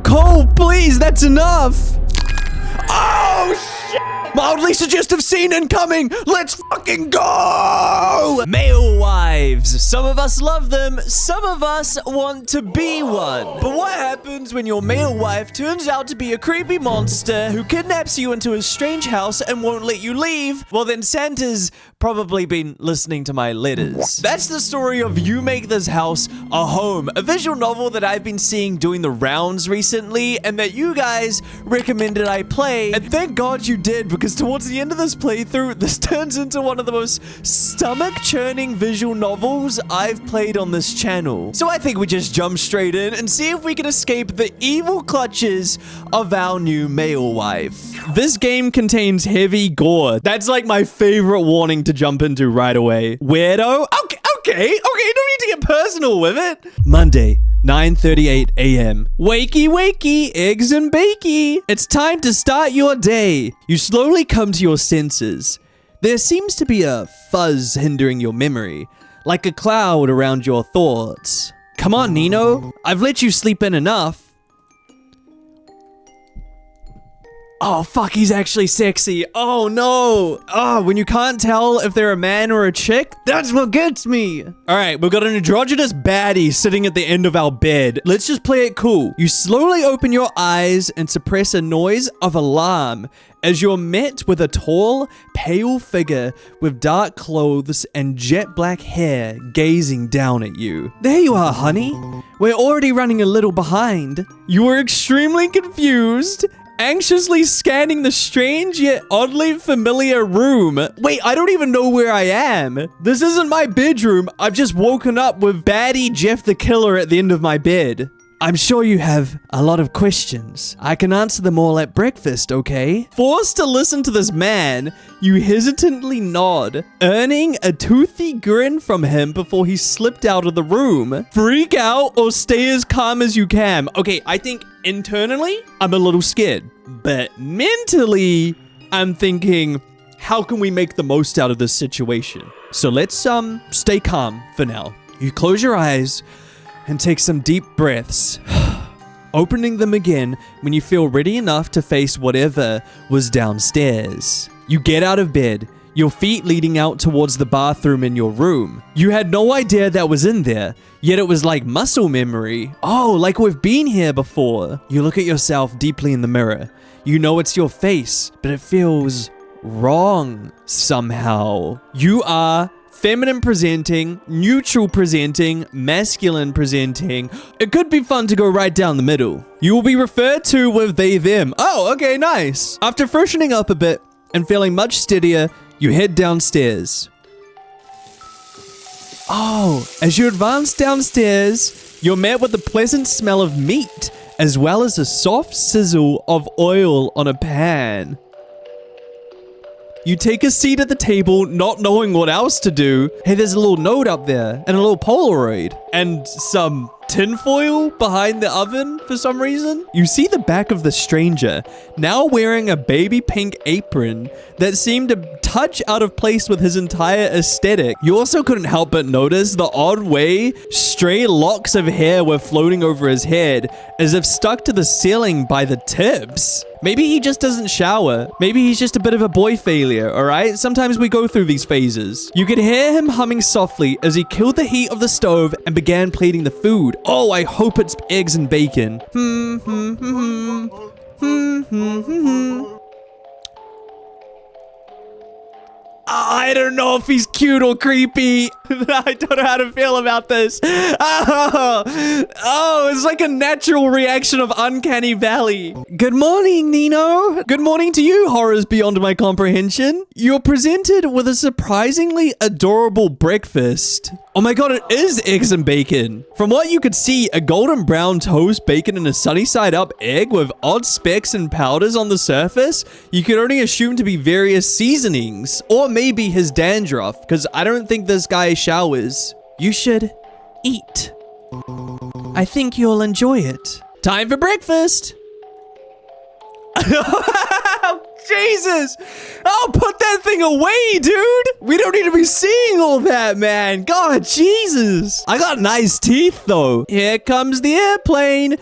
Cole, please, that's enough. Oh, shit. Mildly suggestive scene incoming. Let's fucking go. Male wives. Some of us love them. Some of us want to be one. But what happens when your male wife turns out to be a creepy monster who kidnaps you into his strange house and won't let you leave? Well, then Santa's probably been listening to my letters. That's the story of You Make This House a Home, a visual novel that I've been seeing doing the rounds recently and that you guys recommended I play. And thank God you did, because towards the end of this playthrough, this turns into one of the most stomach-churning visual novels I've played on this channel. So I think we just jump straight in and see if we can escape the evil clutches of our new male wife. This game contains heavy gore. That's like my favorite warning to jump into right away. Weirdo? Okay, don't need to get personal with it. Monday, 9:38 a.m. Wakey, eggs and bakey. It's time to start your day. You slowly come to your senses. There seems to be a fuzz hindering your memory, like a cloud around your thoughts. Come on, Nino. I've let you sleep in enough. Oh, fuck, he's actually sexy. Oh, no. Oh, when you can't tell if they're a man or a chick, that's what gets me. All right, we've got an androgynous baddie sitting at the end of our bed. Let's just play it cool. You slowly open your eyes and suppress a noise of alarm as you're met with a tall, pale figure with dark clothes and jet black hair gazing down at you. There you are, honey. We're already running a little behind. You were extremely confused, anxiously scanning the strange yet oddly familiar room. Wait, I don't even know where I am. This isn't my bedroom. I've just woken up with baddie Jeff the Killer at the end of my bed. I'm sure you have a lot of questions. I can answer them all at breakfast, okay? Forced to listen to this man, you hesitantly nod, earning a toothy grin from him before he slipped out of the room. Freak out or stay as calm as you can. Okay, I think internally, I'm a little scared. But mentally, I'm thinking, how can we make the most out of this situation? So let's stay calm for now. You close your eyes and take some deep breaths, opening them again when you feel ready enough to face whatever was downstairs. You get out of bed, your feet leading out towards the bathroom in your room. You had no idea that was in there, yet it was like muscle memory. Oh, like we've been here before. You look at yourself deeply in the mirror. You know it's your face, but it feels wrong somehow. You are feminine presenting, neutral presenting, masculine presenting. It could be fun to go right down the middle. You will be referred to with they, them. Oh, okay, nice. After freshening up a bit and feeling much steadier, you head downstairs. Oh, as you advance downstairs, you're met with the pleasant smell of meat, as well as a soft sizzle of oil on a pan. You take a seat at the table, not knowing what else to do. Hey, there's a little note up there, and a little Polaroid, and some tinfoil behind the oven for some reason. You see the back of the stranger, now wearing a baby pink apron that seemed a touch out of place with his entire aesthetic. You also couldn't help but notice the odd way stray locks of hair were floating over his head, as if stuck to the ceiling by the tips. Maybe he just doesn't shower. Maybe he's just a bit of a boy failure, alright? Sometimes we go through these phases. You could hear him humming softly as he killed the heat of the stove and began plating the food. Oh, I hope it's eggs and bacon. I don't know if he's cute or creepy. I don't know how to feel about this. Oh, it's like a natural reaction of Uncanny Valley. Good morning, Nino. Good morning to you, horrors beyond my comprehension. You're presented with a surprisingly adorable breakfast. Oh my god, it is eggs and bacon. From what you could see, a golden brown toast, bacon, and a sunny side up egg with odd specks and powders on the surface. You could only assume to be various seasonings, or maybe his dandruff, because I don't think this guy showers. You should eat. I think you'll enjoy it. Time for breakfast. Jesus! Oh, put that thing away, dude! We don't need to be seeing all that, man! God, Jesus! I got nice teeth, though. Here comes the airplane.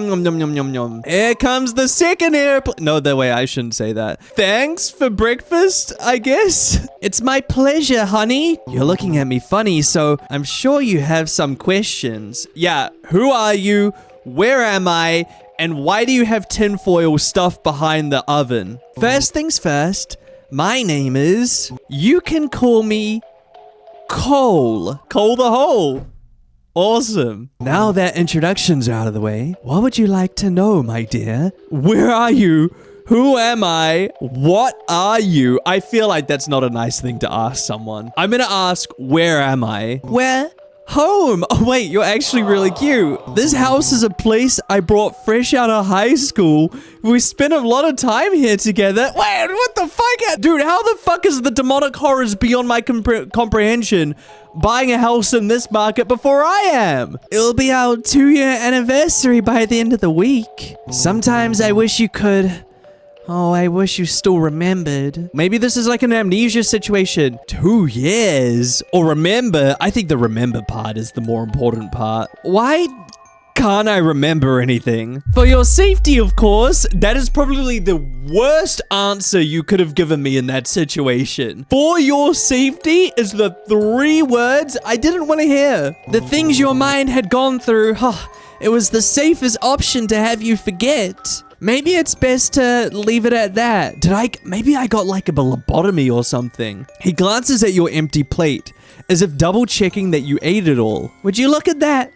Nom, nom, nom, nom, nom. Here comes the second airplane. No, the way I shouldn't say that. Thanks for breakfast, I guess. It's my pleasure, honey. You're looking at me funny, so I'm sure you have some questions. Yeah, who are you? Where am I? And why do you have tinfoil stuffed behind the oven? First things first, my name is... You can call me Cole. Cole the Hole. Awesome. Now that introductions are out of the way, what would you like to know, my dear? Where are you? Who am I? What are you? I feel like that's not a nice thing to ask someone. I'm gonna ask, where am I? Where? Home. Oh, wait, you're actually really cute. This house is a place I brought fresh out of high school. We spent a lot of time here together. Wait, what the fuck? Dude, how the fuck is the demonic horrors beyond my comprehension buying a house in this market before I am? It'll be our 2-year anniversary by the end of the week. Sometimes I wish you could... Oh, I wish you still remembered. Maybe this is like an amnesia situation. 2 years. Or remember. I think the remember part is the more important part. Why can't I remember anything? For your safety, of course. That is probably the worst answer you could have given me in that situation. For your safety is the 3 words I didn't want to hear. The things your mind had gone through, it was the safest option to have you forget. Maybe it's best to leave it at that. Maybe I got like a lobotomy or something. He glances at your empty plate, as if double checking that you ate it all. Would you look at that?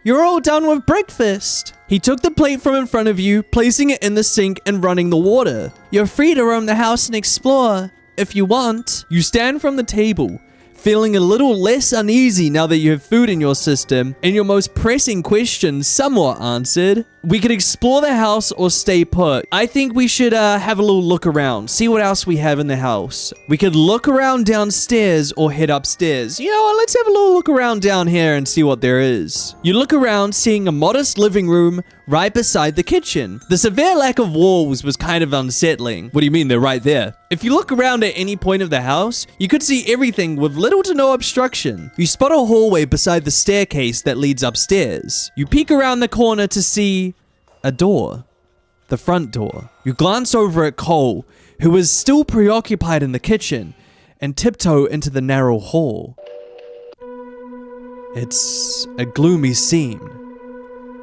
You're all done with breakfast. He took the plate from in front of you, placing it in the sink and running the water. You're free to roam the house and explore, if you want. You stand from the table, feeling a little less uneasy now that you have food in your system and your most pressing questions somewhat answered. We could explore the house or stay put. I think we should have a little look around, see what else we have in the house. We could look around downstairs or head upstairs. You know what, let's have a little look around down here and see what there is. You look around, seeing a modest living room right beside the kitchen. The severe lack of walls was kind of unsettling. What do you mean they're right there? If you look around at any point of the house, you could see everything with little to no obstruction. You spot a hallway beside the staircase that leads upstairs. You peek around the corner to see a door. The front door. You glance over at Cole, who is still preoccupied in the kitchen, and tiptoe into the narrow hall. It's a gloomy scene.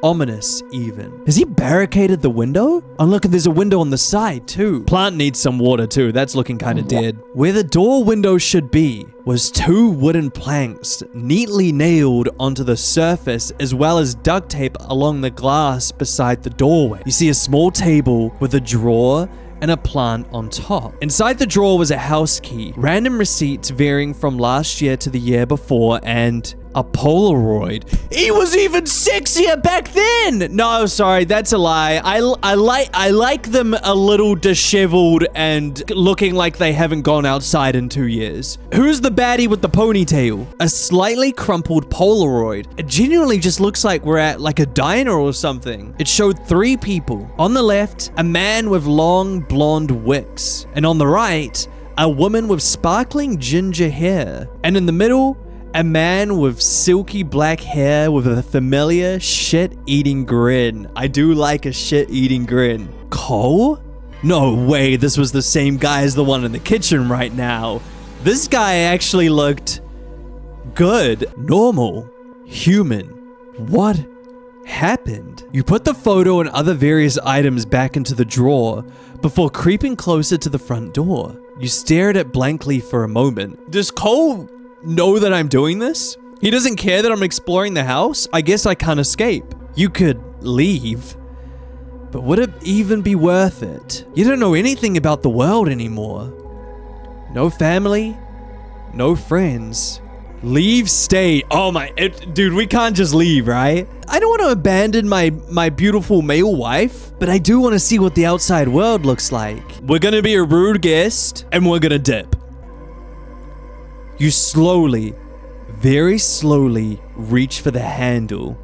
Ominous, even. Has he barricaded the window? Oh, look, there's a window on the side, too. Plant needs some water, too. That's looking kind of dead. Where the door window should be was 2 wooden planks neatly nailed onto the surface, as well as duct tape along the glass beside the doorway. You see a small table with a drawer and a plant on top. Inside the drawer was a house key, random receipts varying from last year to the year before, and a Polaroid. He was even sexier back then! No, sorry, that's a lie. I like them a little disheveled and looking like they haven't gone outside in 2 years. Who's the baddie with the ponytail? A slightly crumpled Polaroid. It genuinely just looks like we're at like a diner or something. It showed 3 people. On the left, a man with long blonde wicks. And on the right, a woman with sparkling ginger hair. And in the middle, a man with silky black hair with a familiar shit-eating grin. I do like a shit-eating grin. Cole? No way, this was the same guy as the one in the kitchen right now. This guy actually looked good, normal, human. What happened? You put the photo and other various items back into the drawer before creeping closer to the front door. You stare at it blankly for a moment. Does Cole know that I'm doing this? He doesn't care that I'm exploring the house? I guess I can't escape. You could leave, but would it even be worth it? You don't know anything about the world anymore. No family, no friends. Leave, stay. Oh my, dude, we can't just leave, right? I don't want to abandon my beautiful male wife, but I do want to see what the outside world looks like. We're gonna be a rude guest, and we're gonna dip. You slowly, very slowly, reach for the handle.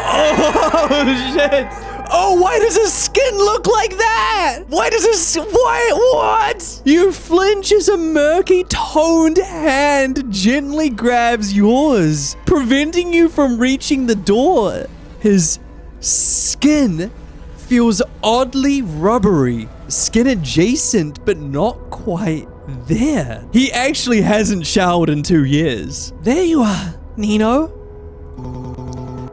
Oh, shit. Oh, why does his skin look like that? Why does his... What? You flinch as a murky, toned hand gently grabs yours, preventing you from reaching the door. His skin feels oddly rubbery. Skin adjacent, but not quite there. He actually hasn't showered in 2 years. There you are, Nino.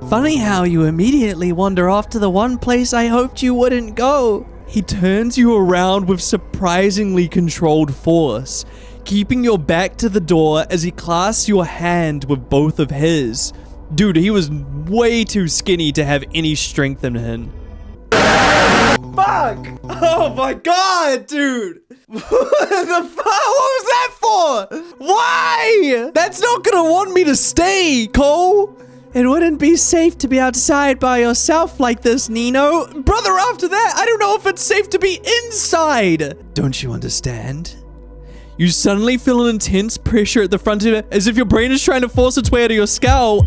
Funny how you immediately wander off to the one place I hoped you wouldn't go. He turns you around with surprisingly controlled force, keeping your back to the door as he clasps your hand with both of his. Dude, he was way too skinny to have any strength in him. Fuck! Oh my god, dude! What the fuck? What was that for? Why? That's not gonna want me to stay, Cole! It wouldn't be safe to be outside by yourself like this, Nino. Brother, after that, I don't know if it's safe to be inside. Don't you understand? You suddenly feel an intense pressure at the front of it, as if your brain is trying to force its way out of your skull.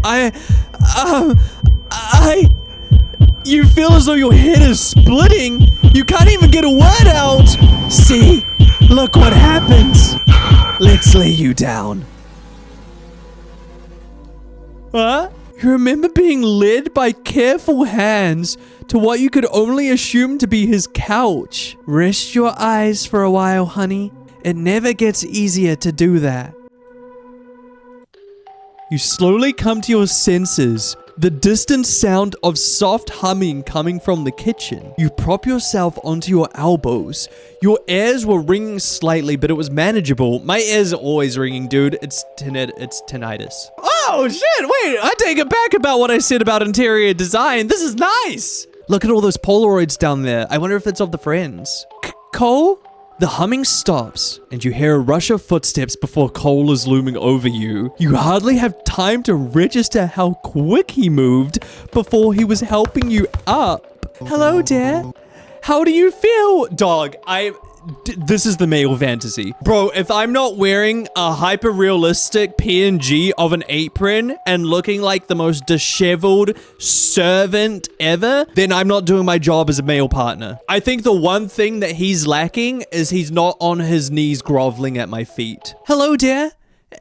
You feel as though your head is splitting. You can't even get a word out. See, look what happens. Let's lay you down. Huh? You remember being led by careful hands to what you could only assume to be his couch. Rest your eyes for a while, honey. It never gets easier to do that. You slowly come to your senses, the distant sound of soft humming coming from the kitchen. You prop yourself onto your elbows. Your ears were ringing slightly, but it was manageable. My ears are always ringing, dude. It's tinnitus. Oh, shit. Wait, I take it back about what I said about interior design. This is nice. Look at all those Polaroids down there. I wonder if it's of the friends. Cole? The humming stops, and you hear a rush of footsteps before Cole is looming over you. You hardly have time to register how quick he moved before he was helping you up. Hello, dear. How do you feel? Dog, this is the male fantasy. Bro, if I'm not wearing a hyper-realistic PNG of an apron and looking like the most disheveled servant ever, then I'm not doing my job as a male partner. I think the one thing that he's lacking is he's not on his knees groveling at my feet. Hello, dear.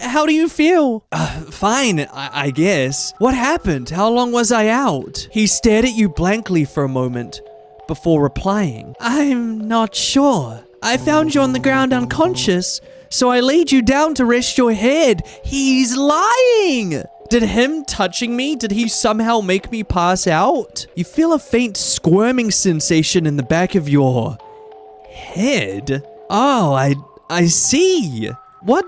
How do you feel? Fine, I guess. What happened? How long was I out? He stared at you blankly for a moment before replying. I'm not sure. I found you on the ground unconscious, so I laid you down to rest your head. He's lying! Did him touching me, did he somehow make me pass out? You feel a faint squirming sensation in the back of your head. Oh, I see. What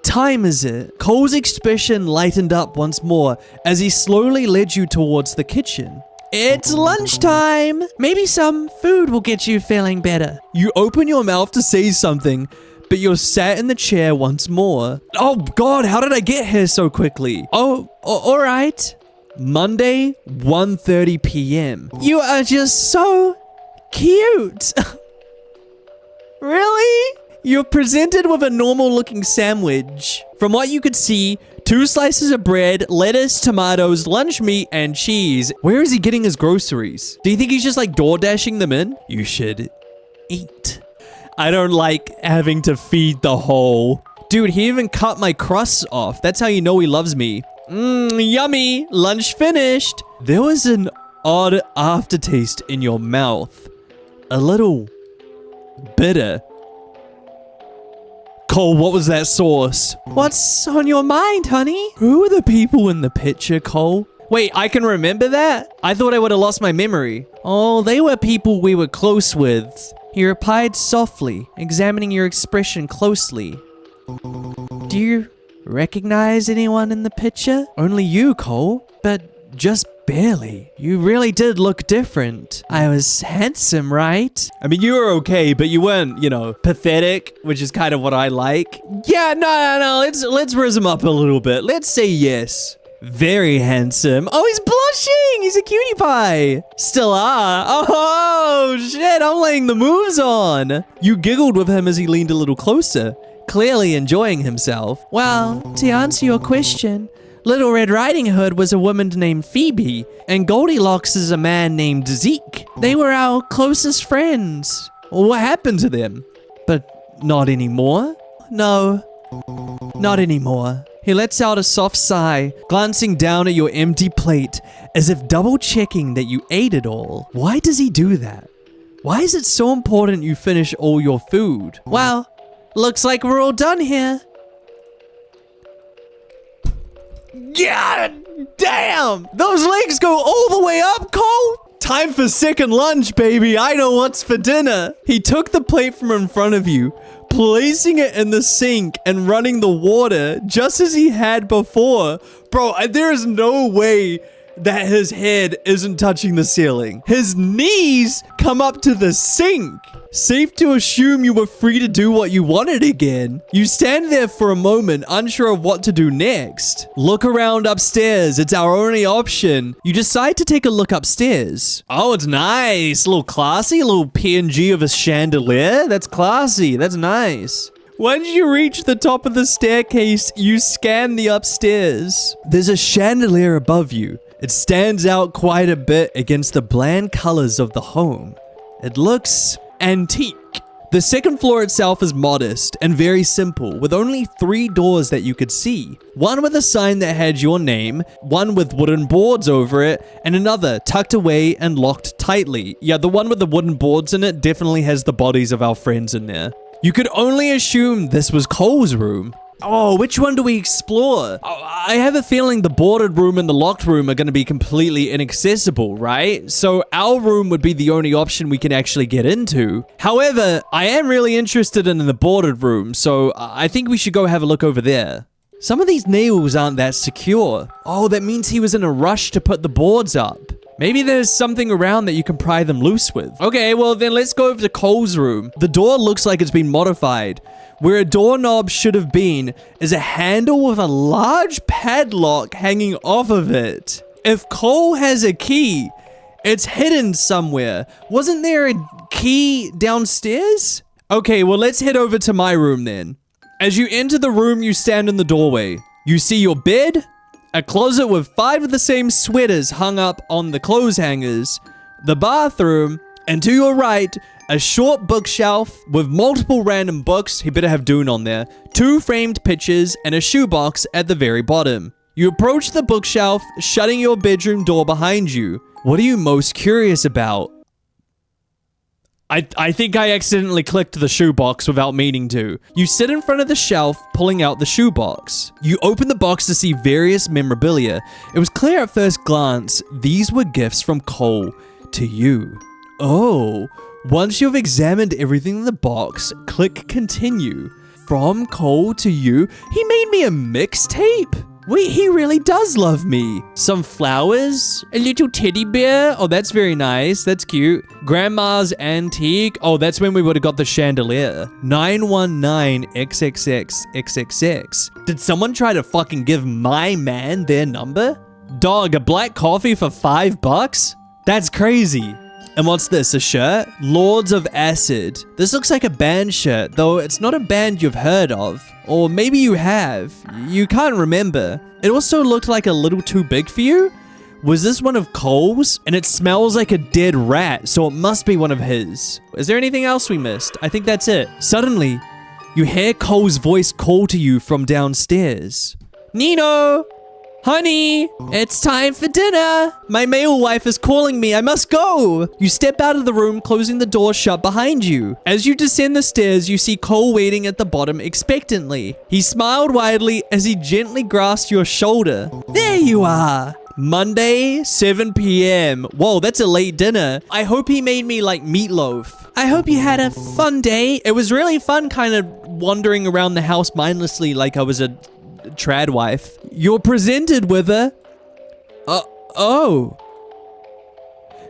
time is it? Cole's expression lightened up once more as he slowly led you towards the kitchen. It's lunchtime. Maybe some food will get you feeling better. You open your mouth to say something, but you're sat in the chair once more. Oh God, how did I get here so quickly? Oh, all right. Monday, 1:30 p.m. You are just so cute. Really? You're presented with a normal-looking sandwich. From what you could see, 2 slices of bread, lettuce, tomatoes, lunch meat, and cheese. Where is he getting his groceries? Do you think he's just like door dashing them in? You should eat. I don't like having to feed the whole. Dude, he even cut my crusts off. That's how you know he loves me. Yummy. Lunch finished. There was an odd aftertaste in your mouth. A little bitter. Cole, what was that sauce? What's on your mind, honey? Who are the people in the picture, Cole? Wait, I can remember that? I thought I would have lost my memory. Oh, they were people we were close with. He replied softly, examining your expression closely. Do you recognize anyone in the picture? Only you, Cole. But just barely. You really did look different. I was handsome, right? I mean, you were okay, but you weren't, you know, pathetic, which is kind of what I like. Yeah, no. Let's raise him up a little bit. Let's say yes. Very handsome. Oh, he's blushing. He's a cutie pie. Still are. Oh, shit. I'm laying the moves on. You giggled with him as he leaned a little closer, clearly enjoying himself. Well, to answer your question, Little Red Riding Hood was a woman named Phoebe, and Goldilocks is a man named Zeke. They were our closest friends. What happened to them? But not anymore? No, not anymore. He lets out a soft sigh, glancing down at your empty plate, as if double-checking that you ate it all. Why does he do that? Why is it so important you finish all your food? Well, looks like we're all done here. God damn! Those legs go all the way up, Cole! Time for second lunch, baby. I know what's for dinner. He took the plate from in front of you, placing it in the sink and running the water just as he had before. Bro, there is no way that his head isn't touching the ceiling. His knees come up to the sink. Safe to assume you were free to do what you wanted again. You stand there for a moment, unsure of what to do next. Look around upstairs. It's our only option. You decide to take a look upstairs. Oh, it's nice. A little classy. A little PNG of a chandelier. That's classy. That's nice. Once you reach the top of the staircase, you scan the upstairs. There's a chandelier above you. It stands out quite a bit against the bland colors of the home. It looks antique. The second floor itself is modest and very simple, with only 3 doors that you could see. One with a sign that had your name, one with wooden boards over it, and another tucked away and locked tightly. Yeah, the one with the wooden boards in it definitely has the bodies of our friends in there. You could only assume this was Cole's room. Oh, which one do we explore? I have a feeling the boarded room and the locked room are going to be completely inaccessible, right? So our room would be the only option we can actually get into. However, I am really interested in the boarded room, so I think we should go have a look over there. Some of these nails aren't that secure. Oh, that means he was in a rush to put the boards up. Maybe there's something around that you can pry them loose with. Okay, well then let's go over to Cole's room. The door looks like it's been modified. Where a doorknob should have been is a handle with a large padlock hanging off of it. If Cole has a key, it's hidden somewhere. Wasn't there a key downstairs? Okay, well let's head over to my room then. As you enter the room, you stand in the doorway. You see your bed, a closet with 5 of the same sweaters hung up on the clothes hangers, the bathroom, and to your right, a short bookshelf with multiple random books, he better have Dune on there, 2 framed pictures, and a shoebox at the very bottom. You approach the bookshelf, shutting your bedroom door behind you. What are you most curious about? I think I accidentally clicked the shoebox without meaning to. You sit in front of the shelf, pulling out the shoebox. You open the box to see various memorabilia. It was clear at first glance, these were gifts from Cole to you. Oh, once you've examined everything in the box, click continue. From Cole to you, he made me a mixtape? Wait, he really does love me. Some flowers, a little teddy bear. Oh, that's very nice. That's cute. Grandma's antique. Oh, that's when we would have got the chandelier. 919XXXXXX. Did someone try to fucking give my man their number? Dog, a black coffee for $5? That's crazy. And what's this, a shirt? Lords of Acid. This looks like a band shirt, though it's not a band you've heard of. Or maybe you have. You can't remember. It also looked like a little too big for you. Was this one of Cole's? And it smells like a dead rat, so it must be one of his. Is there anything else we missed? I think that's it. Suddenly, you hear Cole's voice call to you from downstairs. Nino! Honey, it's time for dinner. My malewife is calling me. I must go. You step out of the room, closing the door shut behind you. As you descend the stairs, you see Cole waiting at the bottom expectantly. He smiled widely as he gently grasped your shoulder. There you are. Monday, 7 p.m. Whoa, that's a late dinner. I hope he made me like meatloaf. I hope you had a fun day. It was really fun kind of wandering around the house mindlessly like I was a trad wife. You're presented with a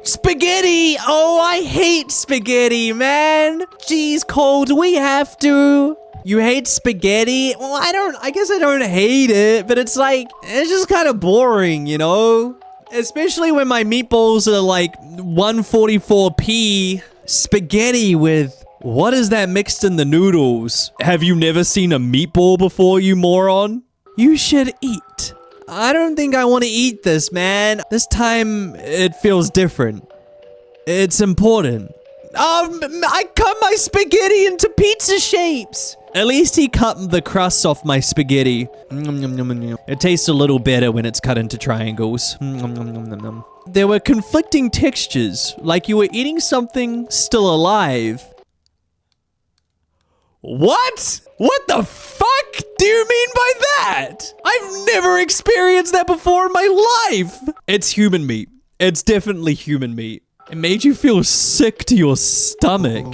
spaghetti. Oh, I hate spaghetti, man. Jeez, Cole, do we have to? You hate spaghetti? Well, I guess I don't hate it, but it's like, it's just kind of boring, you know? Especially when my meatballs are like 144p. Spaghetti with, what is that mixed in the noodles? Have you never seen a meatball before, you moron? You should eat. I don't think I want to eat this, man. This time, it feels different. It's important. I cut my spaghetti into pizza shapes. At least he cut the crusts off my spaghetti. It tastes a little better when it's cut into triangles. There were conflicting textures, like you were eating something still alive. What? What the fuck do you mean by that? I've never experienced that before in my life. It's human meat. It's definitely human meat. It made you feel sick to your stomach.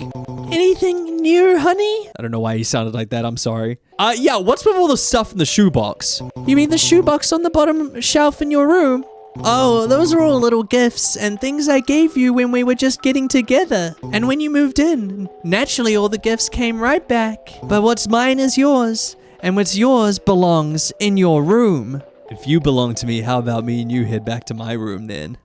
Anything new, honey? I don't know why he sounded like that. I'm sorry. Yeah, what's with all the stuff in the shoebox? You mean the shoebox on the bottom shelf in your room? Oh, those are all little gifts and things I gave you when we were just getting together. And when you moved in, naturally all the gifts came right back. But what's mine is yours, and what's yours belongs in your room. If you belong to me, how about me and you head back to my room then?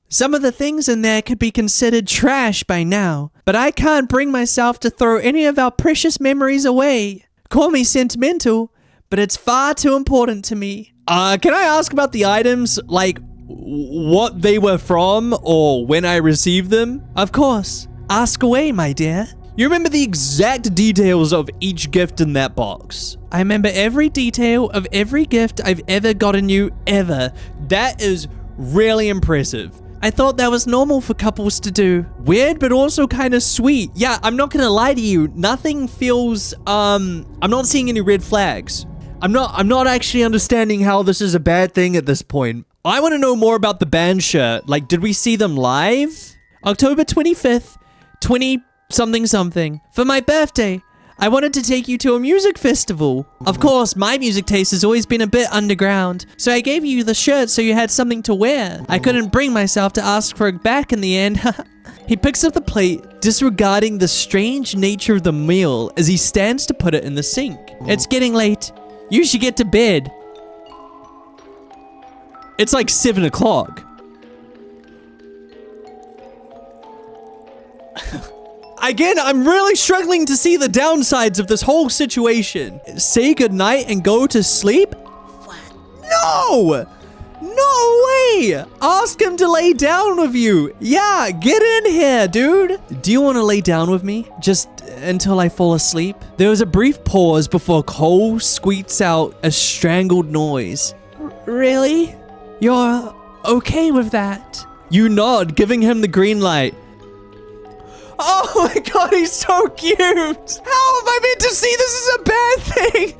Some of the things in there could be considered trash by now, but I can't bring myself to throw any of our precious memories away. Call me sentimental, but it's far too important to me. Can I ask about the items, like what they were from or when I received them? Of course. Ask away, my dear. You remember the exact details of each gift in that box? I remember every detail of every gift I've ever gotten you, ever. That is really impressive. I thought that was normal for couples to do. Weird, but also kind of sweet. Yeah, I'm not gonna lie to you. Nothing feels, I'm not seeing any red flags. I'm not actually understanding how this is a bad thing at this point. I want to know more about the band shirt. Like, did we see them live? October 25th, 20-something. For my birthday, I wanted to take you to a music festival. Of course, my music taste has always been a bit underground, so I gave you the shirt so you had something to wear. I couldn't bring myself to ask for it back in the end. He picks up the plate, disregarding the strange nature of the meal as he stands to put it in the sink. It's getting late. You should get to bed. It's like 7 o'clock. Again, I'm really struggling to see the downsides of this whole situation. Say goodnight and go to sleep? No! No way! Ask him to lay down with you. Yeah, get in here, dude. Do you want to lay down with me? Just until I fall asleep? There was a brief pause before Cole squeaks out a strangled noise. Really? You're okay with that? You nod, giving him the green light. Oh my god, he's so cute! How am I meant to see this as a bad thing?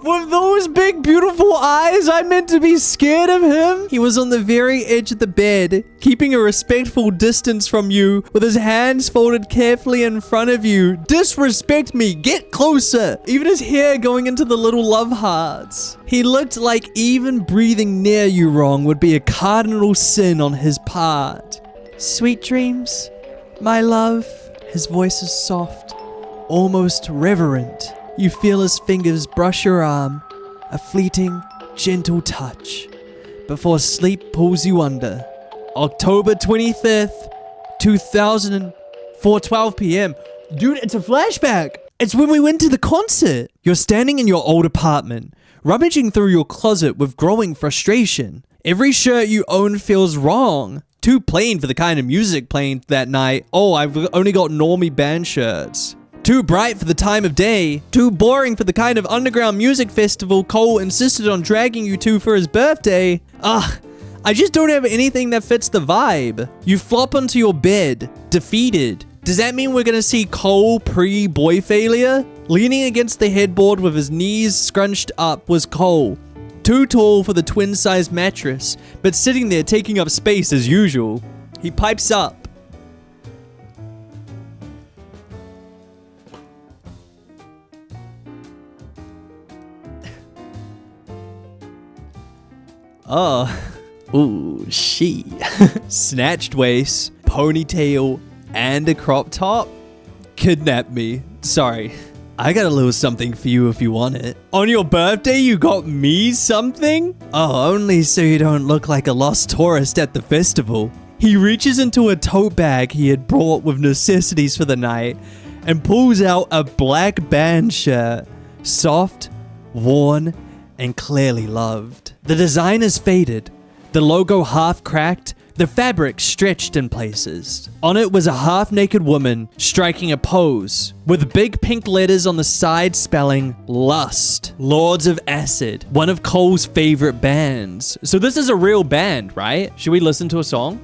With those big, beautiful eyes, I'm meant to be scared of him? He was on the very edge of the bed, keeping a respectful distance from you, with his hands folded carefully in front of you. Disrespect me, get closer! Even his hair going into the little love hearts. He looked like even breathing near you wrong would be a cardinal sin on his part. Sweet dreams, my love. His voice is soft, almost reverent. You feel his fingers brush your arm, a fleeting, gentle touch, before sleep pulls you under. October 25th, 2000, 4:12 p.m. Dude, it's a flashback. It's when we went to the concert. You're standing in your old apartment, rummaging through your closet with growing frustration. Every shirt you own feels wrong. Too plain for the kind of music playing that night. Oh, I've only got normie band shirts. Too bright for the time of day. Too boring for the kind of underground music festival Cole insisted on dragging you to for his birthday. Ugh, I just don't have anything that fits the vibe. You flop onto your bed, defeated. Does that mean we're gonna see Cole pre-boy failure? Leaning against the headboard with his knees scrunched up was Cole. Too tall for the twin-sized mattress, but sitting there taking up space as usual. He pipes up. Oh, ooh, she. Snatched waist, ponytail, and a crop top? Kidnap me. Sorry. I got a little something for you if you want it. On your birthday, you got me something? Oh, only so you don't look like a lost tourist at the festival. He reaches into a tote bag he had brought with necessities for the night and pulls out a black band shirt. Soft, worn, and clearly loved. The design is faded, the logo half cracked, The fabric stretched in places. On it was a half-naked woman striking a pose, with big pink letters on the side spelling Lust. Lords of Acid, one of Cole's favorite bands. So this is a real band, right? Should we listen to a song?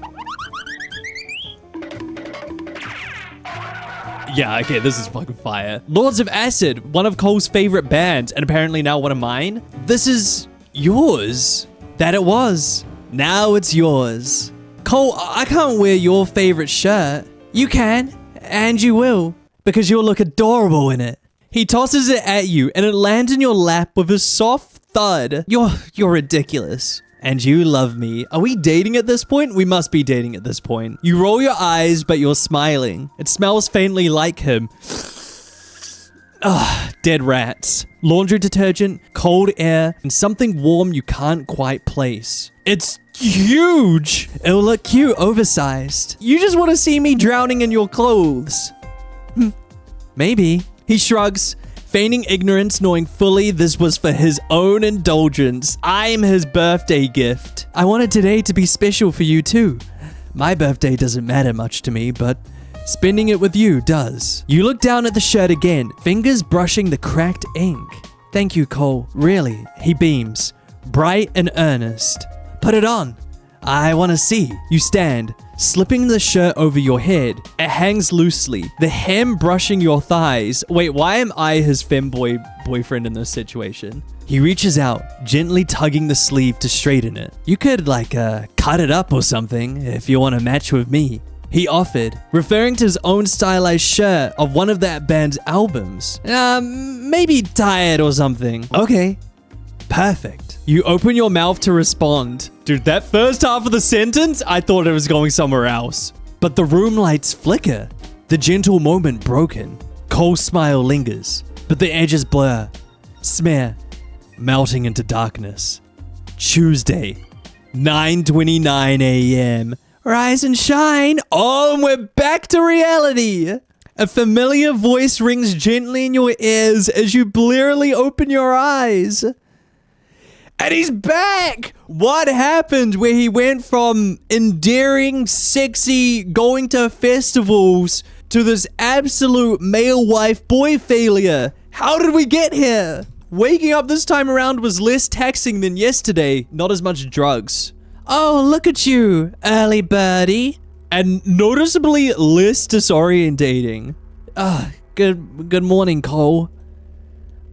Yeah, okay, this is fucking fire. Lords of Acid, one of Cole's favorite bands, and apparently now one of mine. This is yours. That it was. Now it's yours. Cole, I can't wear your favorite shirt. You can, and you will, because you'll look adorable in it. He tosses it at you, and it lands in your lap with a soft thud. You're ridiculous. And you love me. Are we dating at this point? We must be dating at this point. You roll your eyes, but you're smiling. It smells faintly like him. Ugh, dead rats. Laundry detergent, cold air, and something warm you can't quite place. It's huge. It'll look cute, oversized. You just want to see me drowning in your clothes. Maybe. He shrugs, feigning ignorance, knowing fully this was for his own indulgence. I'm his birthday gift. I wanted today to be special for you too. My birthday doesn't matter much to me, but spending it with you does. You look down at the shirt again, fingers brushing the cracked ink. Thank you, Cole. Really. He beams, bright and earnest. Put it on. I want to see. You stand, slipping the shirt over your head. It hangs loosely, the hem brushing your thighs. Wait, why am I his femboy boyfriend in this situation? He reaches out, gently tugging the sleeve to straighten it. You could, cut it up or something if you want to match with me. He offered, referring to his own stylized shirt of one of that band's albums. Maybe tie it or something. Okay. Perfect. You open your mouth to respond. Dude, that first half of the sentence, I thought it was going somewhere else. But the room lights flicker. The gentle moment broken. Cole's smile lingers, but the edges blur. Smear, melting into darkness. Tuesday, 9:29 a.m. Rise and shine. Oh, and we're back to reality. A familiar voice rings gently in your ears as you blearily open your eyes. And he's back! What happened where he went from endearing, sexy, going to festivals to this absolute male wife boy failure? How did we get here? Waking up this time around was less taxing than yesterday, not as much drugs. Oh, look at you, early birdie. And noticeably less disorientating. Good morning, Cole.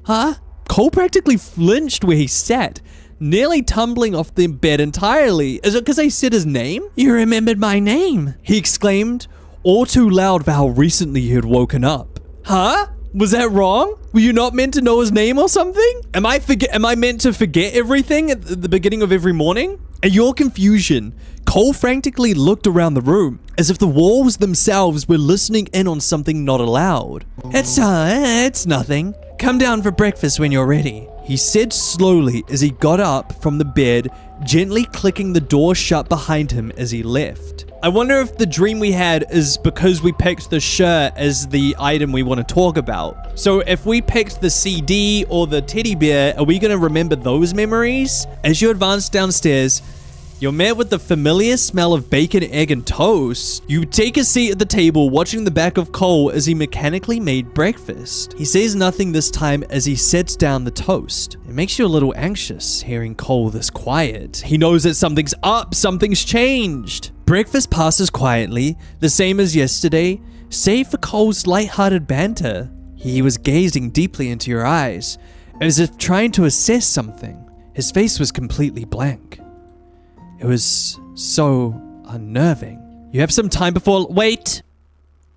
Huh? Cole practically flinched where he sat, nearly tumbling off the bed entirely. Is it because I said his name? You remembered my name, he exclaimed, all too loud for how recently he had woken up. Huh? Was that wrong? Were you not meant to know his name or something? Am I meant to forget everything at the beginning of every morning? At your confusion, Cole frantically looked around the room, as if the walls themselves were listening in on something not allowed. It's nothing. Come down for breakfast when you're ready, he said slowly as he got up from the bed, gently clicking the door shut behind him as he left. I wonder if the dream we had is because we picked the shirt as the item we want to talk about. So if we picked the CD or the teddy bear, are we going to remember those memories? As you advance downstairs, you're met with the familiar smell of bacon, egg, and toast. You take a seat at the table, watching the back of Cole as he mechanically made breakfast. He says nothing this time as he sets down the toast. It makes you a little anxious, hearing Cole this quiet. He knows that something's up, something's changed. Breakfast passes quietly, the same as yesterday, save for Cole's lighthearted banter. He was gazing deeply into your eyes, as if trying to assess something. His face was completely blank. It was so unnerving. You have some time before— Wait!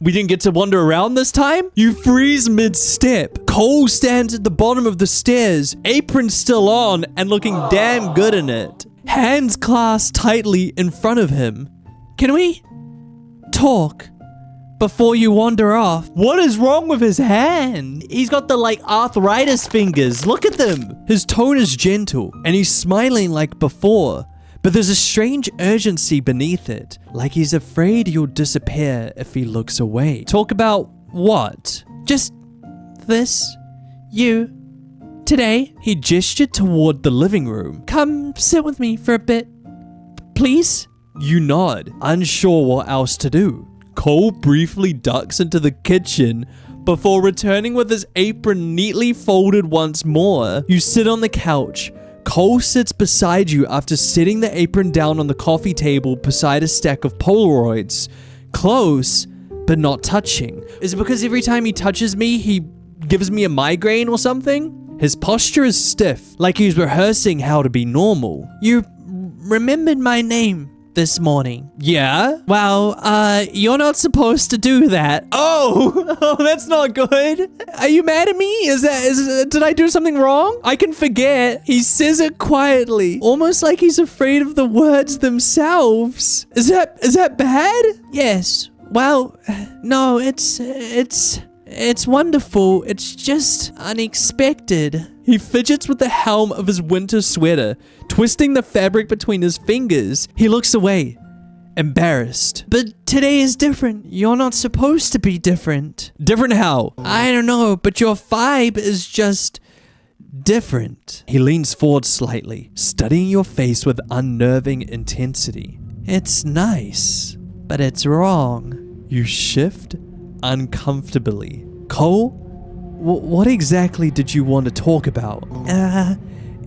We didn't get to wander around this time? You freeze mid-step. Cole stands at the bottom of the stairs, apron still on and looking damn good in it. Hands clasped tightly in front of him. Can we talk before you wander off? What is wrong with his hand? He's got the arthritis fingers. Look at them. His tone is gentle and he's smiling like before. But there's a strange urgency beneath it, like he's afraid you'll disappear if he looks away. Talk about what? Just this. You. Today. He gestured toward the living room. Come sit with me for a bit. Please? You nod, unsure what else to do. Cole briefly ducks into the kitchen before returning with his apron neatly folded once more. You sit on the couch. Cole sits beside you after setting the apron down on the coffee table beside a stack of Polaroids. Close, but not touching. Is it because every time he touches me, he gives me a migraine or something? His posture is stiff, like he's rehearsing how to be normal. You remembered my name this morning. Yeah? Well, you're not supposed to do that. Oh, that's not good. Are you mad at me? Did I do something wrong? I can forget. He says it quietly, almost like he's afraid of the words themselves. Is that bad? Yes. Well, no, it's wonderful. It's just unexpected. He fidgets with the helm of his winter sweater, twisting the fabric between his fingers. He looks away, embarrassed. But today is different. You're not supposed to be different. Different how? I don't know, but your vibe is just different. He leans forward slightly, studying your face with unnerving intensity. It's nice, but it's wrong. You shift uncomfortably. Cole? What exactly did you want to talk about?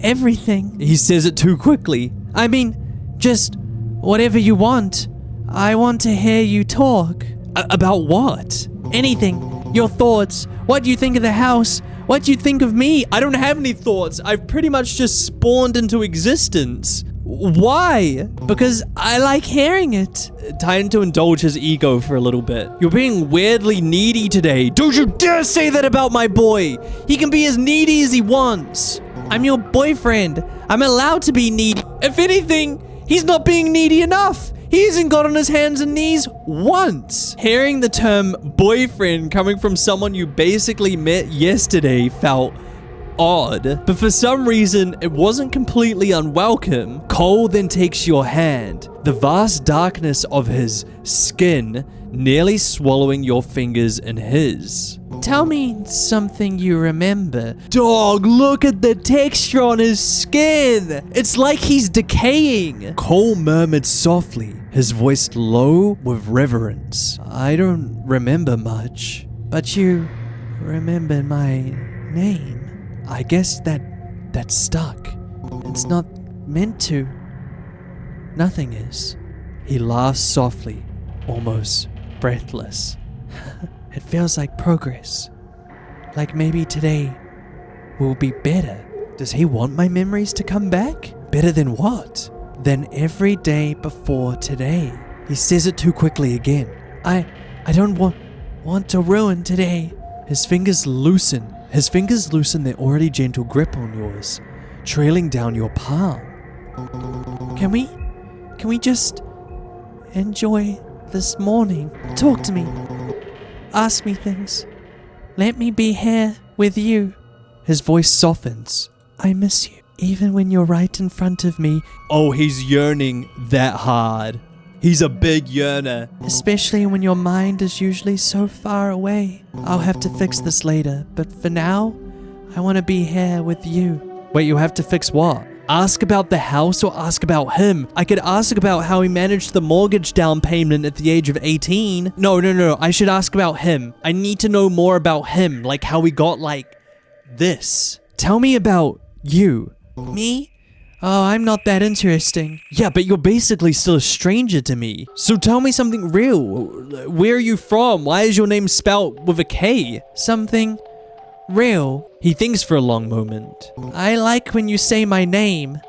Everything. He says it too quickly. I mean, just whatever you want. I want to hear you talk. About what? Anything. Your thoughts. What do you think of the house? What do you think of me? I don't have any thoughts. I've pretty much just spawned into existence. Why? Because I like hearing it. Time to indulge his ego for a little bit. You're being weirdly needy today. Don't you dare say that about my boy. He can be as needy as he wants. I'm your boyfriend. I'm allowed to be needy. If anything, he's not being needy enough. He hasn't got on his hands and knees once. Hearing the term boyfriend coming from someone you basically met yesterday felt odd, but for some reason it wasn't completely unwelcome. Cole then takes your hand, the vast darkness of his skin nearly swallowing your fingers in his. Tell me something you remember. Dog, look at the texture on his skin. It's like he's decaying. Cole murmured softly, his voice low with reverence. I don't remember much, but you remember my name. I guess that stuck. It's not meant to. Nothing is. He laughs softly, almost breathless. It feels like progress. Like maybe today will be better. Does he want my memories to come back? Better than what? Than every day before today. He says it too quickly again. I don't want to ruin today. His fingers loosen their already gentle grip on yours, trailing down your palm. Can we just enjoy this morning? Talk to me. Ask me things. Let me be here with you. His voice softens. I miss you, even when you're right in front of me. Oh, he's yearning that hard. He's a big yearner. Especially when your mind is usually so far away. I'll have to fix this later, but for now, I want to be here with you. Wait, you have to fix what? Ask about the house or ask about him? I could ask about how he managed the mortgage down payment at the age of 18. No. I should ask about him. I need to know more about him, like how we got like this. Tell me about you. Me? Oh, I'm not that interesting. Yeah, but you're basically still a stranger to me. So tell me something real. Where are you from? Why is your name spelt with a K? Something real. He thinks for a long moment. I like when you say my name.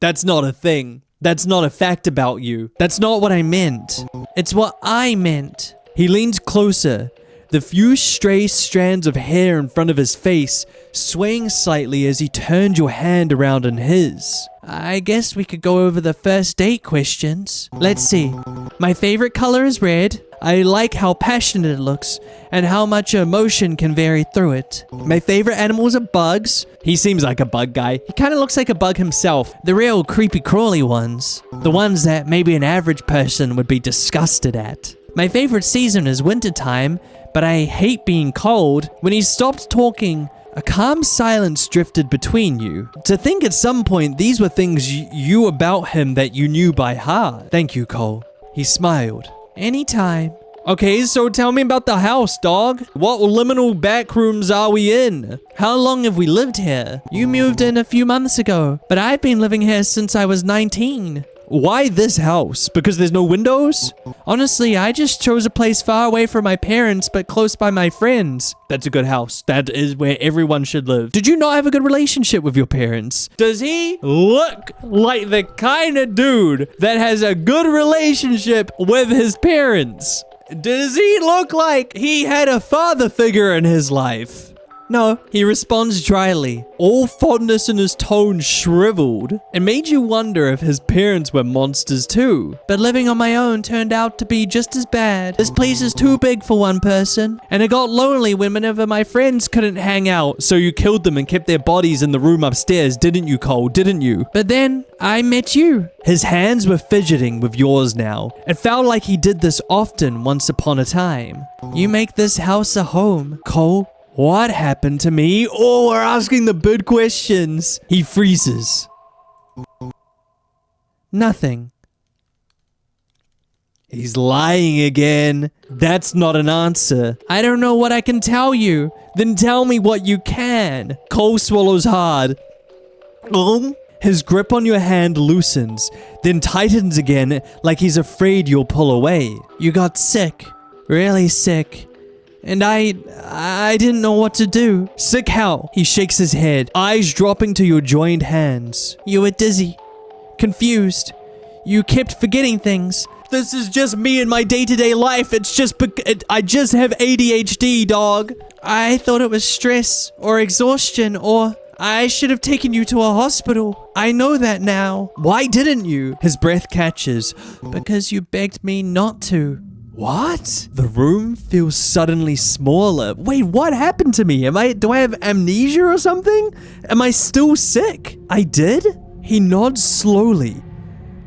That's not a thing. That's not a fact about you. That's not what I meant. It's what I meant. He leans closer, the few stray strands of hair in front of his face swaying slightly as he turned your hand around in his. I guess we could go over the first date questions. Let's see. My favorite color is red. I like how passionate it looks and how much emotion can vary through it. My favorite animals are bugs. He seems like a bug guy. He kind of looks like a bug himself. The real creepy crawly ones. The ones that maybe an average person would be disgusted at. My favorite season is wintertime, but I hate being cold. When he stopped talking, A calm silence drifted between you. To think at some point these were things you about him that you knew by heart. Thank you, Cole. He smiled. Anytime. Okay, so tell me about the house, dog. What liminal back rooms are we in? How long have we lived here? You moved in a few months ago, but I've been living here since I was 19. Why this house? Because there's no windows? Honestly, I just chose a place far away from my parents, but close by my friends. That's a good house. That is where everyone should live. Did you not have a good relationship with your parents? Does he look like the kind of dude that has a good relationship with his parents? Does he look like he had a father figure in his life? No, he responds dryly, all fondness in his tone shriveled. It made you wonder if his parents were monsters too. But living on my own turned out to be just as bad. This place is too big for one person, and it got lonely whenever my friends couldn't hang out, so you killed them and kept their bodies in the room upstairs, didn't you, Cole? Didn't you? But then, I met you. His hands were fidgeting with yours now. It felt like he did this often once upon a time. You make this house a home, Cole. What happened to me? Oh, we're asking the big questions. He freezes. Nothing. He's lying again. That's not an answer. I don't know what I can tell you. Then tell me what you can. Cole swallows hard. His grip on your hand loosens, then tightens again like he's afraid you'll pull away. You got sick. Really sick. And I didn't know what to do. Sick how? He shakes his head, eyes dropping to your joined hands. You were dizzy, confused. You kept forgetting things. This is just me in my day-to-day life. It's just, I just have ADHD, dog. I thought it was stress or exhaustion, or I should have taken you to a hospital. I know that now. Why didn't you? His breath catches. Because you begged me not to. What? The room feels suddenly smaller. Wait, what happened to me? Do I have amnesia or something? Am I still sick? I did? He nods slowly,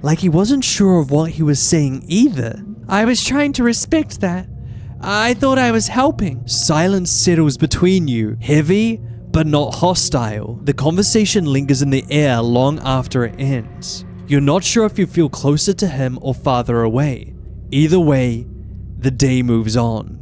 like he wasn't sure of what he was saying either. I was trying to respect that. I thought I was helping. Silence settles between you, heavy but not hostile. The conversation lingers in the air long after it ends. You're not sure if you feel closer to him or farther away. Either way, the day moves on.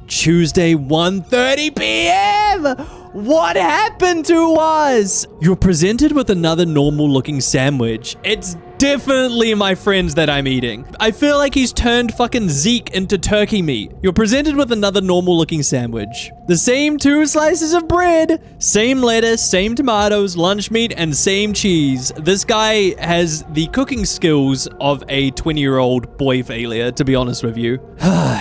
Tuesday, 1:30 p.m. What happened to us? You're presented with another normal looking sandwich. It's definitely my friends that I'm eating. I feel like he's turned fucking Zeke into turkey meat. You're presented with another normal looking sandwich. The same 2 slices of bread, same lettuce, same tomatoes, lunch meat, and same cheese. This guy has the cooking skills of a 20-year-old boy failure, to be honest with you.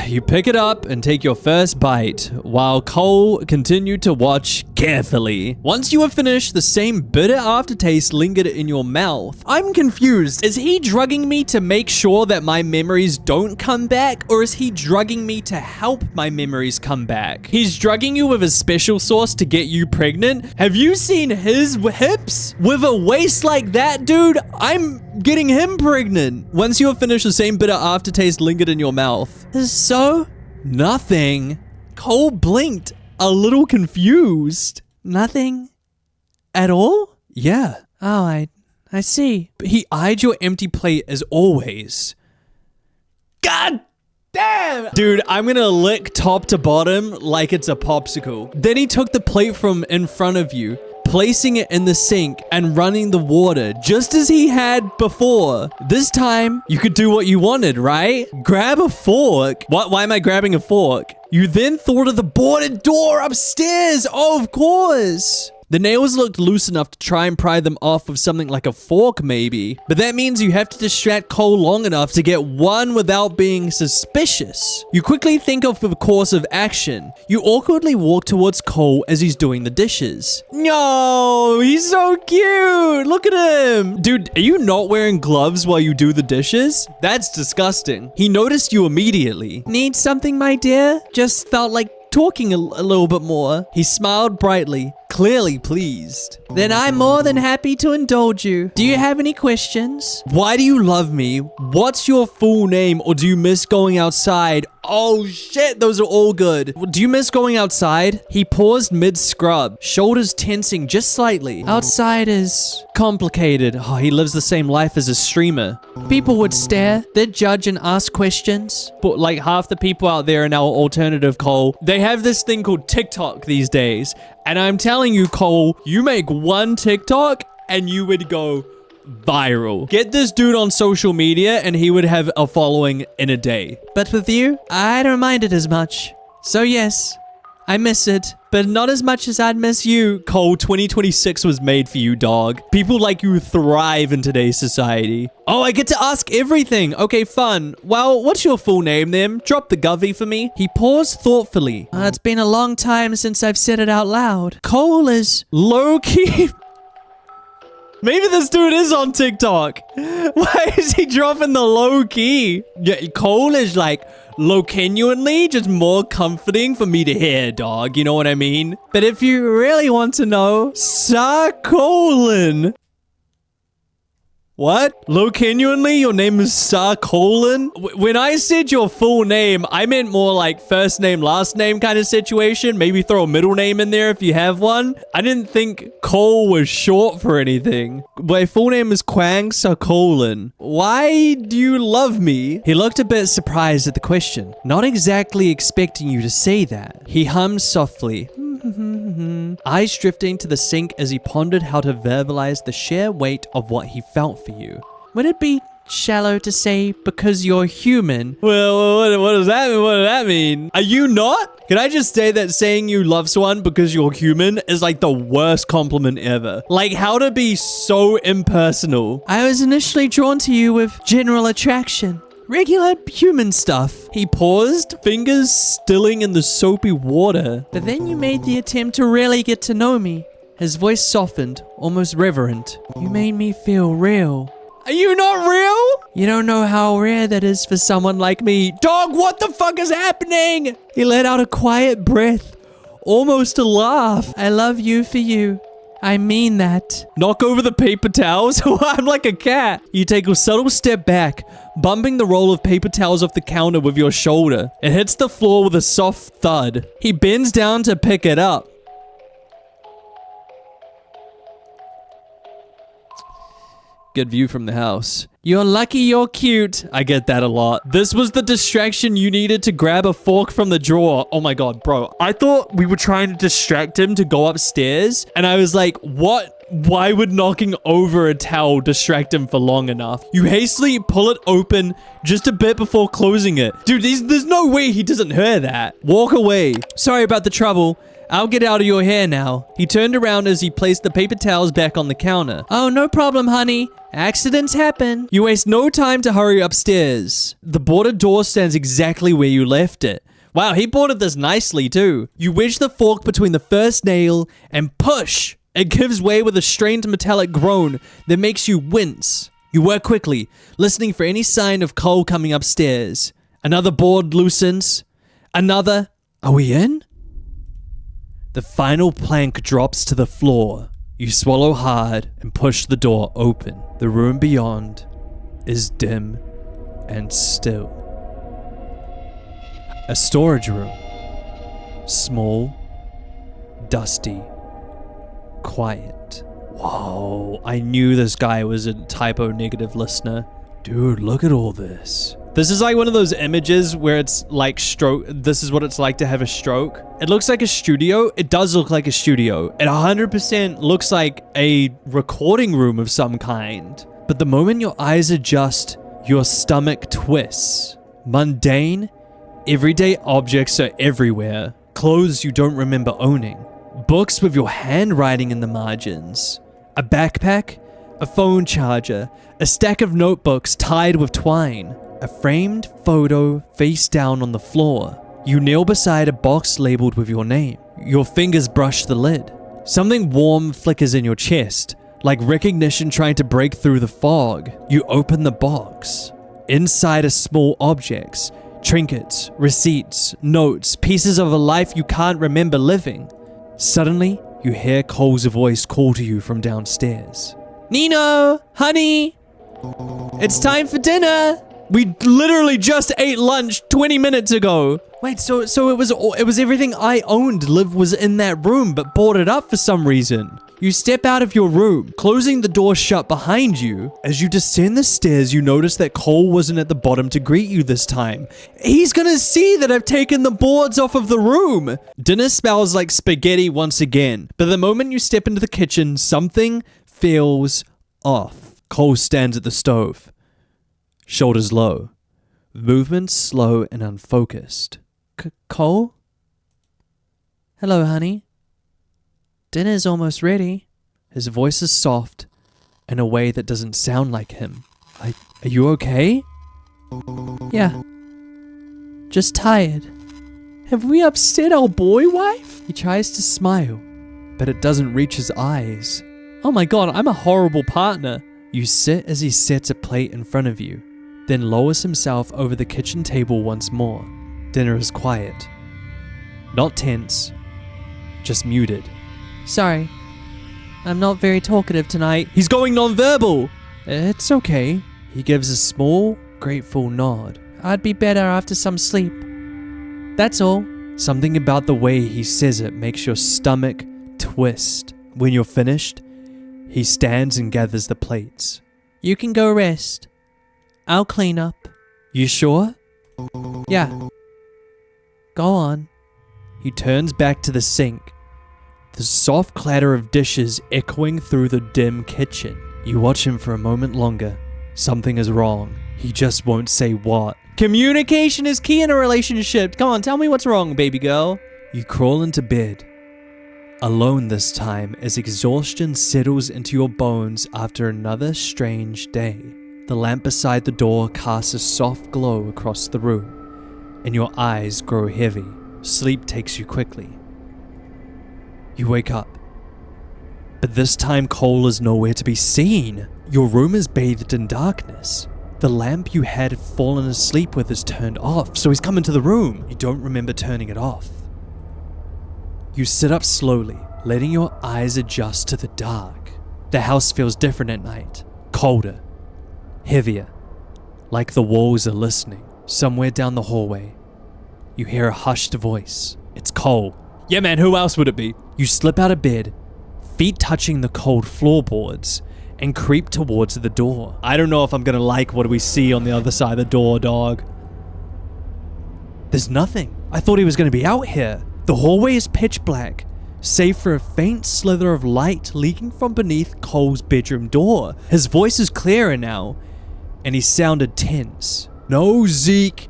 You pick it up and take your first bite, while Cole continued to watch carefully. Once you have finished, the same bitter aftertaste lingered in your mouth. I'm confused. Is he drugging me to make sure that my memories don't come back, or is he drugging me to help my memories come back? He's drugging you with a special sauce to get you pregnant? Have you seen his hips? With a waist like that, dude, I'm getting him pregnant. Once you have finished, the same bitter aftertaste lingered in your mouth. So? Nothing. Cole blinked, a little confused. Nothing at all? Yeah. Oh, I see. But he eyed your empty plate as always. God damn! Dude, I'm gonna lick top to bottom like it's a popsicle. Then he took the plate from in front of you, placing it in the sink and running the water just as he had before. This time, you could do what you wanted, right? Grab a fork. What? Why am I grabbing a fork? You then thought of the boarded door upstairs. Oh, of course. The nails looked loose enough to try and pry them off with something like a fork, maybe. But that means you have to distract Cole long enough to get one without being suspicious. You quickly think of the course of action. You awkwardly walk towards Cole as he's doing the dishes. No, he's so cute. Look at him. Dude, are you not wearing gloves while you do the dishes? That's disgusting. He noticed you immediately. Need something, my dear? Just felt like talking a little bit more. He smiled brightly, clearly pleased. Then I'm more than happy to indulge you. Do you have any questions? Why do you love me? What's your full name? Or do you miss going outside? Oh shit, those are all good. Do you miss going outside? He paused mid-scrub, shoulders tensing just slightly. Outside is Complicated. Oh, he lives the same life as a streamer. people would stare, they'd judge and ask questions. But like half the people out there in our alternative, Cole, they have this thing called TikTok these days. And I'm telling you, Cole, you make one TikTok and you would go viral. Get this dude on social media and he would have a following in a day. But with you, I don't mind it as much. So yes, I miss it, but not as much as I'd miss you. Cole, 2026 was made for you, dog. People like you thrive in today's society. Oh, I get to ask everything. Okay, fun. Well, what's your full name then? Drop the govy for me. He paused thoughtfully. It's been a long time since I've said it out loud. Cole is Low-key. Maybe this dude is on TikTok. Why is he dropping the low-key? Yeah, Cole is like low-genuinely just more comforting for me to hear, dog. You know what I mean? But if you really want to know, Sarcolin. What? Low-genuinely, your name is Sarcolin? When I said your full name, I meant more like first name, last name kind of situation. Maybe throw a middle name in there if you have one. I didn't think Cole was short for anything. My full name is Kwang Sarcolin. Why do you love me? He looked a bit surprised at the question, not exactly expecting you to say that. He hummed softly. Eyes drifting to the sink as he pondered how to verbalize the sheer weight of what he felt for you. would it be shallow to say because you're human? Well, what does that mean? What does that mean? Are you not? Can I just say that saying you love someone because you're human is like the worst compliment ever? Like how to be so impersonal. I was initially drawn to you with general attraction. Regular human stuff. He paused, fingers stilling in the soapy water. But then you made the attempt to really get to know me. His voice softened, almost reverent. You made me feel real. Are you not real? You don't know how rare that is for someone like me. Dog, what the fuck is happening? He let out a quiet breath, almost a laugh. I love you for you. I mean that. Knock over the paper towels? I'm like a cat. You take a subtle step back, bumping the roll of paper towels off the counter with your shoulder. It hits the floor with a soft thud. He bends down to pick it up. Good view from the house. You're lucky you're cute. I get that a lot. This was the distraction you needed to grab a fork from the drawer. Oh my god, bro. I thought we were trying to distract him to go upstairs. And I was like, what? Why would knocking over a towel distract him for long enough? You hastily pull it open just a bit before closing it. Dude, there's no way he doesn't hear that. Walk away. Sorry about the trouble. I'll get out of your hair now. He turned around as he placed the paper towels back on the counter. Oh, no problem, honey. Accidents happen. You waste no time to hurry upstairs. The boarded door stands exactly where you left it. Wow, he boarded this nicely too. You wedge the fork between the first nail and push. It gives way with a strained metallic groan that makes you wince. You work quickly, listening for any sign of Cole coming upstairs. Another board loosens. Another. Are we in? The final plank drops to the floor. You swallow hard and push the door open. The room beyond is dim and still. A storage room. Small, dusty, quiet. Whoa, I knew this guy was a typo negative listener. Dude, look at all this. This is like one of those images where it's like stroke. This is what it's like to have a stroke. It looks like a studio. It does look like a studio. It 100% looks like a recording room of some kind. But the moment your eyes adjust, your stomach twists. Mundane, everyday objects are everywhere. Clothes you don't remember owning. Books with your handwriting in the margins. A backpack, a phone charger, a stack of notebooks tied with twine. A framed photo face down on the floor. You kneel beside a box labeled with your name. Your fingers brush the lid. Something warm flickers in your chest, like recognition trying to break through the fog. You open the box. Inside are small objects, trinkets, receipts, notes, pieces of a life you can't remember living. Suddenly, you hear Cole's voice call to you from downstairs. Nino, honey, it's time for dinner. We literally just ate lunch 20 minutes ago. Wait, so it was everything I owned. Liv was in that room but bought it up for some reason. You step out of your room, closing the door shut behind you. As you descend the stairs, you notice that Cole wasn't at the bottom to greet you this time. He's gonna see that I've taken the boards off of the room. Dinner smells like spaghetti once again, but the moment you step into the kitchen, something feels off. Cole stands at the stove, shoulders low, movements slow and unfocused. Cole? Hello, honey. Dinner's almost ready. His voice is soft in a way that doesn't sound like him. Are you okay? Yeah. Just tired. Have we upset our boy wife? He tries to smile, but it doesn't reach his eyes. Oh my god, I'm a horrible partner. You sit as he sets a plate in front of you, then lowers himself over the kitchen table once more. Dinner is quiet. Not tense, just muted. Sorry. I'm not very talkative tonight. He's going nonverbal. It's okay. He gives a small, grateful nod. I'd be better after some sleep. That's all. Something about the way he says it makes your stomach twist. When you're finished, he stands and gathers the plates. You can go rest. I'll clean up. You sure? Yeah. Go on. He turns back to the sink, the soft clatter of dishes echoing through the dim kitchen. You watch him for a moment longer. Something is wrong. He just won't say what. Communication is key in a relationship. Come on, tell me what's wrong, baby girl. You crawl into bed, alone this time, as exhaustion settles into your bones after another strange day. The lamp beside the door casts a soft glow across the room, and your eyes grow heavy. Sleep takes you quickly. You wake up, but this time Cole is nowhere to be seen. Your room is bathed in darkness. The lamp you had fallen asleep with is turned off, so he's come into the room. You don't remember turning it off. You sit up slowly, letting your eyes adjust to the dark. The house feels different at night, colder, heavier, like the walls are listening. Somewhere down the hallway, you hear a hushed voice. It's Cole. Yeah man, who else would it be? You slip out of bed, feet touching the cold floorboards, and creep towards the door. I don't know if I'm gonna like what we see on the other side of the door, dog. There's nothing. I thought he was gonna be out here. The hallway is pitch black, save for a faint slither of light leaking from beneath Cole's bedroom door. His voice is clearer now, and he sounded tense. No, Zeke.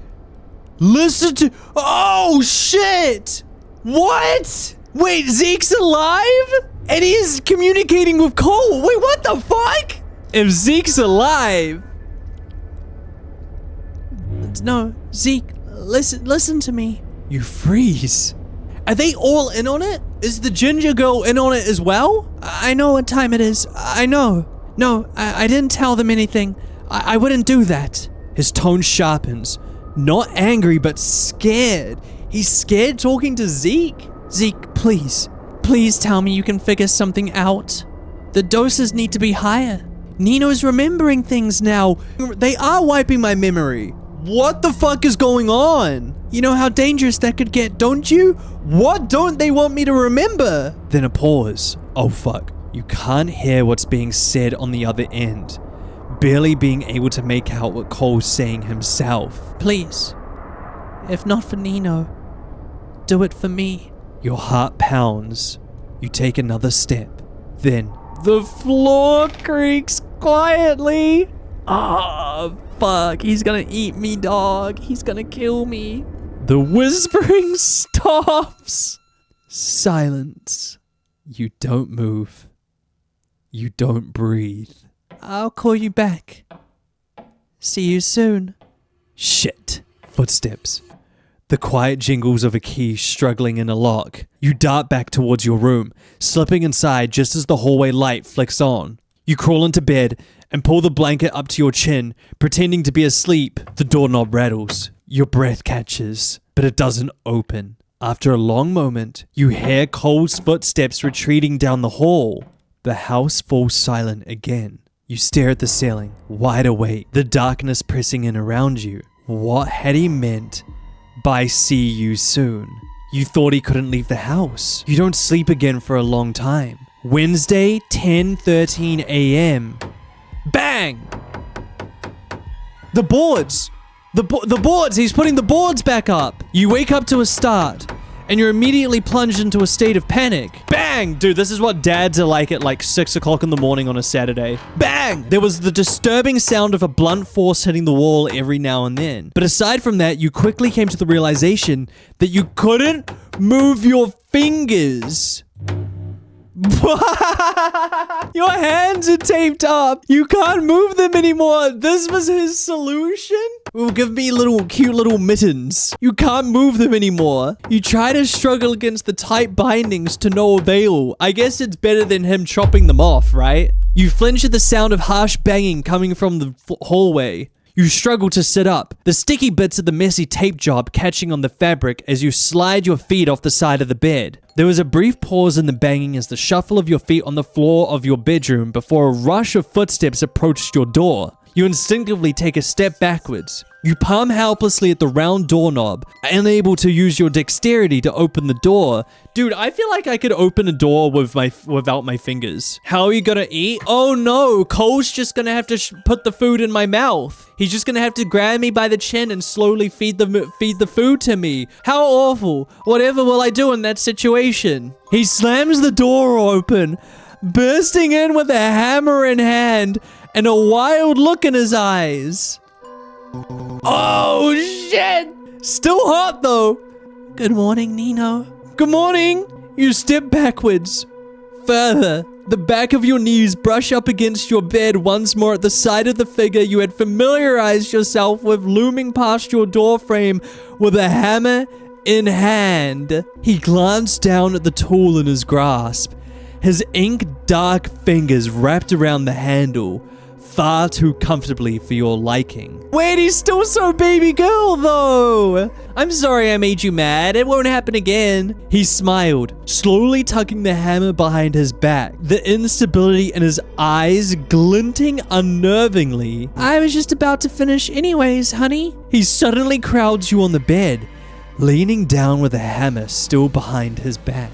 Listen to... Oh, shit! What? Wait, Zeke's alive? And he is communicating with Cole. Wait, what the fuck? If Zeke's alive... No, Zeke, listen to me. You freeze. Are they all in on it? Is the ginger girl in on it as well? I know what time it is. I know. No, I didn't tell them anything. I wouldn't do that. His tone sharpens. Not angry, but scared. He's scared talking to Zeke. Zeke, please. Please tell me you can figure something out. The doses need to be higher. Nino's remembering things now. They are wiping my memory. What the fuck is going on? You know how dangerous that could get, don't you? What don't they want me to remember? Then a pause. Oh fuck. You can't hear what's being said on the other end, barely being able to make out what Cole's saying himself. Please. If not for Nino, do it for me. Your heart pounds. You take another step. Then the floor creaks quietly. Oh, fuck. He's gonna eat me, dog. He's gonna kill me. The whispering stops. Silence. You don't move. You don't breathe. I'll call you back. See you soon. Shit. Footsteps. The quiet jingles of a key struggling in a lock. You dart back towards your room, slipping inside just as the hallway light flicks on. You crawl into bed and pull the blanket up to your chin, pretending to be asleep. The doorknob rattles. Your breath catches, but it doesn't open. After a long moment, you hear Cole's footsteps retreating down the hall. The house falls silent again. You stare at the ceiling, wide awake, the darkness pressing in around you. What had he meant by see you soon? You thought he couldn't leave the house. You don't sleep again for a long time. Wednesday, 10:13 a.m. Bang! The boards! The boards! He's putting the boards back up! You wake up to a start, and you're immediately plunged into a state of panic. Bang! Dude, this is what dads are like at like 6 o'clock in the morning on a Saturday. Bang! There was the disturbing sound of a blunt force hitting the wall every now and then. But aside from that, you quickly came to the realization that you couldn't move your fingers. Your hands are taped up. You can't move them anymore. This was his solution? Well, give me cute little mittens. You can't move them anymore. You try to struggle against the tight bindings to no avail. I guess it's better than him chopping them off, right? You flinch at the sound of harsh banging coming from the hallway. You struggle to sit up, the sticky bits of the messy tape job catching on the fabric as you slide your feet off the side of the bed. There was a brief pause in the banging as the shuffle of your feet on the floor of your bedroom before a rush of footsteps approached your door. You instinctively take a step backwards. You palm helplessly at the round doorknob, unable to use your dexterity to open the door. Dude, I feel like I could open a door without my fingers. How are you gonna eat? Oh no, Cole's just gonna have to put the food in my mouth. He's just gonna have to grab me by the chin and slowly feed the food to me. How awful. Whatever will I do in that situation? He slams the door open, bursting in with a hammer in hand and a wild look in his eyes. Oh, shit! Still hot, though. Good morning, Nino. Good morning. You step backwards. Further. The back of your knees brush up against your bed once more at the sight of the figure you had familiarized yourself with looming past your doorframe with a hammer in hand. He glanced down at the tool in his grasp, his ink-dark fingers wrapped around the handle, far too comfortably for your liking. Wait, he's still so baby girl, though. I'm sorry I made you mad. It won't happen again. He smiled, slowly tucking the hammer behind his back, the instability in his eyes glinting unnervingly. I was just about to finish anyways, honey. He suddenly crowds you on the bed, leaning down with the hammer still behind his back.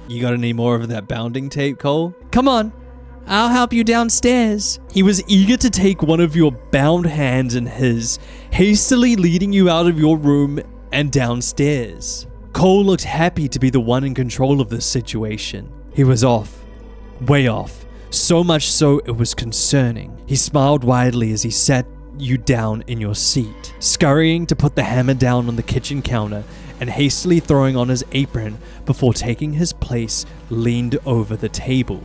You got any more of that bounding tape, Cole? Come on, I'll help you downstairs. He was eager to take one of your bound hands in his, hastily leading you out of your room and downstairs. Cole looked happy to be the one in control of this situation. He was off. Way off. So much so it was concerning. He smiled widely as he sat you down in your seat, scurrying to put the hammer down on the kitchen counter and hastily throwing on his apron before taking his place, leaned over the table.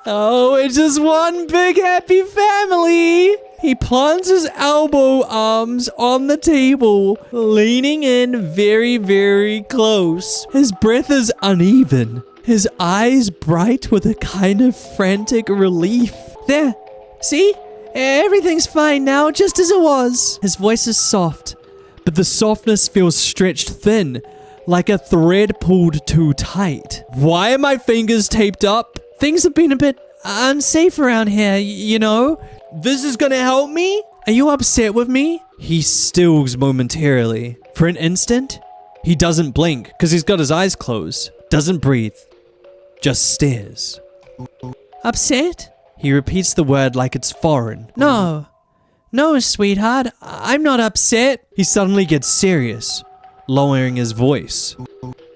Oh, it's just one big happy family. He plants his elbow arms on the table, leaning in very, very close. His breath is uneven, his eyes bright with a kind of frantic relief. There, see? Everything's fine now, just as it was. His voice is soft, but the softness feels stretched thin, like a thread pulled too tight. Why are my fingers taped up? Things have been a bit unsafe around here, you know? This is gonna help me? Are you upset with me? He stills momentarily. For an instant, he doesn't blink because he's got his eyes closed. Doesn't breathe. Just stares. Upset? He repeats the word like it's foreign. No, sweetheart, I'm not upset. He suddenly gets serious, lowering his voice.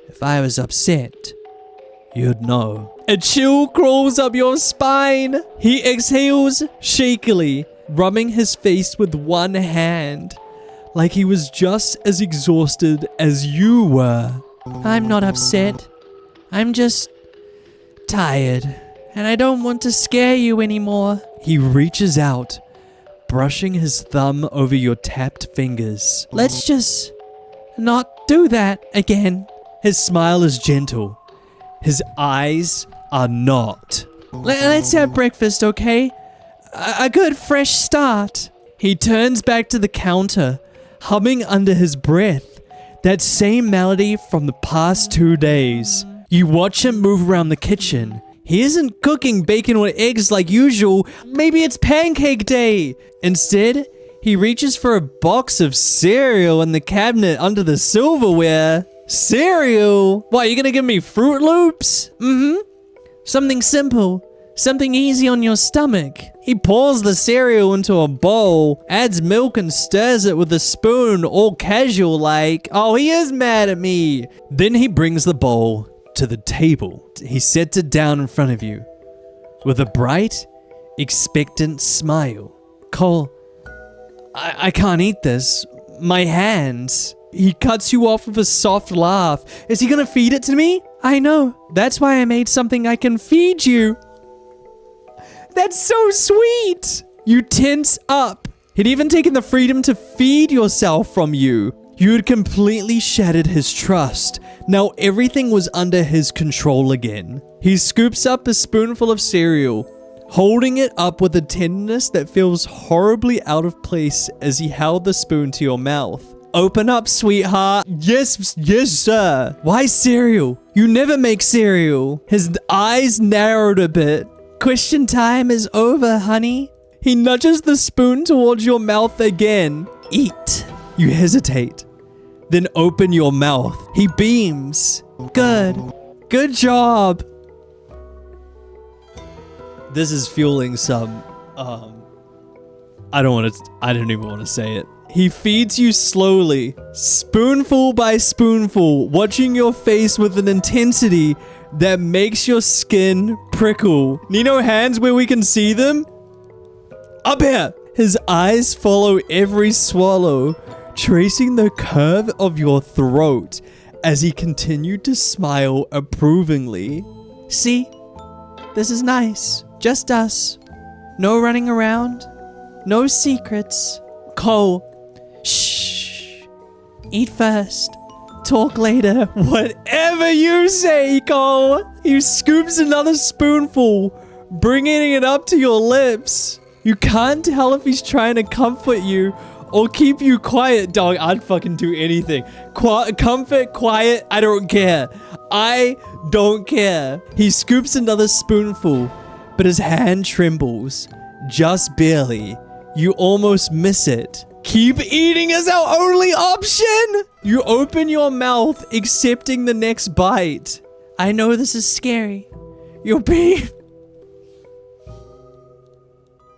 If I was upset, you'd know. A chill crawls up your spine. He exhales shakily, rubbing his face with one hand, like he was just as exhausted as you were. I'm not upset. I'm just tired. And I don't want to scare you anymore. He reaches out, brushing his thumb over your tapped fingers. Let's just not do that again. His smile is gentle. His eyes are not. Let's have breakfast, okay? a good fresh start. He turns back to the counter, humming under his breath that same melody from the past 2 days. You watch him move around the kitchen. He isn't cooking bacon or eggs like usual. Maybe it's pancake day. Instead, he reaches for a box of cereal in the cabinet under the silverware. Cereal? What, you gonna give me Fruit Loops? Something simple. Something easy on your stomach. He pours the cereal into a bowl, adds milk and stirs it with a spoon, all casual like, oh, he is mad at me. Then he brings the bowl to the table. He sets it down in front of you with a bright, expectant smile. Cole, I can't eat this. My hands. He cuts you off with a soft laugh. Is he gonna feed it to me? I know. That's why I made something I can feed you. That's so sweet. You tense up. He'd even taken the freedom to feed yourself from you. You had completely shattered his trust. Now everything was under his control again. He scoops up a spoonful of cereal, holding it up with a tenderness that feels horribly out of place as he held the spoon to your mouth. Open up, sweetheart. Yes, sir. Why cereal? You never make cereal. His eyes narrowed a bit. Question time is over, honey. He nudges the spoon towards your mouth again. Eat. You hesitate. Then open your mouth. He beams. Good. Good job. This is fueling some, I don't even want to say it. He feeds you slowly, spoonful by spoonful, watching your face with an intensity that makes your skin prickle. Nino, hands where we can see them? Up here! His eyes follow every swallow, tracing the curve of your throat as he continued to smile approvingly. See? This is nice. Just us. No running around. No secrets. Cole. Shh. Eat first. Talk later. Whatever you say, Cole. He scoops another spoonful, bringing it up to your lips. You can't tell if he's trying to comfort you or keep you quiet, dog. I'd fucking do anything. Comfort, quiet, I don't care. I don't care. He scoops another spoonful, but his hand trembles. Just barely. You almost miss it. Keep eating is our only option. You open your mouth, accepting the next bite. I know this is scary. You're being...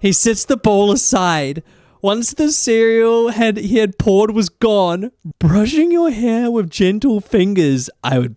He sets the bowl aside. Once the cereal he had poured was gone, brushing your hair with gentle fingers, I'm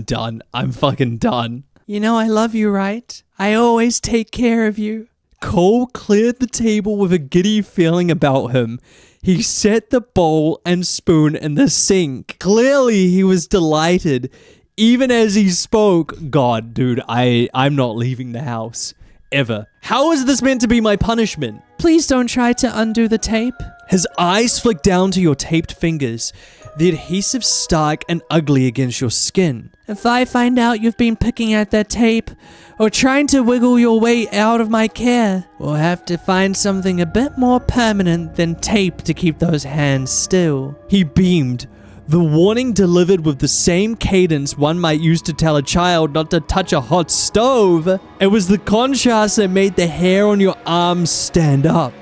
done. I'm fucking done. You know I love you, right? I always take care of you. Cole cleared the table with a giddy feeling about him. He set the bowl and spoon in the sink. Clearly, he was delighted. Even as he spoke, God, dude, I'm not leaving the house. Ever. How is this meant to be my punishment? Please don't try to undo the tape. His eyes flick down to your taped fingers. The adhesive stark and ugly against your skin. If I find out you've been picking at that tape or trying to wiggle your way out of my care, we'll have to find something a bit more permanent than tape to keep those hands still. He beamed, the warning delivered with the same cadence one might use to tell a child not to touch a hot stove. It was the contrast that made the hair on your arms stand up.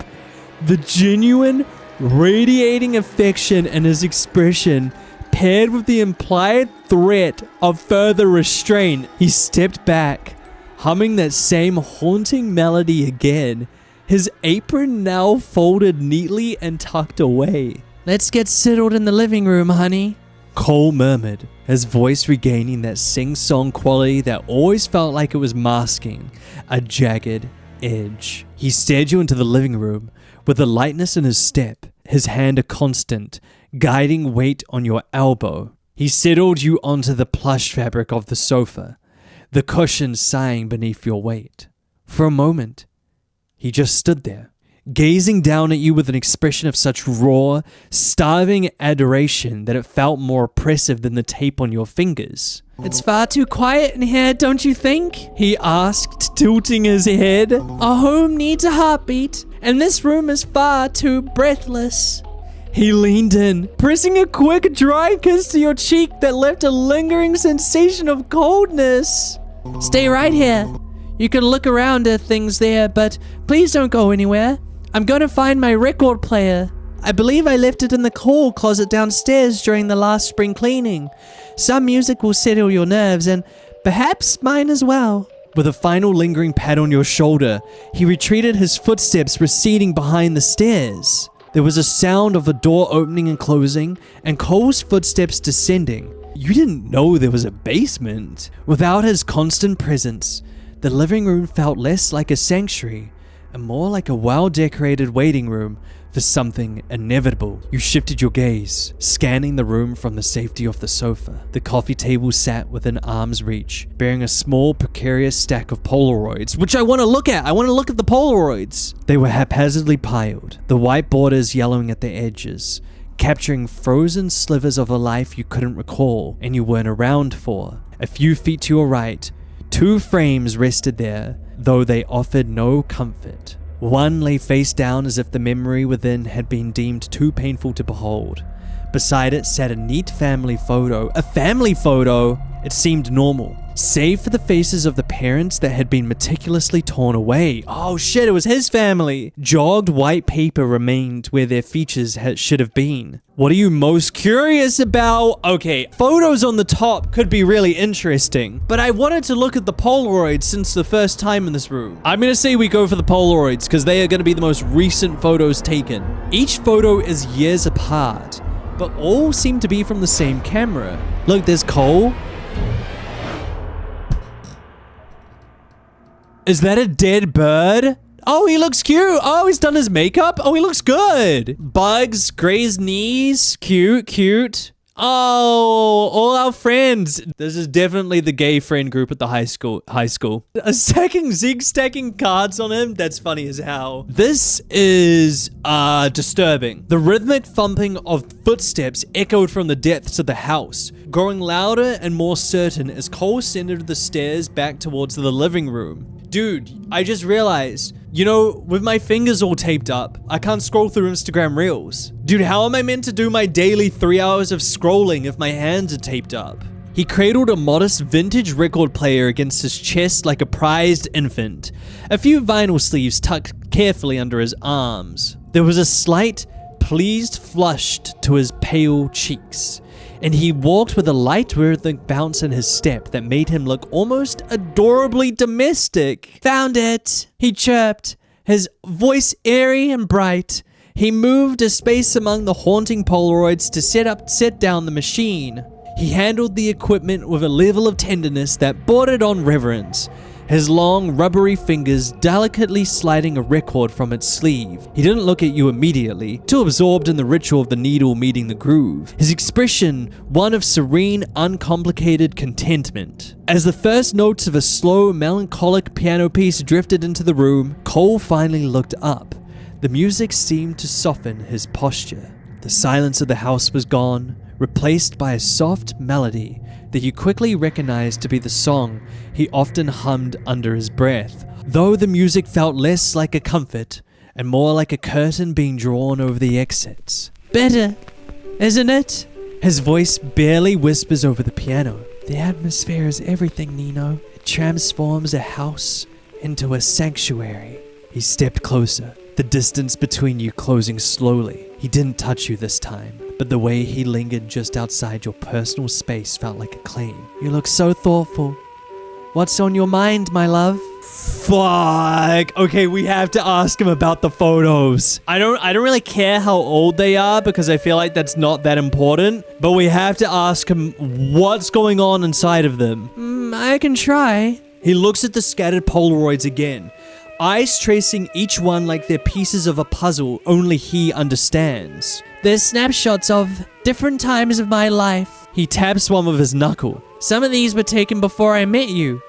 The genuine, radiating affection in his expression, paired with the implied threat of further restraint. He stepped back, humming that same haunting melody again, his apron now folded neatly and tucked away. Let's get settled in the living room, honey. Cole murmured, his voice regaining that sing-song quality that always felt like it was masking a jagged edge. He stared you into the living room with a lightness in his step, his hand a constant, guiding weight on your elbow. He settled you onto the plush fabric of the sofa, the cushion sighing beneath your weight. For a moment, he just stood there, gazing down at you with an expression of such raw, starving adoration that it felt more oppressive than the tape on your fingers. It's far too quiet in here, don't you think? He asked, tilting his head. Our home needs a heartbeat, and this room is far too breathless. He leaned in, pressing a quick, dry kiss to your cheek that left a lingering sensation of coldness. Stay right here. You can look around at things there, but please don't go anywhere. I'm gonna find my record player. I believe I left it in the coal closet downstairs during the last spring cleaning. Some music will settle your nerves, and perhaps mine as well. With a final lingering pat on your shoulder, he retreated, his footsteps receding behind the stairs. There was a sound of a door opening and closing, and Cole's footsteps descending. You didn't know there was a basement. Without his constant presence, the living room felt less like a sanctuary and more like a well-decorated waiting room for something inevitable. You shifted your gaze, scanning the room from the safety of the sofa. The coffee table sat within arm's reach, bearing a small, precarious stack of Polaroids, which I want to look at. I want to look at the Polaroids. They were haphazardly piled, the white borders yellowing at the edges, capturing frozen slivers of a life you couldn't recall and you weren't around for. A few feet to your right, 2 frames rested there, though they offered no comfort. One lay face down as if the memory within had been deemed too painful to behold. Beside it sat a neat family photo. A family photo! It seemed normal, save for the faces of the parents that had been meticulously torn away. Oh shit, it was his family! Jogged white paper remained where their features should have been. What are you most curious about? Okay, photos on the top could be really interesting, but I wanted to look at the Polaroids since the first time in this room. I'm gonna say we go for the Polaroids because they are gonna be the most recent photos taken. Each photo is years apart, but all seem to be from the same camera. Look, there's Cole. Is that a dead bird? Oh, he looks cute. Oh, he's done his makeup. Oh, he looks good. Bugs, Gray's knees. Cute, cute. Oh, all our friends. This is definitely the gay friend group at the high school. Zig-stacking cards on him. That's funny as hell. This is disturbing. The rhythmic thumping of footsteps echoed from the depths of the house, growing louder and more certain as Cole ascended the stairs back towards the living room. Dude, I just realized, you know, with my fingers all taped up, I can't scroll through Instagram Reels. Dude, how am I meant to do my daily 3 hours of scrolling if my hands are taped up? He cradled a modest vintage record player against his chest like a prized infant, a few vinyl sleeves tucked carefully under his arms. There was a slight, pleased flush to his pale cheeks, and he walked with a light rhythmic bounce in his step that made him look almost adorably domestic. Found it, he chirped, his voice airy and bright. He moved a space among the haunting Polaroids to set down the machine. He handled the equipment with a level of tenderness that bordered on reverence, his long, rubbery fingers delicately sliding a record from its sleeve. He didn't look at you immediately, too absorbed in the ritual of the needle meeting the groove. His expression, one of serene, uncomplicated contentment. As the first notes of a slow, melancholic piano piece drifted into the room, Cole finally looked up. The music seemed to soften his posture. The silence of the house was gone, replaced by a soft melody that you quickly recognized to be the song he often hummed under his breath, though the music felt less like a comfort and more like a curtain being drawn over the exits. Better, isn't it? His voice barely whispers over the piano. The atmosphere is everything, Nino. It transforms a house into a sanctuary. He stepped closer, the distance between you closing slowly. He didn't touch you this time, but the way he lingered just outside your personal space felt like a claim. You look so thoughtful. What's on your mind, my love? Fuck. Okay, we have to ask him about the photos. I don't really care how old they are because I feel like that's not that important, but we have to ask him what's going on inside of them. I can try. He looks at the scattered Polaroids again, eyes tracing each one like they're pieces of a puzzle only he understands. They're snapshots of different times of my life. He taps one with his knuckle. Some of these were taken before I met you.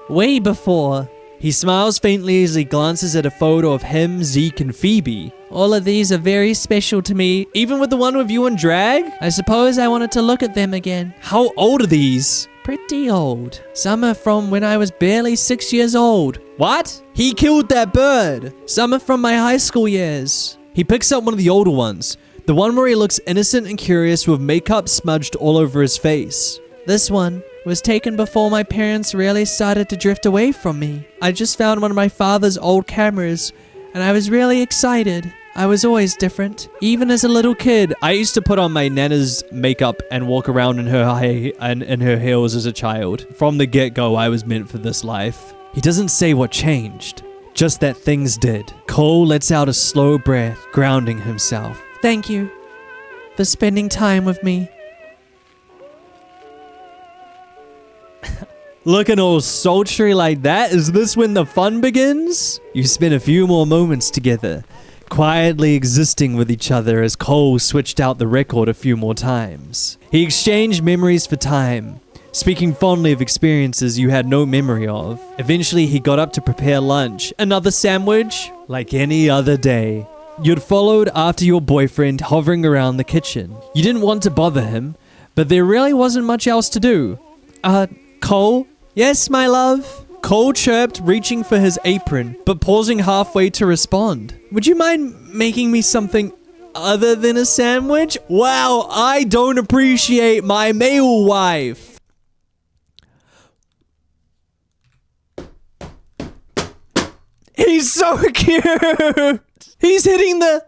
Way before. He smiles faintly as he glances at a photo of him, Zeke, and Phoebe. All of these are very special to me. Even with the one with you and Drag? I suppose I wanted to look at them again. How old are these? Pretty old. Some are from when I was barely 6 years old. What? He killed that bird. Some are from my high school years. He picks up one of the older ones. The one where he looks innocent and curious with makeup smudged all over his face. This one was taken before my parents really started to drift away from me. I just found one of my father's old cameras, and I was really excited. I was always different, even as a little kid. I used to put on my nana's makeup and walk around in her heels as a child. From the get-go, I was meant for this life. He doesn't say what changed, just that things did. Cole lets out a slow breath, grounding himself. Thank you for spending time with me. Looking all sultry like that, is this when the fun begins? You spend a few more moments together, quietly existing with each other as Cole switched out the record a few more times. He exchanged memories for time, speaking fondly of experiences you had no memory of. Eventually, he got up to prepare lunch. Another sandwich? Like any other day. You'd followed after your boyfriend hovering around the kitchen. You didn't want to bother him, but there really wasn't much else to do. Cole? Yes, my love? Cole chirped, reaching for his apron, but pausing halfway to respond. Would you mind making me something other than a sandwich? Wow, I don't appreciate my male wife. He's so cute. He's hitting the...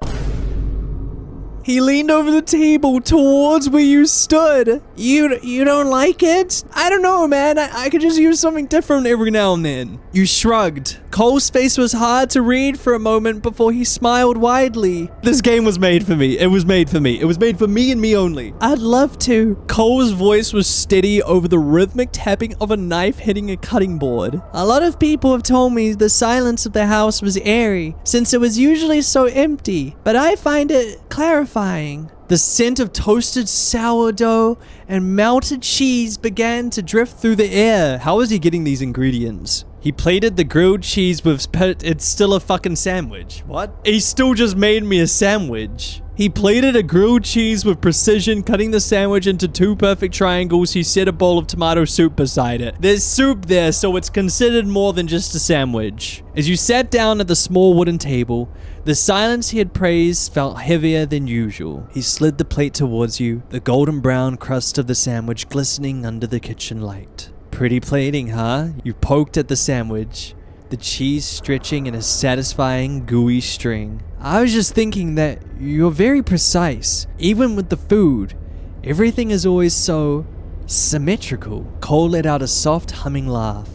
He leaned over the table towards where you stood. You don't like it? I don't know, man. I could just use something different every now and then. You shrugged. Cole's face was hard to read for a moment before he smiled widely. This game was made for me. It was made for me. It was made for me and me only. I'd love to. Cole's voice was steady over the rhythmic tapping of a knife hitting a cutting board. A lot of people have told me the silence of the house was eerie, since it was usually so empty, but I find it clarifying. The scent of toasted sourdough and melted cheese began to drift through the air. How is he getting these ingredients? He plated the grilled cheese with... It's still a fucking sandwich. What? He still just made me a sandwich. He plated a grilled cheese with precision, cutting the sandwich into 2 perfect triangles. He set a bowl of tomato soup beside it. There's soup there, so it's considered more than just a sandwich. As you sat down at the small wooden table, the silence he had praised felt heavier than usual. He slid the plate towards you, the golden brown crust of the sandwich glistening under the kitchen light. Pretty plating, huh? You poked at the sandwich, the cheese stretching in a satisfying, gooey string. I was just thinking that you're very precise. Even with the food, everything is always so symmetrical. Cole let out a soft, humming laugh,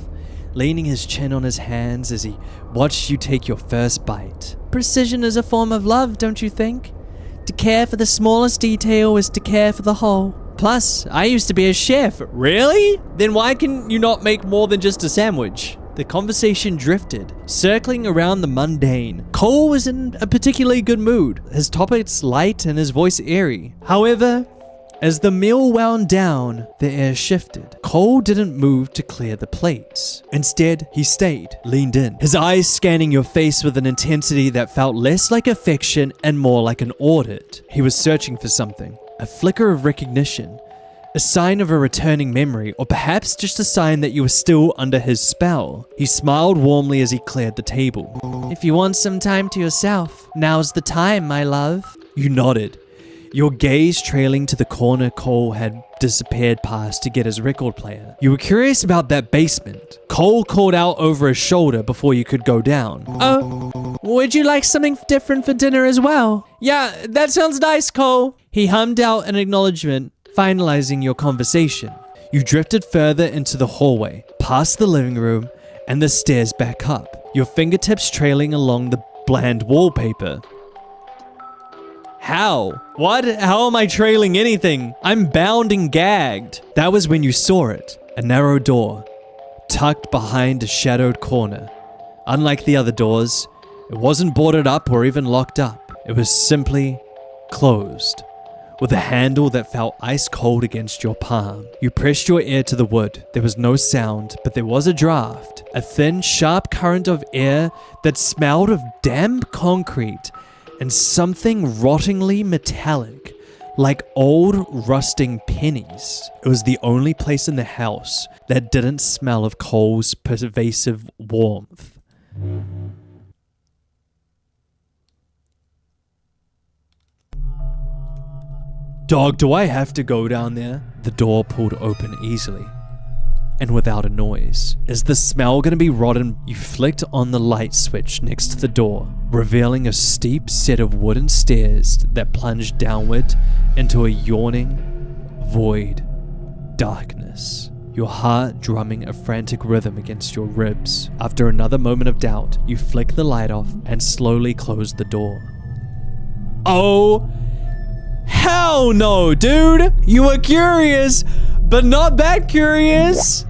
leaning his chin on his hands as he watched you take your first bite. Precision is a form of love, don't you think? To care for the smallest detail is to care for the whole. Plus, I used to be a chef. Really? Then why can you not make more than just a sandwich? The conversation drifted, circling around the mundane. Cole was in a particularly good mood, his topics light and his voice airy. However, as the meal wound down, the air shifted. Cole didn't move to clear the plates. Instead, he stayed, leaned in, his eyes scanning your face with an intensity that felt less like affection and more like an audit. He was searching for something. A flicker of recognition, a sign of a returning memory, or perhaps just a sign that you were still under his spell. He smiled warmly as he cleared the table. If you want some time to yourself, now's the time, my love. You nodded, your gaze trailing to the corner Cole had disappeared past to get his record player. You were curious about that basement. Cole called out over his shoulder before you could go down. Oh, would you like something different for dinner as well? Yeah, that sounds nice, Cole. He hummed out an acknowledgement, finalizing your conversation. You drifted further into the hallway, past the living room, and the stairs back up, your fingertips trailing along the bland wallpaper. How? What? How am I trailing anything? I'm bound and gagged. That was when you saw it. A narrow door, tucked behind a shadowed corner. Unlike the other doors, it wasn't boarded up or even locked up. It was simply closed. with a handle that felt ice cold against your palm. You pressed your ear to the wood. There was no sound, but there was a draft. A thin, sharp current of air that smelled of damp concrete and something rottingly metallic, like old rusting pennies. It was the only place in the house that didn't smell of Cole's pervasive warmth. Dog, do I have to go down there? The door pulled open easily and without a noise. Is the smell gonna be rotten? You flicked on the light switch next to the door, revealing a steep set of wooden stairs that plunged downward into a yawning, void darkness. Your heart drumming a frantic rhythm against your ribs. After another moment of doubt, you flick the light off and slowly close the door. Oh, hell no, dude! You were curious, but not that curious.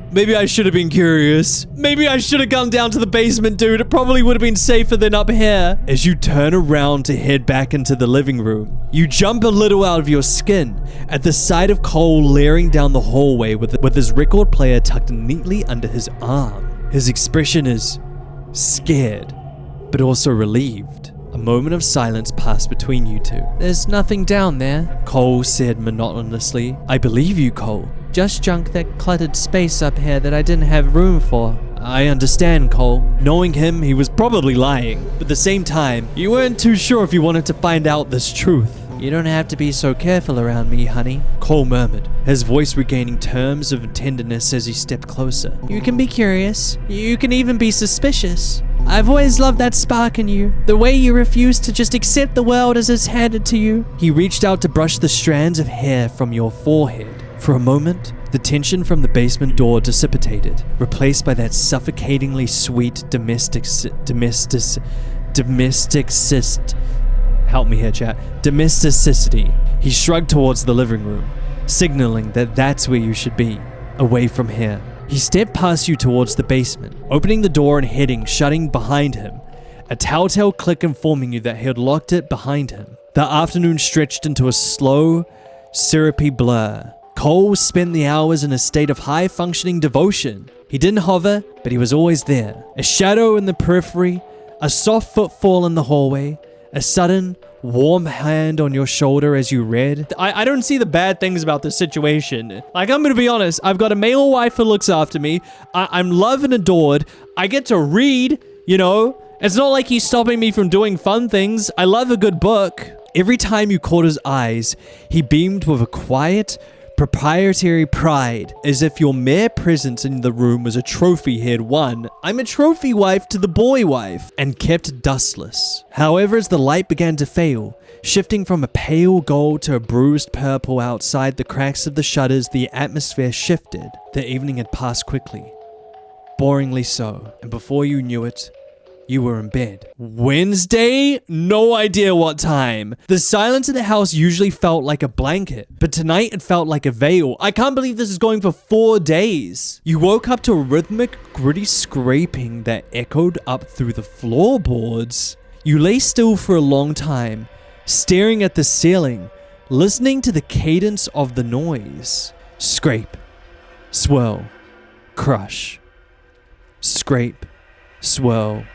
Maybe I should have been curious. Maybe I should have gone down to the basement, dude. It probably would have been safer than up here. As you turn around to head back into the living room, you jump a little out of your skin at the sight of Cole leering down the hallway with his record player tucked neatly under his arm. His expression is scared, but also relieved. A moment of silence passed between you two. There's nothing down there. Cole said monotonously. I believe you, Cole. Just junk that cluttered space up here that I didn't have room for. I understand, Cole. Knowing him, he was probably lying. But at the same time, you weren't too sure if you wanted to find out this truth. You don't have to be so careful around me, honey. Cole murmured, his voice regaining terms of tenderness as he stepped closer. You can be curious. You can even be suspicious. I've always loved that spark in you. The way you refuse to just accept the world as it's handed to you. He reached out to brush the strands of hair from your forehead. For a moment, the tension from the basement door dissipated, replaced by that suffocatingly sweet domesticity. He shrugged towards the living room, signaling that that's where you should be, away from here. He stepped past you towards the basement, opening the door and heading, shutting behind him, a telltale click informing you that he had locked it behind him. The afternoon stretched into a slow, syrupy blur. Cole spent the hours in a state of high-functioning devotion. He didn't hover, but he was always there. A shadow in the periphery, a soft footfall in the hallway, a sudden, warm hand on your shoulder as you read. I don't see the bad things about this situation. Like, I'm gonna be honest, I've got a male wife who looks after me. I'm loved and adored. I get to read, you know? It's not like he's stopping me from doing fun things. I love a good book. Every time you caught his eyes, he beamed with a quiet, proprietary pride, as if your mere presence in the room was a trophy he had won. I'm a trophy wife to the boy wife, and kept dustless. However, as the light began to fail, shifting from a pale gold to a bruised purple outside the cracks of the shutters, the atmosphere shifted. The evening had passed quickly, boringly so, and before you knew it, you were in bed. Wednesday? No idea what time. The silence in the house usually felt like a blanket, but tonight it felt like a veil. I can't believe this is going for 4 days. You woke up to a rhythmic, gritty scraping that echoed up through the floorboards. You lay still for a long time, staring at the ceiling, listening to the cadence of the noise. Scrape, swirl, crush. Scrape, swirl,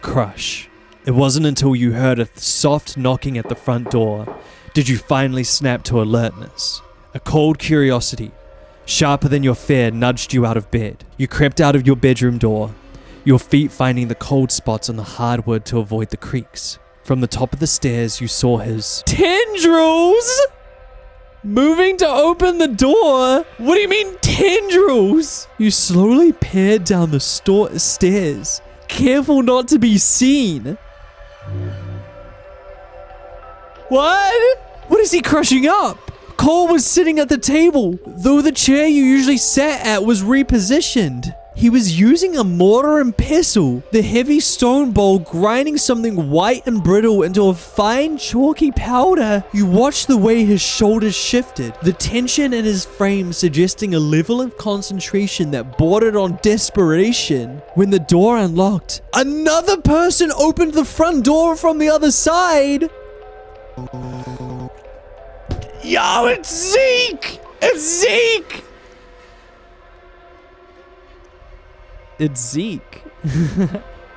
crush. It wasn't until you heard a soft knocking at the front door did you finally snap to alertness. A cold curiosity, sharper than your fear, nudged you out of bed. You crept out of your bedroom door, your feet finding the cold spots on the hardwood to avoid the creaks. From the top of the stairs, you saw his tendrils moving to open the door. What do you mean tendrils? You slowly peered down the stairs, careful not to be seen. What? What is he crushing up? Cole was sitting at the table, though the chair you usually sat at was repositioned. He was using a mortar and pestle, the heavy stone bowl grinding something white and brittle into a fine chalky powder. You watched the way his shoulders shifted, the tension in his frame suggesting a level of concentration that bordered on desperation. When the door unlocked, another person opened the front door from the other side. Yo, it's Zeke! It's Zeke! It's Zeke.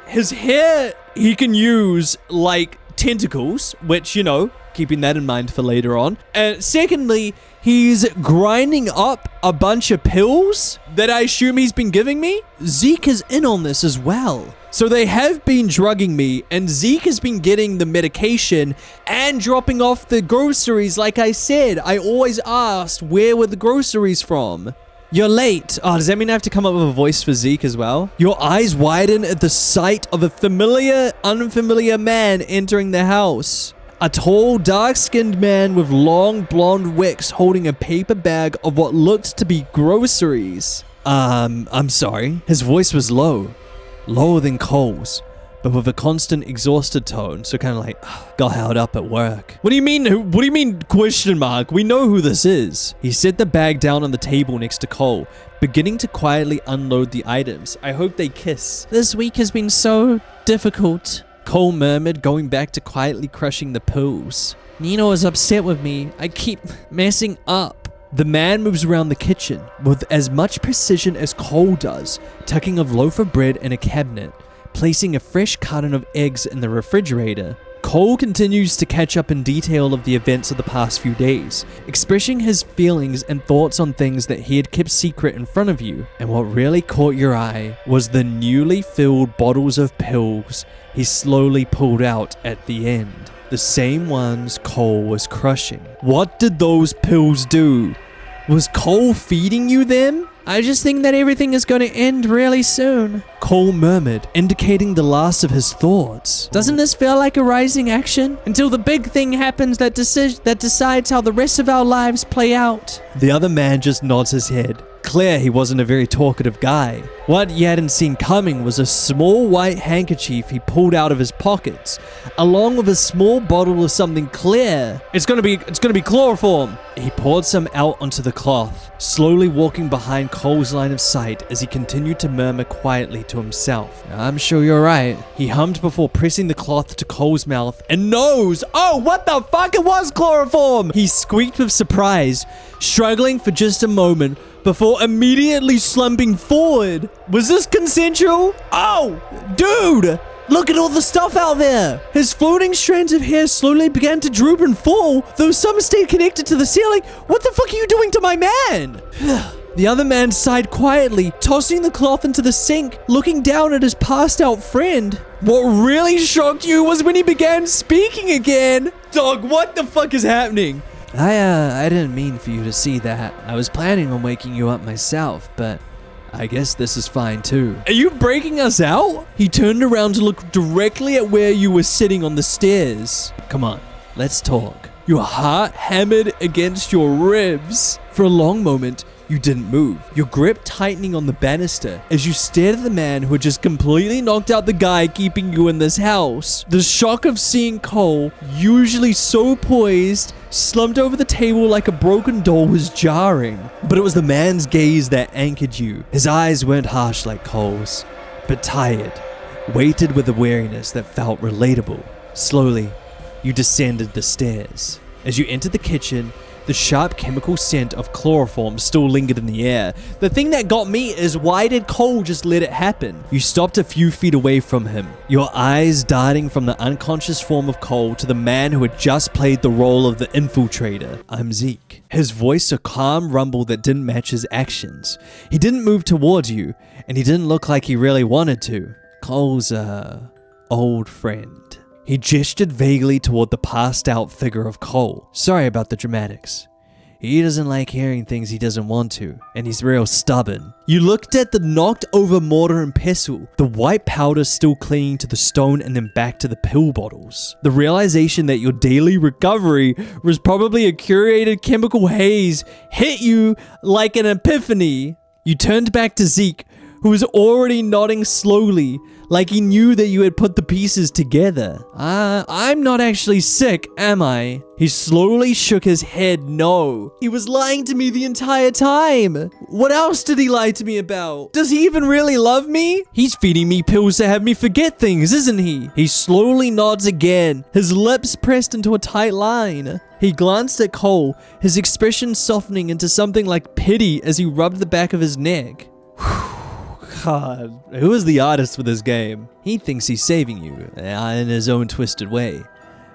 His hair, he can use like tentacles, which, you know, keeping that in mind for later on. And secondly, he's grinding up a bunch of pills that I assume he's been giving me. Zeke is in on this as well. So they have been drugging me, and Zeke has been getting the medication and dropping off the groceries. Like I said, I always asked, where were the groceries from? You're late. Oh, does that mean I have to come up with a voice for Zeke as well? Your eyes widen at the sight of a familiar, unfamiliar man entering the house. A tall, dark-skinned man with long, blonde wicks holding a paper bag of what looked to be groceries. I'm sorry. His voice was low. Lower than Cole's, but with a constant exhausted tone, so kind of like, got held up at work. What do you mean, question mark? We know who this is. He set the bag down on the table next to Cole, beginning to quietly unload the items. I hope they kiss. This week has been so difficult. Cole murmured, going back to quietly crushing the pills. Nino is upset with me. I keep messing up. The man moves around the kitchen with as much precision as Cole does, tucking a loaf of bread in a cabinet, placing a fresh carton of eggs in the refrigerator. Cole continues to catch up in detail of the events of the past few days, expressing his feelings and thoughts on things that he had kept secret in front of you. And what really caught your eye was the newly filled bottles of pills he slowly pulled out at the end. The same ones Cole was crushing. What did those pills do? Was Cole feeding you them? I just think that everything is going to end really soon. Cole murmured, indicating the last of his thoughts. Doesn't this feel like a rising action? Until the big thing happens that decides how the rest of our lives play out. The other man just nods his head. Clear he wasn't a very talkative guy. What he hadn't seen coming was a small white handkerchief he pulled out of his pockets, along with a small bottle of something clear. It's gonna be chloroform. He poured some out onto the cloth, slowly walking behind Cole's line of sight as he continued to murmur quietly to himself. I'm sure you're right. He hummed before pressing the cloth to Cole's mouth and nose. Oh, what the fuck? It was chloroform! He squeaked with surprise, struggling for just a moment before immediately slumping forward. Was this consensual? Oh, dude! Look at all the stuff out there! His floating strands of hair slowly began to droop and fall, though some stayed connected to the ceiling. What the fuck are you doing to my man? The other man sighed quietly, tossing the cloth into the sink, looking down at his passed out friend. What really shocked you was when he began speaking again. Dog, what the fuck is happening? I didn't mean for you to see that. I was planning on waking you up myself, but I guess this is fine too. Are you breaking us out? He turned around to look directly at where you were sitting on the stairs. Come on, let's talk. Your heart hammered against your ribs. For a long moment, you didn't move, your grip tightening on the banister as you stared at the man who had just completely knocked out the guy keeping you in this house. The shock of seeing Cole, usually so poised, slumped over the table like a broken doll was jarring. But it was the man's gaze that anchored you. His eyes weren't harsh like Cole's, but tired, weighted with a weariness that felt relatable. Slowly, you descended the stairs. As you entered the kitchen, the sharp chemical scent of chloroform still lingered in the air. The thing that got me is, why did Cole just let it happen? You stopped a few feet away from him, your eyes darting from the unconscious form of Cole to the man who had just played the role of the infiltrator. I'm Zeke. His voice a calm rumble that didn't match his actions. He didn't move towards you, and he didn't look like he really wanted to. Cole's old friend. He gestured vaguely toward the passed out figure of Cole. Sorry about the dramatics. He doesn't like hearing things he doesn't want to, and he's real stubborn. You looked at the knocked over mortar and pestle, the white powder still clinging to the stone, and then back to the pill bottles. The realization that your daily recovery was probably a curated chemical haze hit you like an epiphany. You turned back to Zeke, who was already nodding slowly, like he knew that you had put the pieces together. I'm not actually sick, am I? He slowly shook his head no. He was lying to me the entire time. What else did he lie to me about? Does he even really love me? He's feeding me pills to have me forget things, isn't he? He slowly nods again, his lips pressed into a tight line. He glanced at Cole, his expression softening into something like pity as he rubbed the back of his neck. God, who is the artist for this game? He thinks he's saving you, in his own twisted way.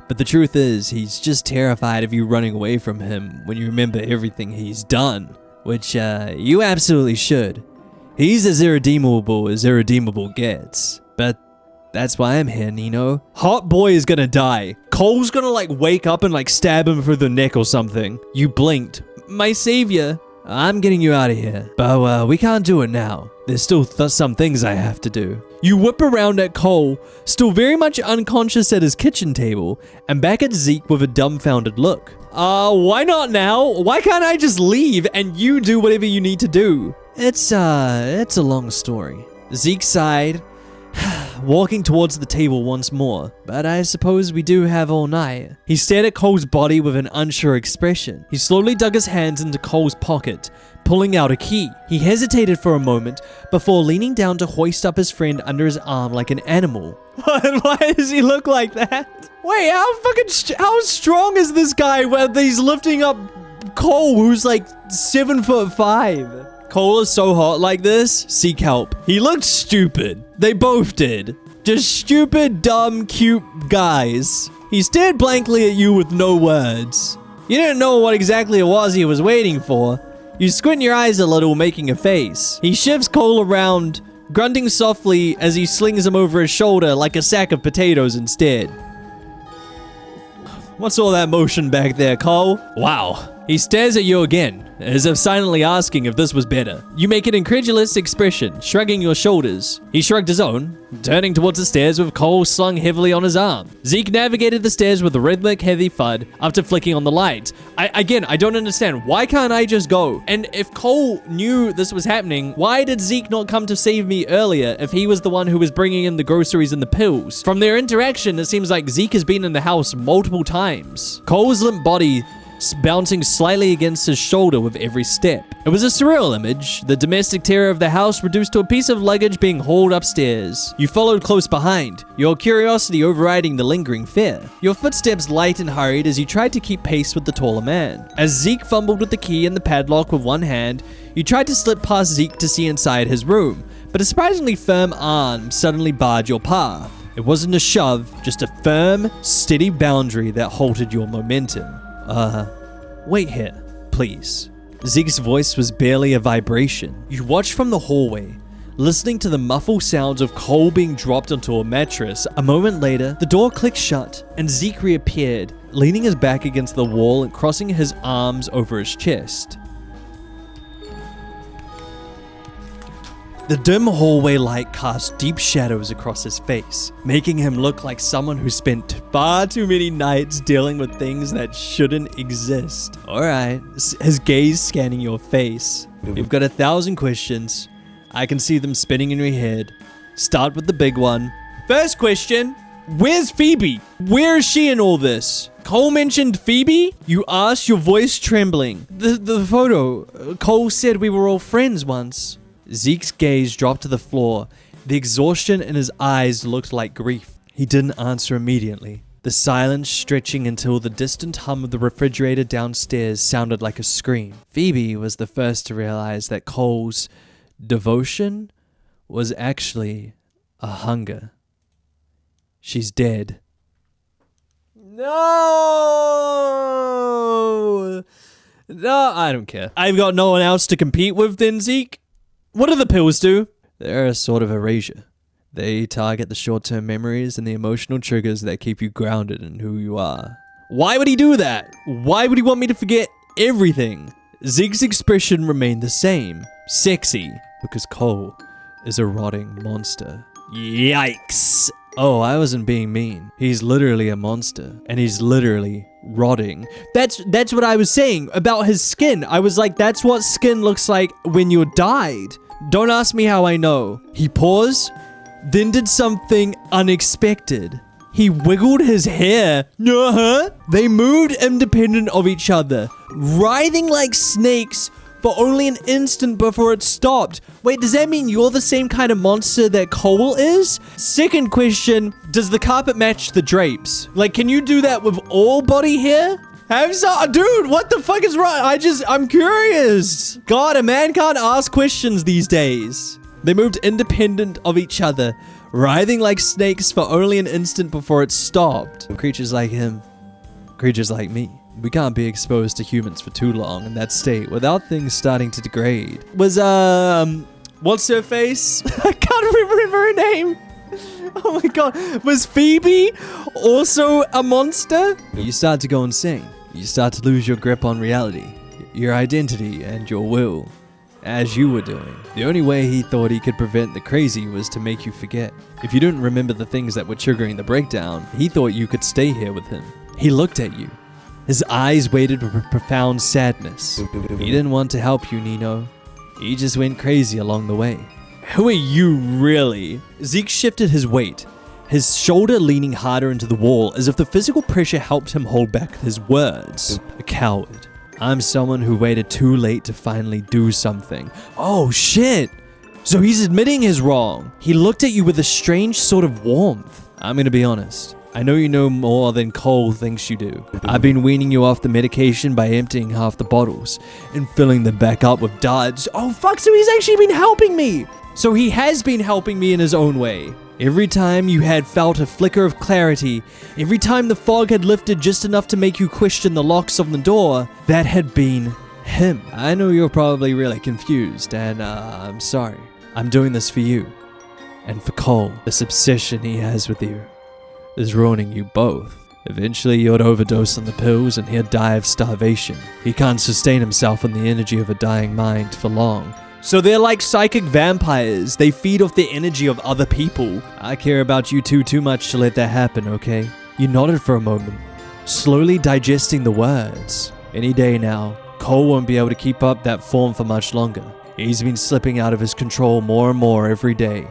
But the truth is, he's just terrified of you running away from him when you remember everything he's done. Which, you absolutely should. He's as irredeemable gets. But that's why I'm here, Nino. Hot boy is gonna die. Cole's gonna like wake up and like stab him through the neck or something. You blinked. My savior. I'm getting you out of here. But we can't do it now. There's still some things I have to do. You whip around at Cole, still very much unconscious at his kitchen table, and back at Zeke with a dumbfounded look. Why not now? Why can't I just leave and you do whatever you need to do? It's a long story. Zeke sighed, walking towards the table once more. But I suppose we do have all night. He stared at Cole's body with an unsure expression. He slowly dug his hands into Cole's pocket, pulling out a key. He hesitated for a moment before leaning down to hoist up his friend under his arm like an animal. Why does he look like that? Wait, how strong is this guy when he's lifting up Cole, who's like 7'5"? Cole is so hot like this, seek help. He looked stupid. They both did. Just stupid, dumb, cute guys. He stared blankly at you with no words. You didn't know what exactly it was he was waiting for. You squint your eyes a little, making a face. He shifts Cole around, grunting softly as he slings him over his shoulder like a sack of potatoes instead. What's all that motion back there, Cole? Wow. He stares at you again, as if silently asking if this was better. You make an incredulous expression, shrugging your shoulders. He shrugged his own, turning towards the stairs with Cole slung heavily on his arm. Zeke navigated the stairs with a rhythmic, heavy thud after flicking on the lights. I don't understand. Why can't I just go? And if Cole knew this was happening, why did Zeke not come to save me earlier if he was the one who was bringing in the groceries and the pills? From their interaction, it seems like Zeke has been in the house multiple times. Cole's limp body bouncing slightly against his shoulder with every step. It was a surreal image, the domestic terror of the house reduced to a piece of luggage being hauled upstairs. You followed close behind, your curiosity overriding the lingering fear. Your footsteps light and hurried as you tried to keep pace with the taller man. As Zeke fumbled with the key and the padlock with one hand, you tried to slip past Zeke to see inside his room, but a surprisingly firm arm suddenly barred your path. It wasn't a shove, just a firm, steady boundary that halted your momentum. Wait here, please. Zeke's voice was barely a vibration. You watched from the hallway, listening to the muffled sounds of Cole being dropped onto a mattress. A moment later, the door clicked shut, and Zeke reappeared, leaning his back against the wall and crossing his arms over his chest. The dim hallway light cast deep shadows across his face, making him look like someone who spent far too many nights dealing with things that shouldn't exist. Alright, his gaze scanning your face. You've got 1,000 questions. I can see them spinning in your head. Start with the big one. First question, where's Phoebe? Where is she in all this? Cole mentioned Phoebe? You asked, your voice trembling. The photo. Cole said we were all friends once. Zeke's gaze dropped to the floor. The exhaustion in his eyes looked like grief. He didn't answer immediately. The silence stretching until the distant hum of the refrigerator downstairs sounded like a scream. Phoebe was the first to realize that Cole's devotion was actually a hunger. She's dead. No! No, I don't care. I've got no one else to compete with then, Zeke. What do the pills do? They're a sort of erasure. They target the short-term memories and the emotional triggers that keep you grounded in who you are. Why would he do that? Why would he want me to forget everything? Zeke's expression remained the same. Sexy. Because Cole is a rotting monster. Yikes. Oh, I wasn't being mean. He's literally a monster. And he's literally rotting. That's what I was saying about his skin. I was like, that's what skin looks like when you died. Don't ask me how I know. He paused, then did something unexpected. He wiggled his hair. They moved independent of each other, writhing like snakes for only an instant before it stopped. Wait, does that mean you're the same kind of monster that Cole is? Second question, does the carpet match the drapes? Like, can you do that with all body hair? Dude, what the fuck is wrong? I'm curious. God, a man can't ask questions these days. They moved independent of each other, writhing like snakes for only an instant before it stopped. Creatures like him, creatures like me, we can't be exposed to humans for too long in that state without things starting to degrade. Was, what's her face? I can't remember her name. Oh my god. Was Phoebe also a monster? You start to go insane. You start to lose your grip on reality, your identity, and your will. As you were doing. The only way he thought he could prevent the crazy was to make you forget. If you didn't remember the things that were triggering the breakdown, he thought you could stay here with him. He looked at you. His eyes waited with profound sadness. He didn't want to help you, Nino. He just went crazy along the way. Who are you, really? Zeke shifted his weight, his shoulder leaning harder into the wall as if the physical pressure helped him hold back his words. A coward. I'm someone who waited too late to finally do something. Oh shit! So he's admitting his wrong. He looked at you with a strange sort of warmth. I'm gonna be honest. I know you know more than Cole thinks you do. I've been weaning you off the medication by emptying half the bottles and filling them back up with darts. Oh fuck, so he's actually been helping me! So he has been helping me in his own way. Every time you had felt a flicker of clarity, every time the fog had lifted just enough to make you question the locks on the door, that had been him. I know you're probably really confused, and I'm sorry. I'm doing this for you. And for Cole. This obsession he has with you is ruining you both. Eventually you'd overdose on the pills and he'd die of starvation. He can't sustain himself on the energy of a dying mind for long. So they're like psychic vampires. They feed off the energy of other people. I care about you two too much to let that happen, okay? You nodded for a moment, slowly digesting the words. Any day now, Cole won't be able to keep up that form for much longer. He's been slipping out of his control more and more every day.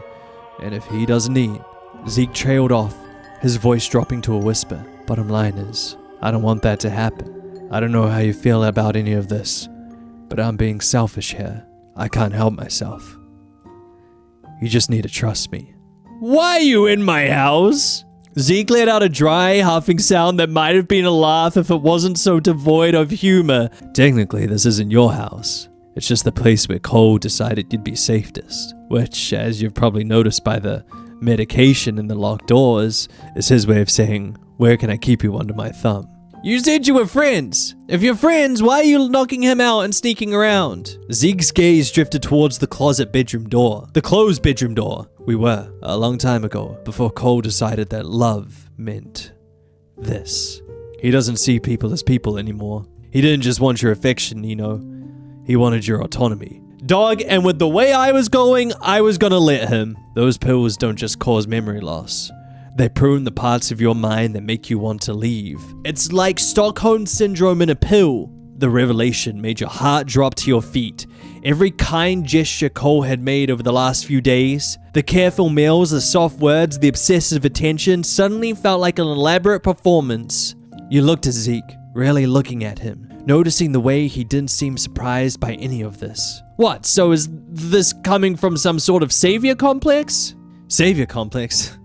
And if he doesn't eat, Zeke trailed off, his voice dropping to a whisper. Bottom line is, I don't want that to happen. I don't know how you feel about any of this, but I'm being selfish here. I can't help myself. You just need to trust me. Why are you in my house? Zeke let out a dry, huffing sound that might have been a laugh if it wasn't so devoid of humor. Technically, this isn't your house. It's just the place where Cole decided you'd be safest. Which, as you've probably noticed by the medication and the locked doors, is his way of saying, where can I keep you under my thumb? You said you were friends. If you're friends, why are you knocking him out and sneaking around? Zeke's gaze drifted towards the closet bedroom door. The closed bedroom door. We were, a long time ago, before Cole decided that love meant this. He doesn't see people as people anymore. He didn't just want your affection, Nino. He wanted your autonomy. Dog, and with the way I was going, I was gonna let him. Those pills don't just cause memory loss. They prune the parts of your mind that make you want to leave. It's like Stockholm Syndrome in a pill. The revelation made your heart drop to your feet. Every kind gesture Cole had made over the last few days, the careful meals, the soft words, the obsessive attention, suddenly felt like an elaborate performance. You looked at Zeke, really looking at him, noticing the way he didn't seem surprised by any of this. What, so is this coming from some sort of savior complex? Savior complex?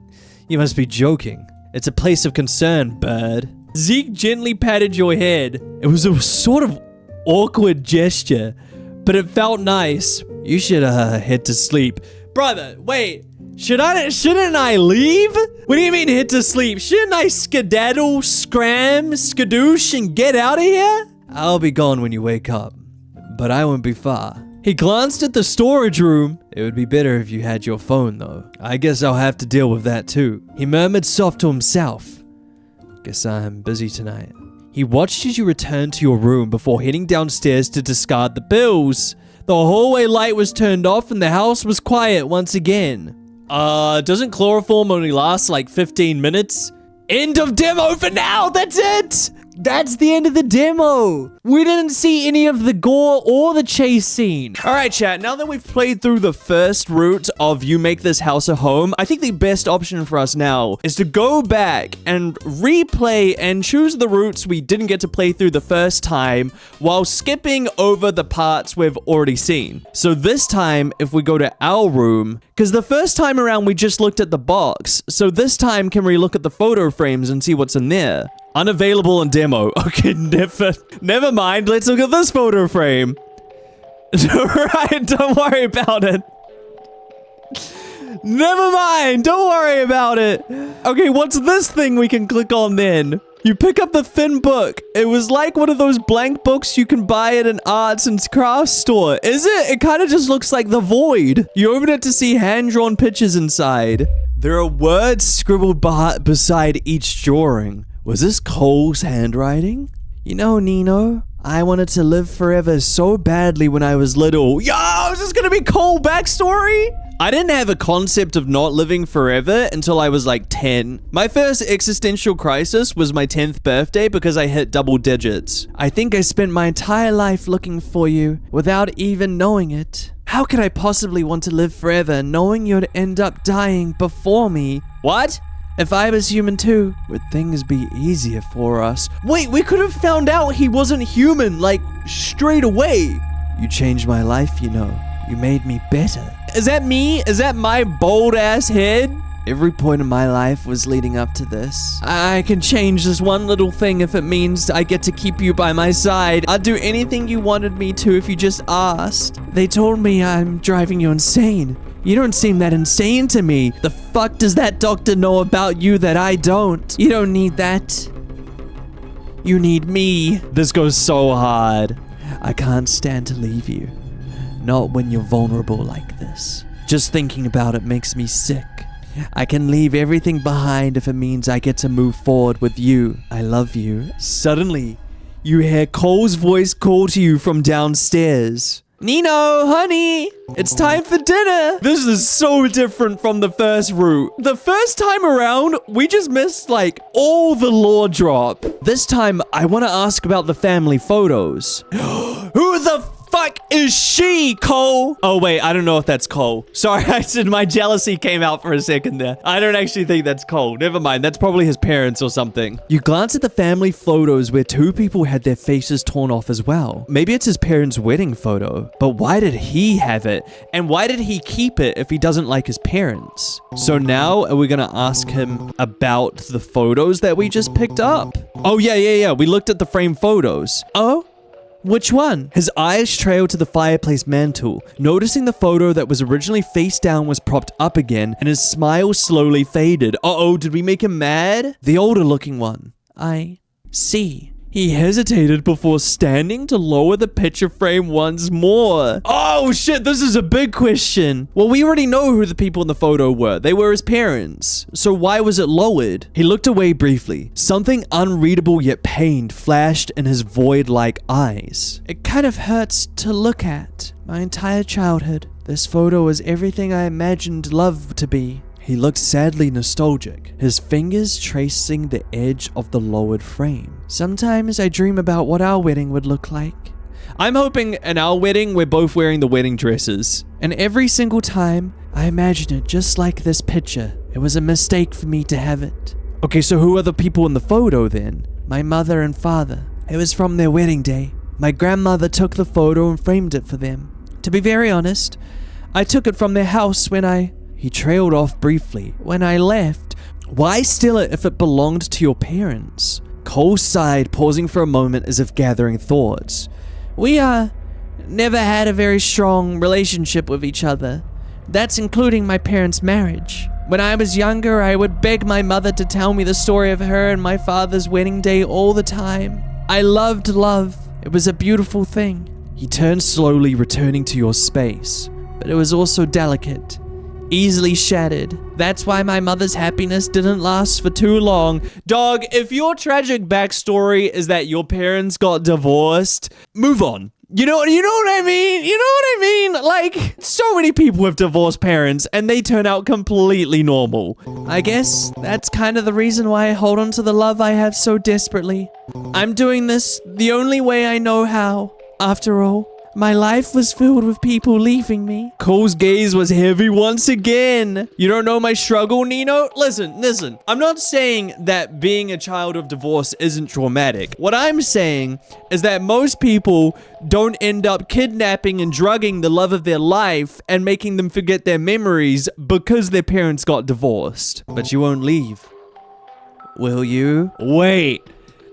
You must be joking. It's a place of concern, bird. Zeke gently patted your head. It was a sort of awkward gesture, but it felt nice. You should head to sleep. Brother, wait. Shouldn't I leave? What do you mean head to sleep? Shouldn't I skedaddle, scram, skadoosh, and get out of here? I'll be gone when you wake up, but I won't be far. He glanced at the storage room. It would be better if you had your phone, though. I guess I'll have to deal with that, too. He murmured soft to himself. Guess I'm busy tonight. He watched as you returned to your room before heading downstairs to discard the bills. The hallway light was turned off and the house was quiet once again. Doesn't chloroform only last like 15 minutes? End of demo for now, that's it! That's the end of the demo. We didn't see any of the gore or the chase scene. All right, chat. Now that we've played through the first route of you make this house a home, I think the best option for us now is to go back and replay and choose the routes we didn't get to play through the first time while skipping over the parts we've already seen. So this time, if we go to our room, because the first time around we just looked at the box, so this time can we look at the photo frames and see what's in there? Unavailable in demo. Okay, never mind. Let's look at this photo frame. Right, don't worry about it. Never mind. Don't worry about it. Okay, what's this thing we can click on then? You pick up the thin book. It was like one of those blank books you can buy at an arts and crafts store. Is it? It kind of just looks like The Void. You open it to see hand-drawn pictures inside. There are words scribbled beside each drawing. Was this Cole's handwriting? You know, Nino, I wanted to live forever so badly when I was little. Yo, is this gonna be Cole backstory? I didn't have a concept of not living forever until I was like 10. My first existential crisis was my 10th birthday because I hit double digits. I think I spent my entire life looking for you without even knowing it. How could I possibly want to live forever knowing you'd end up dying before me? What? If I was human too, would things be easier for us? Wait, we could have found out he wasn't human, like, straight away. You changed my life, you know. You made me better. Is that me? Is that my bold-ass head? Every point in my life was leading up to this. I can change this one little thing if it means I get to keep you by my side. I'd do anything you wanted me to if you just asked. They told me I'm driving you insane. You don't seem that insane to me. The fuck does that doctor know about you that I don't? You don't need that. You need me. This goes so hard. I can't stand to leave you. Not when you're vulnerable like this. Just thinking about it makes me sick. I can leave everything behind if it means I get to move forward with you. I love you. Suddenly, you hear Cole's voice call to you from downstairs. Nino, honey, it's time for dinner. This is so different from the first route. The first time around, we just missed like all the lore drop. This time, I want to ask about the family photos. Who the fuck is she, Cole? Oh, wait, I don't know if that's Cole. Sorry, I said my jealousy came out for a second there. I don't actually think that's Cole. Never mind, that's probably his parents or something. You glance at the family photos where two people had their faces torn off as well. Maybe it's his parents' wedding photo. But why did he have it? And why did he keep it if he doesn't like his parents? So now, are we gonna ask him about the photos that we just picked up? Oh, yeah. We looked at the framed photos. Oh? Which one? His eyes trailed to the fireplace mantle, noticing the photo that was originally face down was propped up again, and his smile slowly faded. Uh-oh, did we make him mad? The older looking one. I see. He hesitated before standing to lower the picture frame once more. Oh shit, this is a big question. Well, we already know who the people in the photo were. They were his parents. So why was it lowered? He looked away briefly. Something unreadable yet pained flashed in his void-like eyes. It kind of hurts to look at. My entire childhood. This photo was everything I imagined love to be. He looked sadly nostalgic, his fingers tracing the edge of the lowered frame. Sometimes I dream about what our wedding would look like. I'm hoping in our wedding, we're both wearing the wedding dresses. And every single time, I imagine it just like this picture. It was a mistake for me to have it. Okay, so who are the people in the photo then? My mother and father. It was from their wedding day. My grandmother took the photo and framed it for them. To be very honest, I took it from their house when He trailed off briefly. When I left, why steal it if it belonged to your parents? Cole sighed, pausing for a moment as if gathering thoughts. We, never had a very strong relationship with each other. That's including my parents' marriage. When I was younger, I would beg my mother to tell me the story of her and my father's wedding day all the time. I loved love. It was a beautiful thing. He turned slowly, returning to your space. But it was also delicate. Easily shattered. That's why my mother's happiness didn't last for too long. Dog, if your tragic backstory is that your parents got divorced, move on. You know what I mean? You know what I mean? Like, so many people have divorced parents and they turn out completely normal. I guess that's kind of the reason why I hold on to the love I have so desperately. I'm doing this the only way I know how. After all, my life was filled with people leaving me. Cole's gaze was heavy once again. You don't know my struggle, Nino? Listen. I'm not saying that being a child of divorce isn't traumatic. What I'm saying is that most people don't end up kidnapping and drugging the love of their life and making them forget their memories because their parents got divorced. But you won't leave, will you? Wait.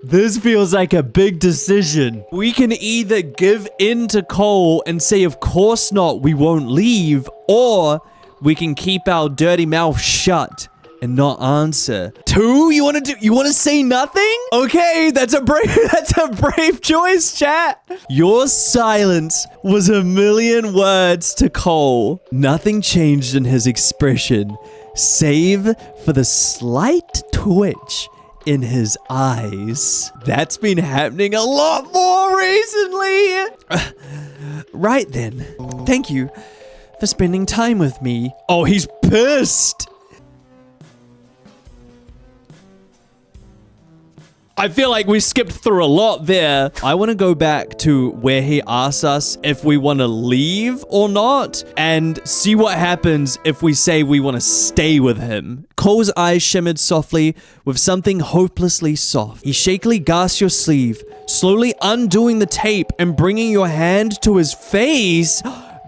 This feels like a big decision. We can either give in to Cole and say, of course not, we won't leave, or we can keep our dirty mouth shut and not answer. Two? You want to say nothing? Okay, that's a brave choice, chat. Your silence was a million words to Cole. Nothing changed in his expression, save for the slight twitch in his eyes. That's been happening a lot more recently. Right then. Thank you for spending time with me. Oh, he's pissed. I feel like we skipped through a lot there. I want to go back to where he asks us if we want to leave or not and see what happens if we say we want to stay with him. Cole's eyes shimmered softly with something hopelessly soft. He shakily gasped your sleeve, slowly undoing the tape and bringing your hand to his face.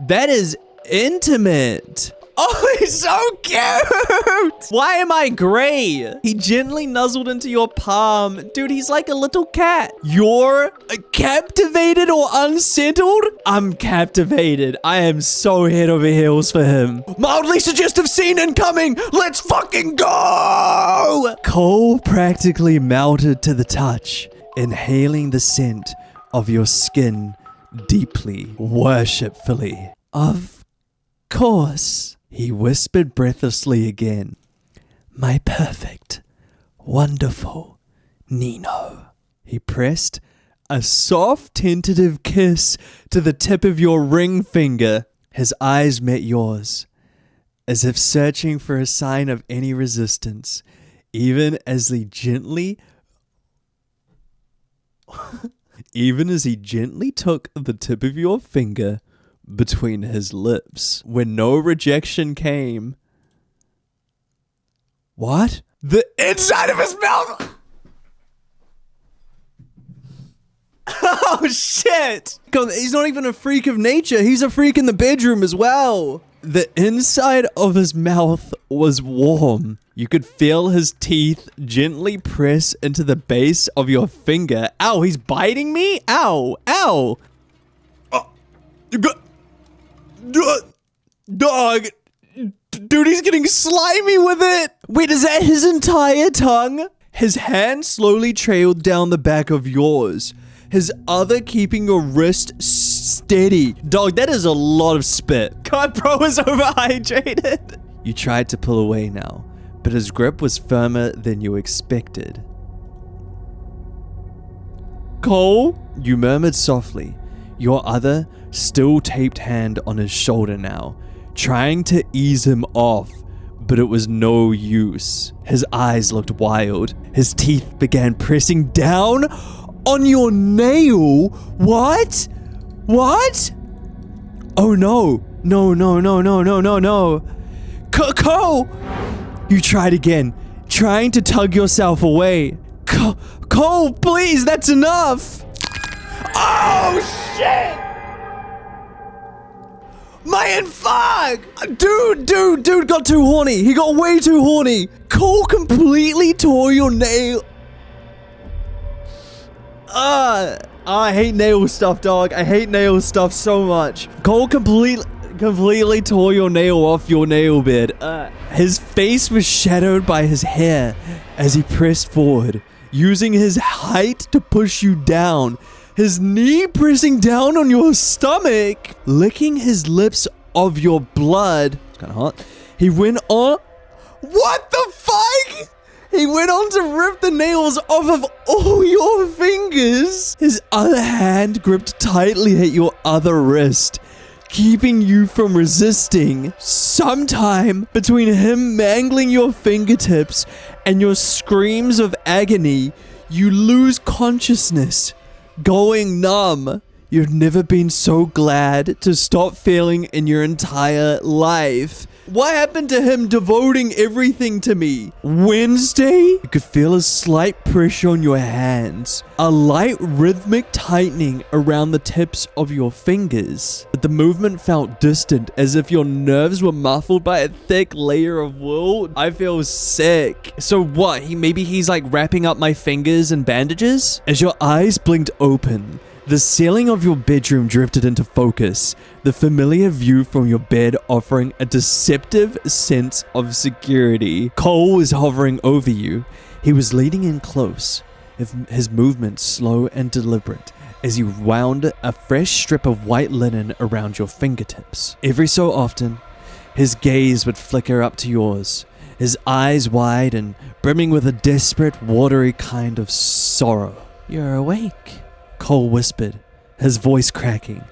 That is intimate. Oh, he's so cute! Why am I gray? He gently nuzzled into your palm. Dude, he's like a little cat. You're captivated or unsettled? I'm captivated. I am so head over heels for him. Mildly suggestive scene incoming! Let's fucking go! Cole practically melted to the touch, inhaling the scent of your skin deeply, worshipfully. Of course. He whispered breathlessly again. My perfect, wonderful Nino. He pressed a soft, tentative kiss to the tip of your ring finger. His eyes met yours, as if searching for a sign of any resistance, even as he gently took the tip of your finger between his lips. When no rejection came. What? The inside of his mouth! Oh shit! He's not even a freak of nature, he's a freak in the bedroom as well. The inside of his mouth was warm. You could feel his teeth gently press into the base of your finger. Ow, he's biting me? Ow, ow. Oh, you got... Dog. Dude, he's getting slimy with it. Wait, is that his entire tongue? His hand slowly trailed down the back of yours, his other keeping your wrist steady. Dog, that is a lot of spit. God, bro is overhydrated. You tried to pull away now, but his grip was firmer than you expected. Cole, you murmured softly, your other, still taped hand on his shoulder now, trying to ease him off, but it was no use. His eyes looked wild. His teeth began pressing down on your nail. What? What? Oh no. No. Cole! You tried again, trying to tug yourself away. Cole, please, that's enough. Oh shit! Man, fuck! Dude got too horny. He got way too horny. Cole completely tore your nail. I hate nail stuff, dog. I hate nail stuff so much. Cole completely tore your nail off your nail bed. His face was shadowed by his hair as he pressed forward, using his height to push you down. His knee pressing down on your stomach, licking his lips of your blood. It's kind of hot. He went on. What the fuck? He went on to rip the nails off of all your fingers. His other hand gripped tightly at your other wrist, keeping you from resisting. Sometime between him mangling your fingertips and your screams of agony, you lose consciousness, going numb. You've never been so glad to stop feeling in your entire life. What happened to him devoting everything to me? Wednesday? You could feel a slight pressure on your hands, a light rhythmic tightening around the tips of your fingers. But the movement felt distant, as if your nerves were muffled by a thick layer of wool. I feel sick. So what? Maybe he's like wrapping up my fingers in bandages? As your eyes blinked open, the ceiling of your bedroom drifted into focus, the familiar view from your bed offering a deceptive sense of security. Cole was hovering over you. He was leaning in close, his movements slow and deliberate, as he wound a fresh strip of white linen around your fingertips. Every so often, his gaze would flicker up to yours, his eyes wide and brimming with a desperate, watery kind of sorrow. You're awake, Cole whispered, his voice cracking.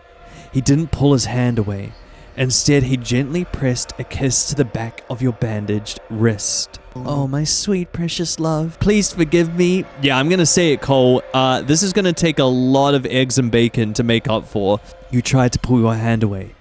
He didn't pull his hand away. Instead, he gently pressed a kiss to the back of your bandaged wrist. Oh, my sweet, precious love. Please forgive me. Yeah, I'm gonna say it, Cole. This is gonna take a lot of eggs and bacon to make up for. You tried to pull your hand away,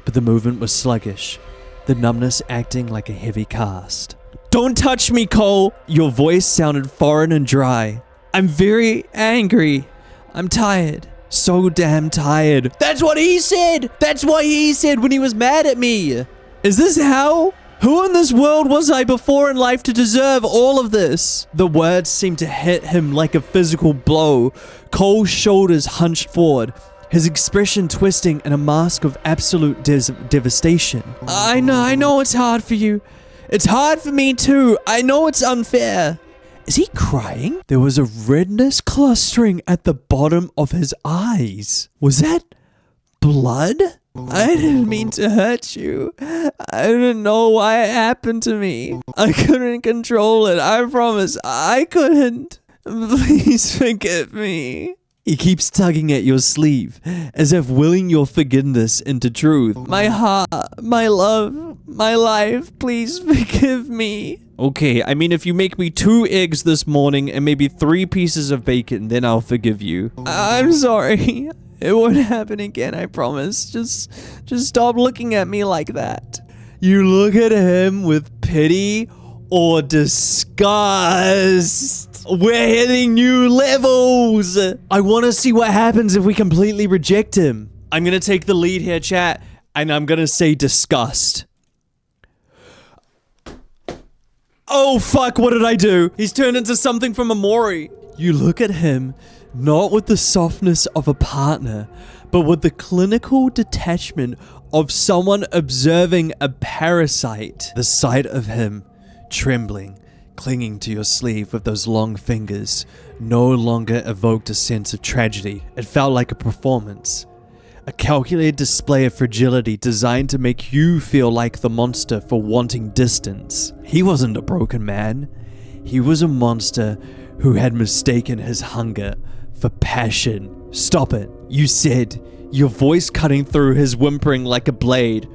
but the movement was sluggish, the numbness acting like a heavy cast. Don't touch me, Cole! Your voice sounded foreign and dry. I'm very angry. I'm tired. So damn tired. That's what he said! That's what he said when he was mad at me! Is this how? Who in this world was I before in life to deserve all of this? The words seemed to hit him like a physical blow. Cole's shoulders hunched forward, his expression twisting in a mask of absolute devastation. I know it's hard for you. It's hard for me too. I know it's unfair. Is he crying? There was a redness clustering at the bottom of his eyes. Was that blood? I didn't mean to hurt you. I didn't know why it happened to me. I couldn't control it. I promise. I couldn't. Please forgive me. He keeps tugging at your sleeve, as if willing your forgiveness into truth. My heart, my love, my life, please forgive me. Okay, I mean, if you make me 2 eggs this morning and maybe 3 pieces of bacon, then I'll forgive you. I'm sorry. It won't happen again, I promise. Just stop looking at me like that. You look at him with pity or disgust. We're hitting new levels. I want to see what happens if we completely reject him. I'm going to take the lead here, chat, and I'm going to say disgust. Oh, fuck, what did I do? He's turned into something from Amori. You look at him, not with the softness of a partner, but with the clinical detachment of someone observing a parasite. The sight of him, trembling, clinging to your sleeve with those long fingers, no longer evoked a sense of tragedy. It felt like a performance. A calculated display of fragility designed to make you feel like the monster for wanting distance. He wasn't a broken man. He was a monster who had mistaken his hunger for passion. Stop it, you said, your voice cutting through his whimpering like a blade.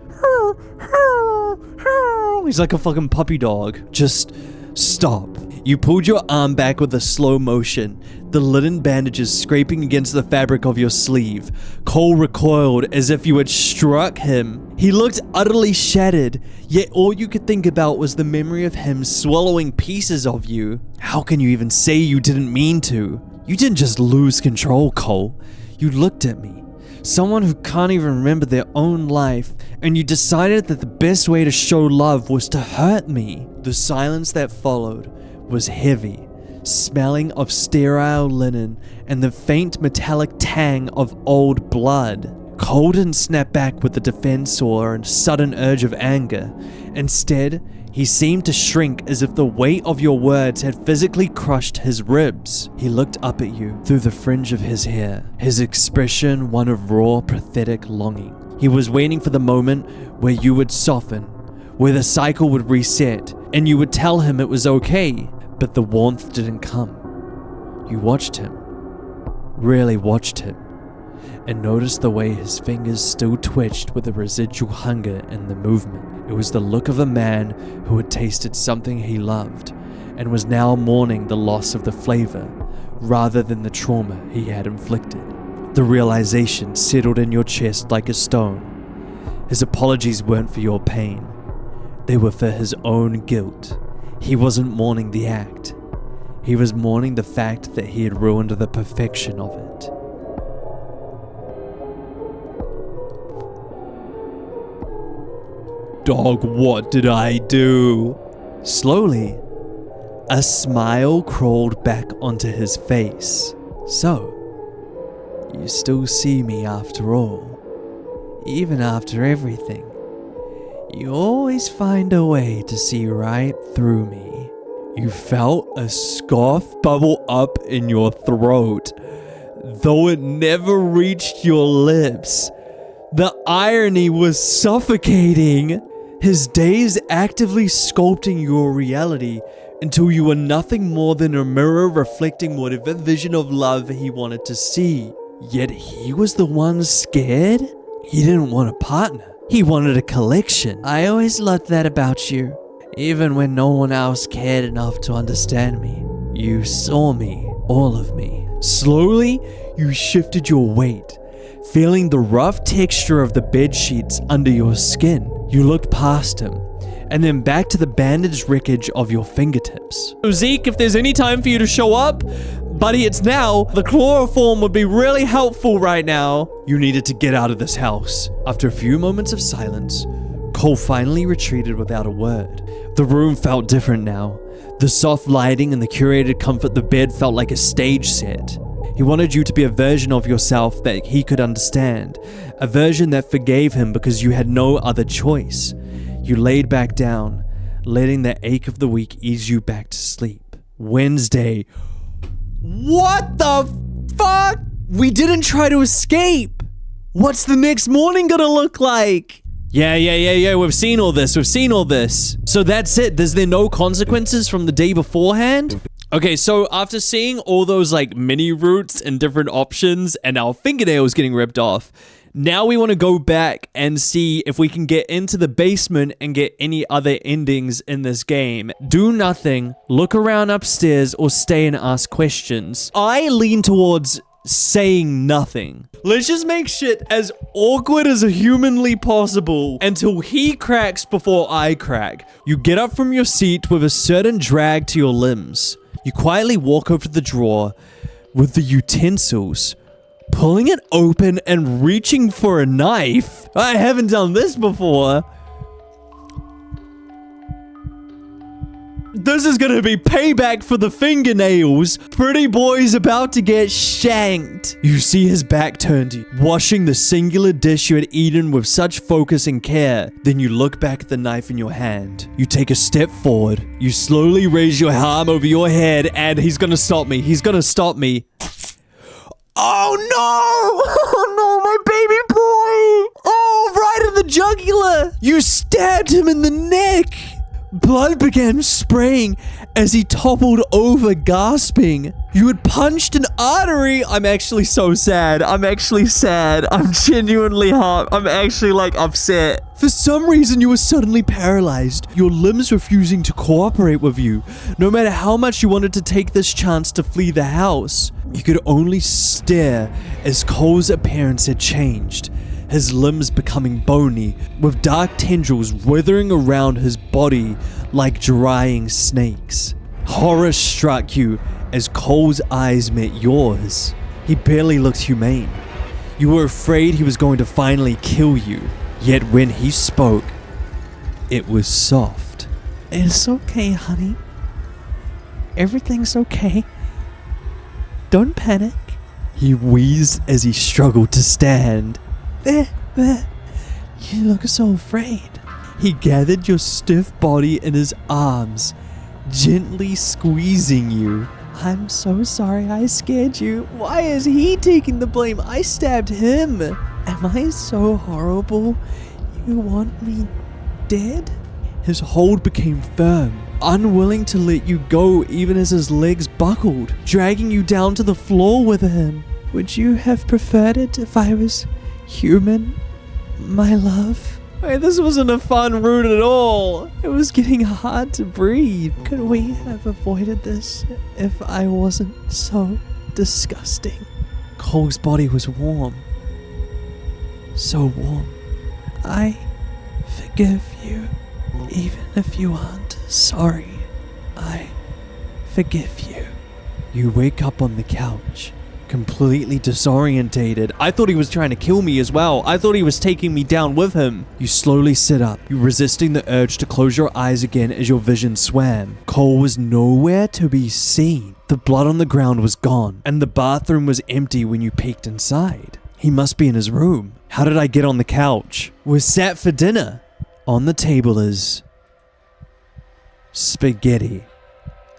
He's like a fucking puppy dog. Just stop. You pulled your arm back with a slow motion, the linen bandages scraping against the fabric of your sleeve. Cole recoiled as if you had struck him. He looked utterly shattered, yet all you could think about was the memory of him swallowing pieces of you. How can you even say you didn't mean to? You didn't just lose control, Cole. You looked at me, someone who can't even remember their own life, and you decided that the best way to show love was to hurt me. The silence that followed was heavy, smelling of sterile linen and the faint metallic tang of old blood. Cole didn't snap back with the defense or a sudden urge of anger. Instead, he seemed to shrink as if the weight of your words had physically crushed his ribs. He looked up at you through the fringe of his hair, his expression one of raw, pathetic longing. He was waiting for the moment where you would soften, where the cycle would reset, and you would tell him it was okay. But the warmth didn't come. You watched him, really watched him, and noticed the way his fingers still twitched with a residual hunger in the movement. It was the look of a man who had tasted something he loved and was now mourning the loss of the flavor rather than the trauma he had inflicted. The realization settled in your chest like a stone. His apologies weren't for your pain. They were for his own guilt. He wasn't mourning the act. He was mourning the fact that he had ruined the perfection of it. Dog, what did I do? Slowly, a smile crawled back onto his face. So, you still see me after all. Even after everything. You always find a way to see right through me. You felt a scoff bubble up in your throat, though it never reached your lips. The irony was suffocating. His days actively sculpting your reality until you were nothing more than a mirror reflecting whatever vision of love he wanted to see. Yet he was the one scared? He didn't want a partner. He wanted a collection. I always loved that about you. Even when no one else cared enough to understand me. You saw me, all of me. Slowly, you shifted your weight, feeling the rough texture of the bed sheets under your skin. You looked past him, and then back to the bandaged wreckage of your fingertips. So Zeke, if there's any time for you to show up, buddy, it's now. The chloroform would be really helpful right now. You needed to get out of this house. After a few moments of silence, Cole finally retreated without a word. The room felt different now. The soft lighting and the curated comfort of the bed felt like a stage set. He wanted you to be a version of yourself that he could understand, a version that forgave him because you had no other choice. You laid back down, letting the ache of the week ease you back to sleep. Wednesday. What the fuck? We didn't try to escape. What's the next morning gonna look like? Yeah, we've seen all this. So that's it. There's no consequences from the day beforehand? Okay, so after seeing all those like mini routes and different options and our fingernails getting ripped off, now we want to go back and see if we can get into the basement and get any other endings in this game. Do nothing, look around upstairs, or stay and ask questions. I lean towards saying nothing. Let's just make shit as awkward as humanly possible until he cracks before I crack. You get up from your seat with a certain drag to your limbs. You quietly walk over to the drawer with the utensils, pulling it open and reaching for a knife. I haven't done this before. This is gonna be payback for the fingernails. Pretty boy's about to get shanked. You see his back turned to you, washing the singular dish you had eaten with such focus and care. Then you look back at the knife in your hand. You take a step forward. You slowly raise your arm over your head, and he's gonna stop me. Oh no! Oh no, my baby boy! Oh, right in the jugular! You stabbed him in the neck! Blood began spraying as he toppled over, gasping. You had punched an artery. I'm actually so sad. I'm genuinely hurt. I'm actually like upset. For some reason, you were suddenly paralyzed, your limbs refusing to cooperate with you. No matter how much you wanted to take this chance to flee the house, you could only stare as Cole's appearance had changed. His limbs becoming bony, with dark tendrils withering around his body like drying snakes. Horror struck you as Cole's eyes met yours. He barely looked humane. You were afraid he was going to finally kill you. Yet when he spoke, it was soft. It's okay, honey. Everything's okay. Don't panic. He wheezed as he struggled to stand. There. You look so afraid. He gathered your stiff body in his arms, gently squeezing you. I'm so sorry I scared you. Why is he taking the blame? I stabbed him. Am I so horrible? You want me dead? His hold became firm, unwilling to let you go even as his legs buckled, dragging you down to the floor with him. Would you have preferred it if I was human, my love? Wait, this wasn't a fun route at all. It was getting hard to breathe. Could we have avoided this if I wasn't so disgusting? Cole's body was warm. So warm. I forgive you, even if you aren't sorry. I forgive you. You wake up on the couch, completely disorientated. I thought he was trying to kill me as well. I thought he was taking me down with him. You slowly sit up, you resisting the urge to close your eyes again as your vision swam. Cole was nowhere to be seen. The blood on the ground was gone, and the bathroom was empty when you peeked inside. He must be in his room. How did I get on the couch? We're sat for dinner. On the table is spaghetti.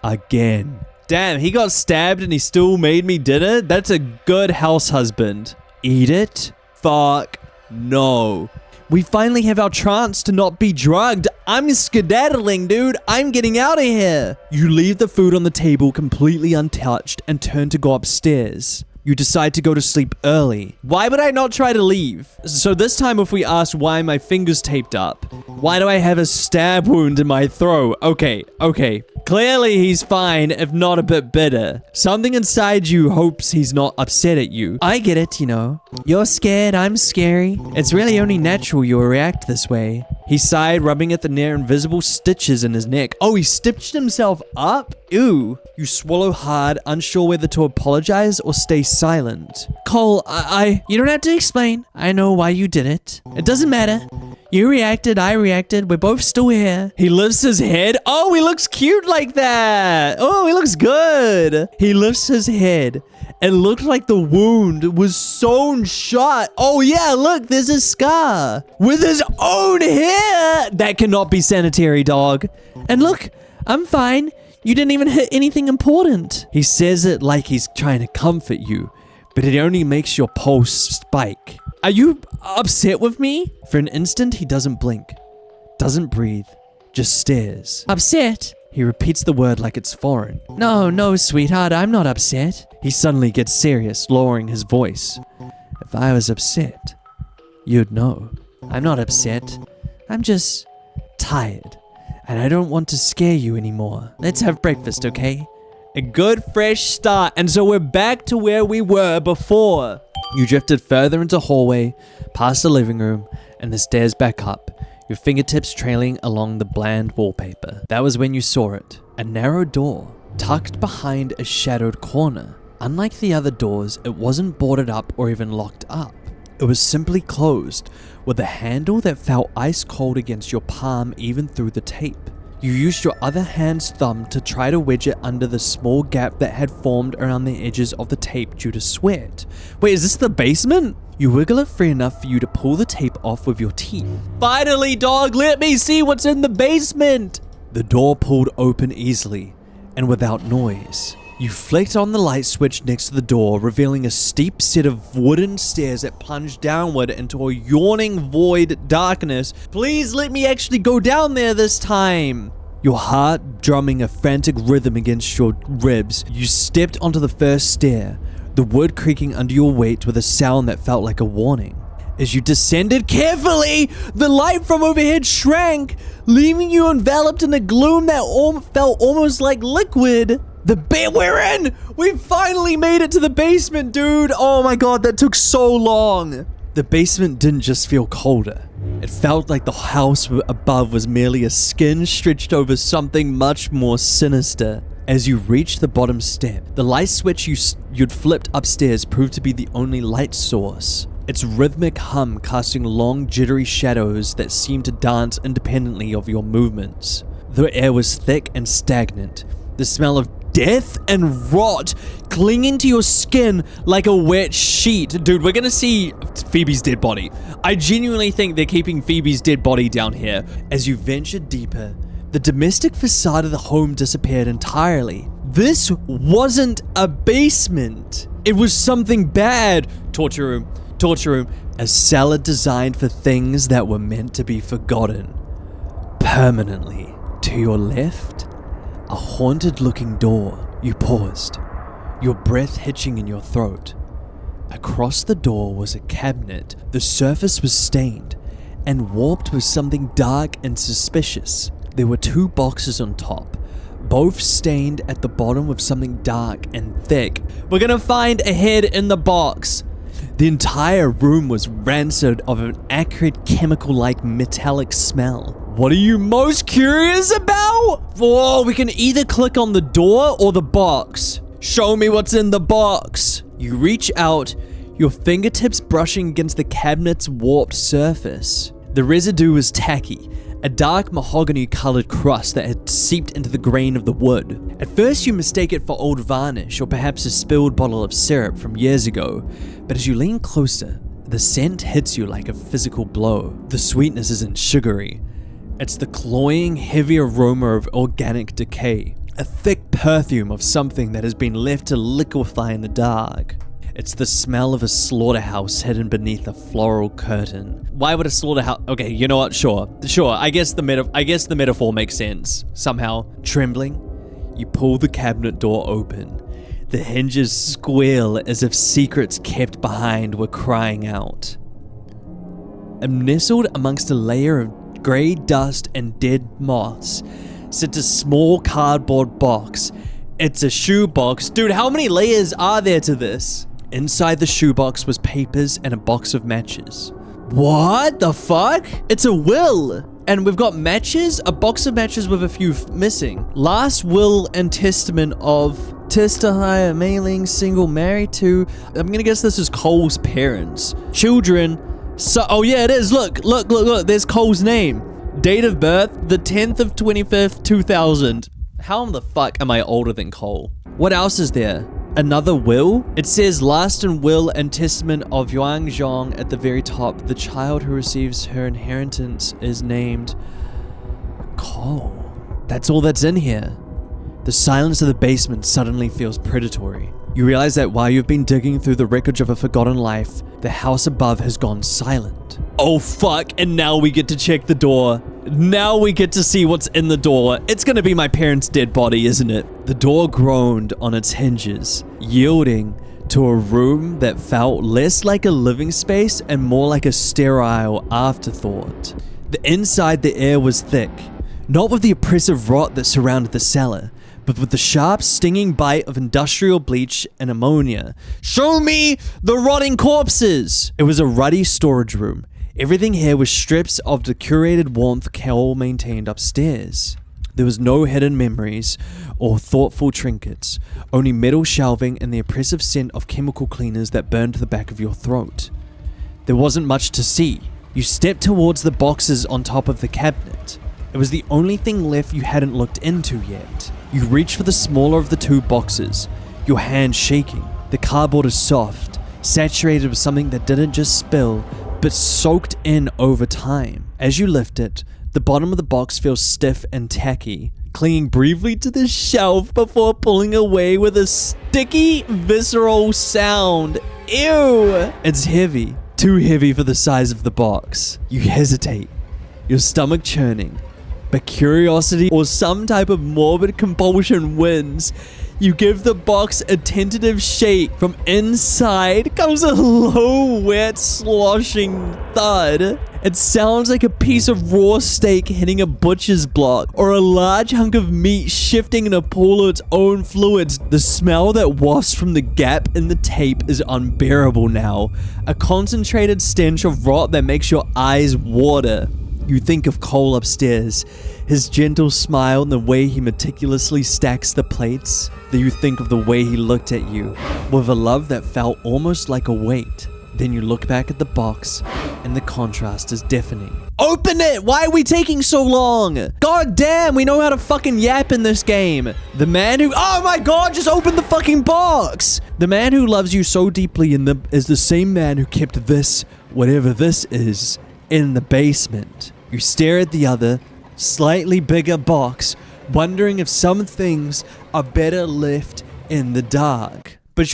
Again. Damn, he got stabbed and he still made me dinner? That's a good house husband. Eat it? Fuck no. We finally have our chance to not be drugged. I'm skedaddling, dude. I'm getting out of here. You leave the food on the table completely untouched and turn to go upstairs. You decide to go to sleep early. Why would I not try to leave? So this time if we ask why my finger's taped up, why do I have a stab wound in my throat? Okay. Clearly he's fine, if not a bit bitter. Something inside you hopes he's not upset at you. I get it, you know. You're scared, I'm scary. It's really only natural you'll react this way. He sighed, rubbing at the near invisible stitches in his neck. Oh, he stitched himself up? Ew. You swallow hard, unsure whether to apologize or stay silent. Cole, you don't have to explain. I know why you did it. It doesn't matter. You reacted, I reacted. We're both still here. He lifts his head. Oh, he looks cute like that. Oh, he looks good. He lifts his head. It looked like the wound was sewn shut. Oh yeah, look, there's a scar. With his own hair. That cannot be sanitary, dog. And look, I'm fine. You didn't even hit anything important. He says it like he's trying to comfort you, but it only makes your pulse spike. Are you upset with me? For an instant, he doesn't blink, doesn't breathe, just stares. Upset? He repeats the word like it's foreign. No, sweetheart, I'm not upset. He suddenly gets serious, lowering his voice. If I was upset, you'd know. I'm not upset. I'm just tired, and I don't want to scare you anymore. Let's have breakfast, okay? A good fresh start, and so we're back to where we were before. You drifted further into hallway, past the living room, and the stairs back up, your fingertips trailing along the bland wallpaper. That was when you saw it. A narrow door, tucked behind a shadowed corner. Unlike the other doors, it wasn't boarded up or even locked up. It was simply closed, with a handle that felt ice cold against your palm even through the tape. You used your other hand's thumb to try to wedge it under the small gap that had formed around the edges of the tape due to sweat. Wait, is this the basement? You wiggle it free enough for you to pull the tape off with your teeth. Finally, dog, let me see what's in the basement! The door pulled open easily, and without noise. You flicked on the light switch next to the door, revealing a steep set of wooden stairs that plunged downward into a yawning void darkness. Please let me actually go down there this time. Your heart drumming a frantic rhythm against your ribs, you stepped onto the first stair, the wood creaking under your weight with a sound that felt like a warning. As you descended carefully, the light from overhead shrank, leaving you enveloped in a gloom that felt almost like liquid. The bit we're in! We finally made it to the basement, dude! Oh my god, that took so long! The basement didn't just feel colder. It felt like the house above was merely a skin stretched over something much more sinister. As you reached the bottom step, the light switch you'd flipped upstairs proved to be the only light source. Its rhythmic hum casting long, jittery shadows that seemed to dance independently of your movements. The air was thick and stagnant, the smell of death and rot clinging to your skin like a wet sheet. Dude, we're gonna see Phoebe's dead body. I genuinely think they're keeping Phoebe's dead body down here. As you ventured deeper, the domestic facade of the home disappeared entirely. This wasn't a basement. It was something bad. Torture room, a cellar designed for things that were meant to be forgotten. Permanently to your left, a haunted-looking door. You paused, your breath hitching in your throat. Across the door was a cabinet. The surface was stained and warped with something dark and suspicious. There were 2 boxes on top, both stained at the bottom with something dark and thick. We're gonna find a head in the box. The entire room was rancid of an acrid chemical-like metallic smell. What are you most curious about? Whoa, we can either click on the door or the box. Show me what's in the box. You reach out, your fingertips brushing against the cabinet's warped surface. The residue was tacky, a dark mahogany-colored crust that had seeped into the grain of the wood. At first you mistake it for old varnish or perhaps a spilled bottle of syrup from years ago, but as you lean closer, the scent hits you like a physical blow. The sweetness isn't sugary. It's the cloying, heavy aroma of organic decay, a thick perfume of something that has been left to liquefy in the dark. It's the smell of a slaughterhouse hidden beneath a floral curtain. Why would a slaughterhouse? Okay, you know what? Sure. I guess the metaphor makes sense. Somehow, trembling, you pull the cabinet door open. The hinges squeal as if secrets kept behind were crying out. And nestled amongst a layer of grey dust and dead moths sits a small cardboard box. It's a shoebox. Dude, how many layers are there to this? Inside the shoebox was papers and a box of matches. What the fuck? It's a will. And we've got matches, a box of matches with a few missing. Last will and testament of Testahaya mailing, single, married to, I'm gonna guess this is Cole's parents. Children. So, oh yeah, it is. Look. There's Cole's name. Date of birth, the 10th of 25th, 2000. How the fuck am I older than Cole? What else is there? Another will? It says last and will and testament of Yuan Zhong at the very top. The child who receives her inheritance is named Cole. That's all that's in here. The silence of the basement suddenly feels predatory. You realize that while you've been digging through the wreckage of a forgotten life, the house above has gone silent. Oh fuck, and now we get to check the door. Now we get to see what's in the door. It's gonna be my parents' dead body, isn't it? The door groaned on its hinges, yielding to a room that felt less like a living space and more like a sterile afterthought. The inside, the air was thick, not with the oppressive rot that surrounded the cellar, but with the sharp, stinging bite of industrial bleach and ammonia. Show me the rotting corpses! It was a ruddy storage room. Everything here was strips of the curated warmth Cole maintained upstairs. There was no hidden memories or thoughtful trinkets, only metal shelving and the oppressive scent of chemical cleaners that burned the back of your throat. There wasn't much to see. You stepped towards the boxes on top of the cabinet. It was the only thing left you hadn't looked into yet. You reach for the smaller of the 2 boxes, your hand shaking. The cardboard is soft, saturated with something that didn't just spill, but soaked in over time. As you lift it, the bottom of the box feels stiff and tacky, clinging briefly to the shelf before pulling away with a sticky, visceral sound. Ew! It's heavy, too heavy for the size of the box. You hesitate, your stomach churning. But curiosity or some type of morbid compulsion wins. You give the box a tentative shake. From inside comes a low, wet, sloshing thud. It sounds like a piece of raw steak hitting a butcher's block, or a large hunk of meat shifting in a pool of its own fluids. The smell that wafts from the gap in the tape is unbearable now. A concentrated stench of rot that makes your eyes water. You think of Cole upstairs, his gentle smile and the way he meticulously stacks the plates. Then you think of the way he looked at you, with a love that felt almost like a weight. Then you look back at the box, and the contrast is deafening. Open it! Why are we taking so long? God damn, we know how to fucking yap in this game. The man who— oh my god, just open the fucking box! The man who loves you so deeply is the same man who kept this, whatever this is, in the basement. You stare at the other, slightly bigger box, wondering if some things are better left in the dark. But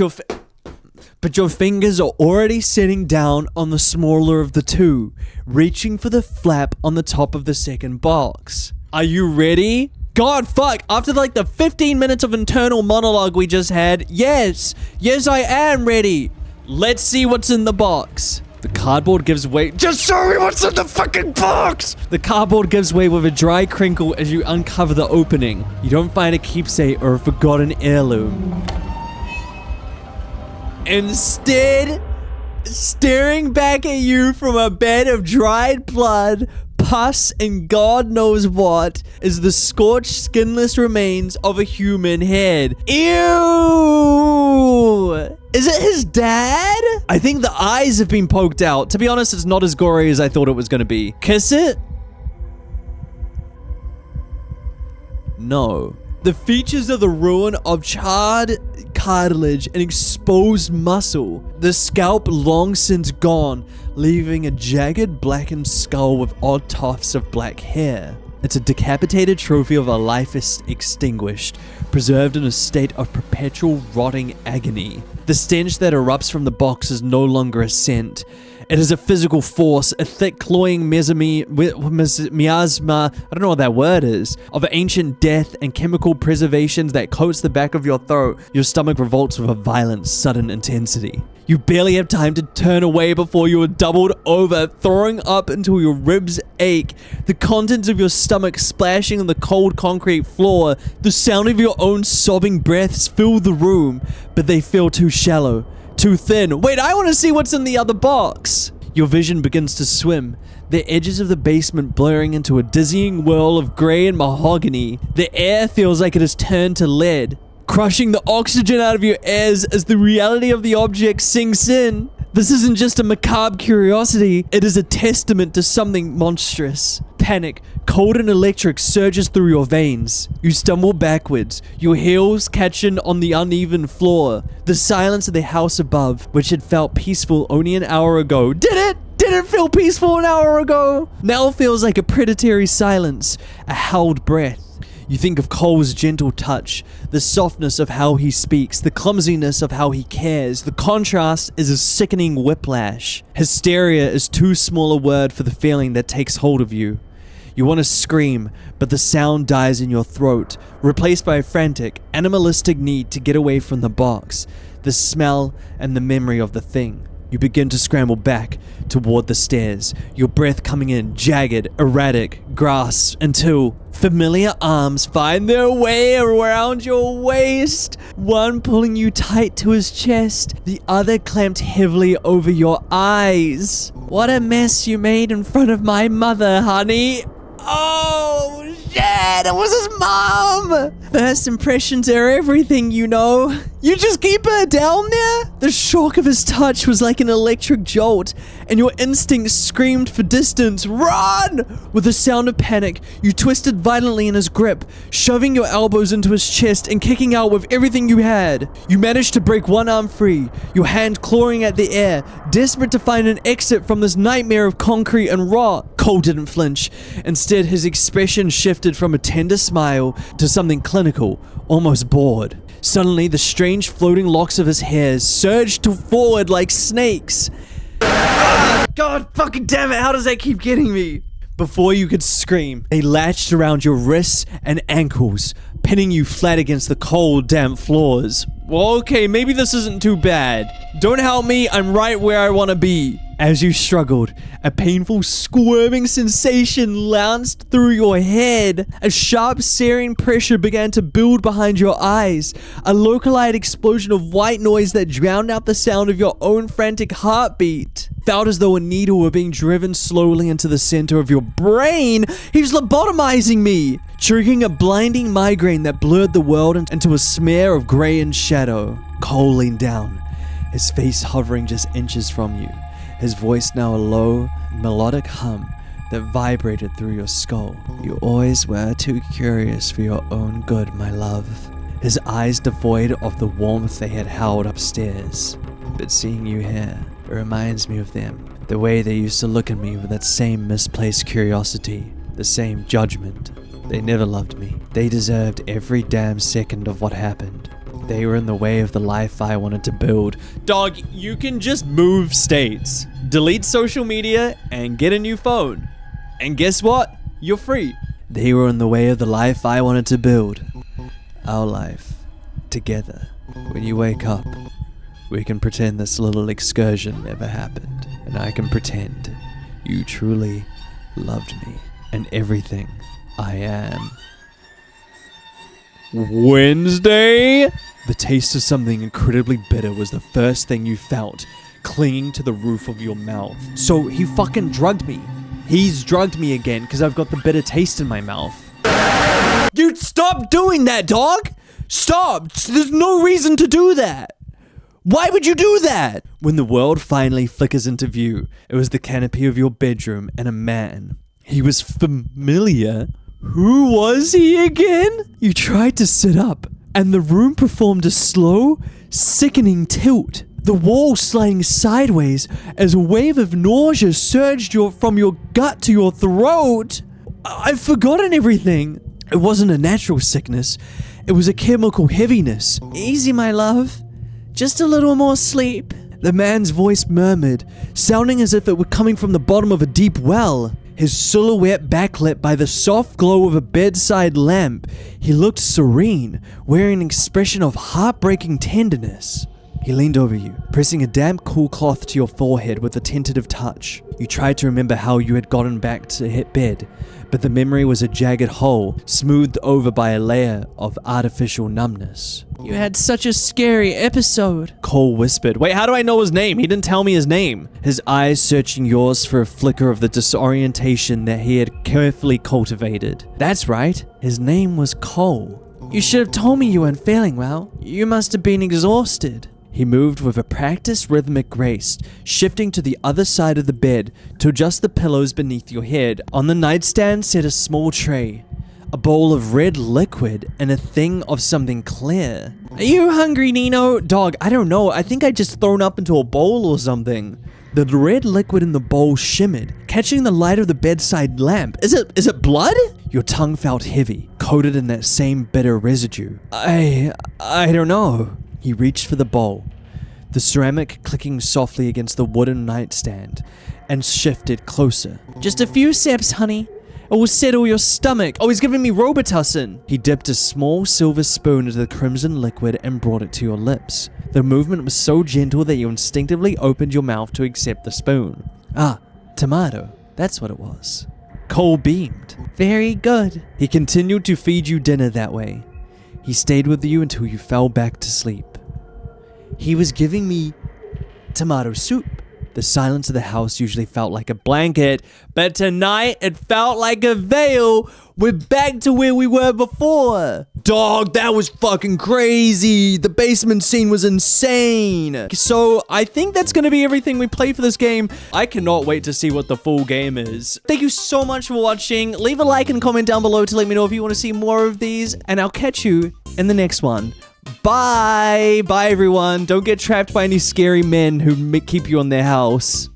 but your fingers are already sitting down on the smaller of the two, reaching for the flap on the top of the second box. Are you ready? God, fuck, after like the 15 minutes of internal monologue we just had, yes, I am ready. Let's see what's in the box. The cardboard gives way. Just show me what's in the fucking box! The cardboard gives way with a dry crinkle as you uncover the opening. You don't find a keepsake or a forgotten heirloom. Instead, staring back at you from a bed of dried blood, pus, and God knows what, is the scorched, skinless remains of a human head. Ew! Is it his dad? I think the eyes have been poked out. To be honest, it's not as gory as I thought it was going to be. Kiss it? No. The features are the ruin of charred cartilage and exposed muscle. The scalp long since gone, leaving a jagged blackened skull with odd tufts of black hair. It's a decapitated trophy of a life extinguished, preserved in a state of perpetual rotting agony. The stench that erupts from the box is no longer a scent. It is a physical force, a thick, cloying miasma, I don't know what that word is, of ancient death and chemical preservations that coats the back of your throat. Your stomach revolts with a violent, sudden intensity. You barely have time to turn away before you are doubled over, throwing up until your ribs ache, the contents of your stomach splashing on the cold concrete floor. The sound of your own sobbing breaths fill the room, but they feel too shallow. Too thin. Wait, I want to see what's in the other box. Your vision begins to swim, the edges of the basement blurring into a dizzying whirl of grey and mahogany. The air feels like it has turned to lead, crushing the oxygen out of your ears as the reality of the object sinks in. This isn't just a macabre curiosity, it is a testament to something monstrous. Panic, cold and electric, surges through your veins. You stumble backwards, your heels catching on the uneven floor. The silence of the house above, which had felt peaceful only an hour ago. Did it feel peaceful an hour ago? Now feels like a predatory silence, a howled breath. You think of Cole's gentle touch, the softness of how he speaks, the clumsiness of how he cares. The contrast is a sickening whiplash. Hysteria is too small a word for the feeling that takes hold of you. You want to scream, but the sound dies in your throat, replaced by a frantic, animalistic need to get away from the box, the smell, and the memory of the thing. You begin to scramble back toward the stairs, your breath coming in jagged, erratic, gasps until familiar arms find their way around your waist, one pulling you tight to his chest, the other clamped heavily over your eyes. What a mess you made in front of my mother, honey. Oh, shit, it was his mom. First impressions are everything, you know. You just keep her down there? The shock of his touch was like an electric jolt, and your instincts screamed for distance. Run! With a sound of panic, you twisted violently in his grip, shoving your elbows into his chest and kicking out with everything you had. You managed to break one arm free, your hand clawing at the air, desperate to find an exit from this nightmare of concrete and rot. Cole didn't flinch. Instead, his expression shifted from a tender smile to something clinical, almost bored. Suddenly, the strange floating locks of his hair surged forward like snakes. God fucking damn it, how does that keep getting me? Before you could scream, they latched around your wrists and ankles, pinning you flat against the cold, damp floors. Well, okay, maybe this isn't too bad. Don't help me, I'm right where I want to be. As you struggled, a painful squirming sensation lanced through your head. A sharp searing pressure began to build behind your eyes. A localized explosion of white noise that drowned out the sound of your own frantic heartbeat. Felt as though a needle were being driven slowly into the center of your brain. He was lobotomizing me, triggering a blinding migraine that blurred the world into a smear of gray and shadow. Cole leaned down, his face hovering just inches from you. His voice now a low, melodic hum that vibrated through your skull. You always were too curious for your own good, my love. His eyes devoid of the warmth they had held upstairs. But seeing you here, it reminds me of them. The way they used to look at me with that same misplaced curiosity, the same judgment. They never loved me. They deserved every damn second of what happened. They were in the way of the life I wanted to build. Dog, you can just move states, delete social media, and get a new phone. And guess what? You're free. They were in the way of the life I wanted to build. Our life. Together. When you wake up, we can pretend this little excursion never happened. And I can pretend you truly loved me and everything I am. Wednesday? The taste of something incredibly bitter was the first thing you felt, clinging to the roof of your mouth. So he fucking drugged me. He's drugged me again because I've got the bitter taste in my mouth. Dude, stop doing that, dog! Stop! There's no reason to do that! Why would you do that? When the world finally flickers into view, it was the canopy of your bedroom and a man. He was familiar. Who was he again? You tried to sit up, and the room performed a slow, sickening tilt. The wall sliding sideways as a wave of nausea surged from your gut to your throat. I've forgotten everything. It wasn't a natural sickness. It was a chemical heaviness. Easy, my love. Just a little more sleep. The man's voice murmured, sounding as if it were coming from the bottom of a deep well. His silhouette backlit by the soft glow of a bedside lamp, he looked serene, wearing an expression of heartbreaking tenderness. He leaned over you, pressing a damp, cool cloth to your forehead with a tentative touch. You tried to remember how you had gotten back to hit bed, but the memory was a jagged hole, smoothed over by a layer of artificial numbness. You had such a scary episode. Cole whispered. Wait, how do I know his name? He didn't tell me his name. His eyes searching yours for a flicker of the disorientation that he had carefully cultivated. That's right. His name was Cole. You should have told me you weren't feeling well. You must have been exhausted. He moved with a practiced rhythmic grace, shifting to the other side of the bed to adjust the pillows beneath your head. On the nightstand sat a small tray, a bowl of red liquid, and a thing of something clear. Are you hungry, Nino? Dog, I don't know. I think I just thrown up into a bowl or something. The red liquid in the bowl shimmered, catching the light of the bedside lamp. Is it blood? Your tongue felt heavy, coated in that same bitter residue. I don't know. He reached for the bowl, the ceramic clicking softly against the wooden nightstand, and shifted closer. Just a few sips, honey. It will settle your stomach. Oh, he's giving me Robitussin. He dipped a small silver spoon into the crimson liquid and brought it to your lips. The movement was so gentle that you instinctively opened your mouth to accept the spoon. Ah, tomato. That's what it was. Cole beamed. Very good. He continued to feed you dinner that way. He stayed with you until you fell back to sleep. He was giving me tomato soup. The silence of the house usually felt like a blanket, but tonight it felt like a veil. We're back to where we were before. Dog, that was fucking crazy. The basement scene was insane. So I think that's going to be everything we play for this game. I cannot wait to see what the full game is. Thank you so much for watching. Leave a like and comment down below to let me know if you want to see more of these, and I'll catch you in the next one. Bye. Bye, everyone. Don't get trapped by any scary men who keep you in their house.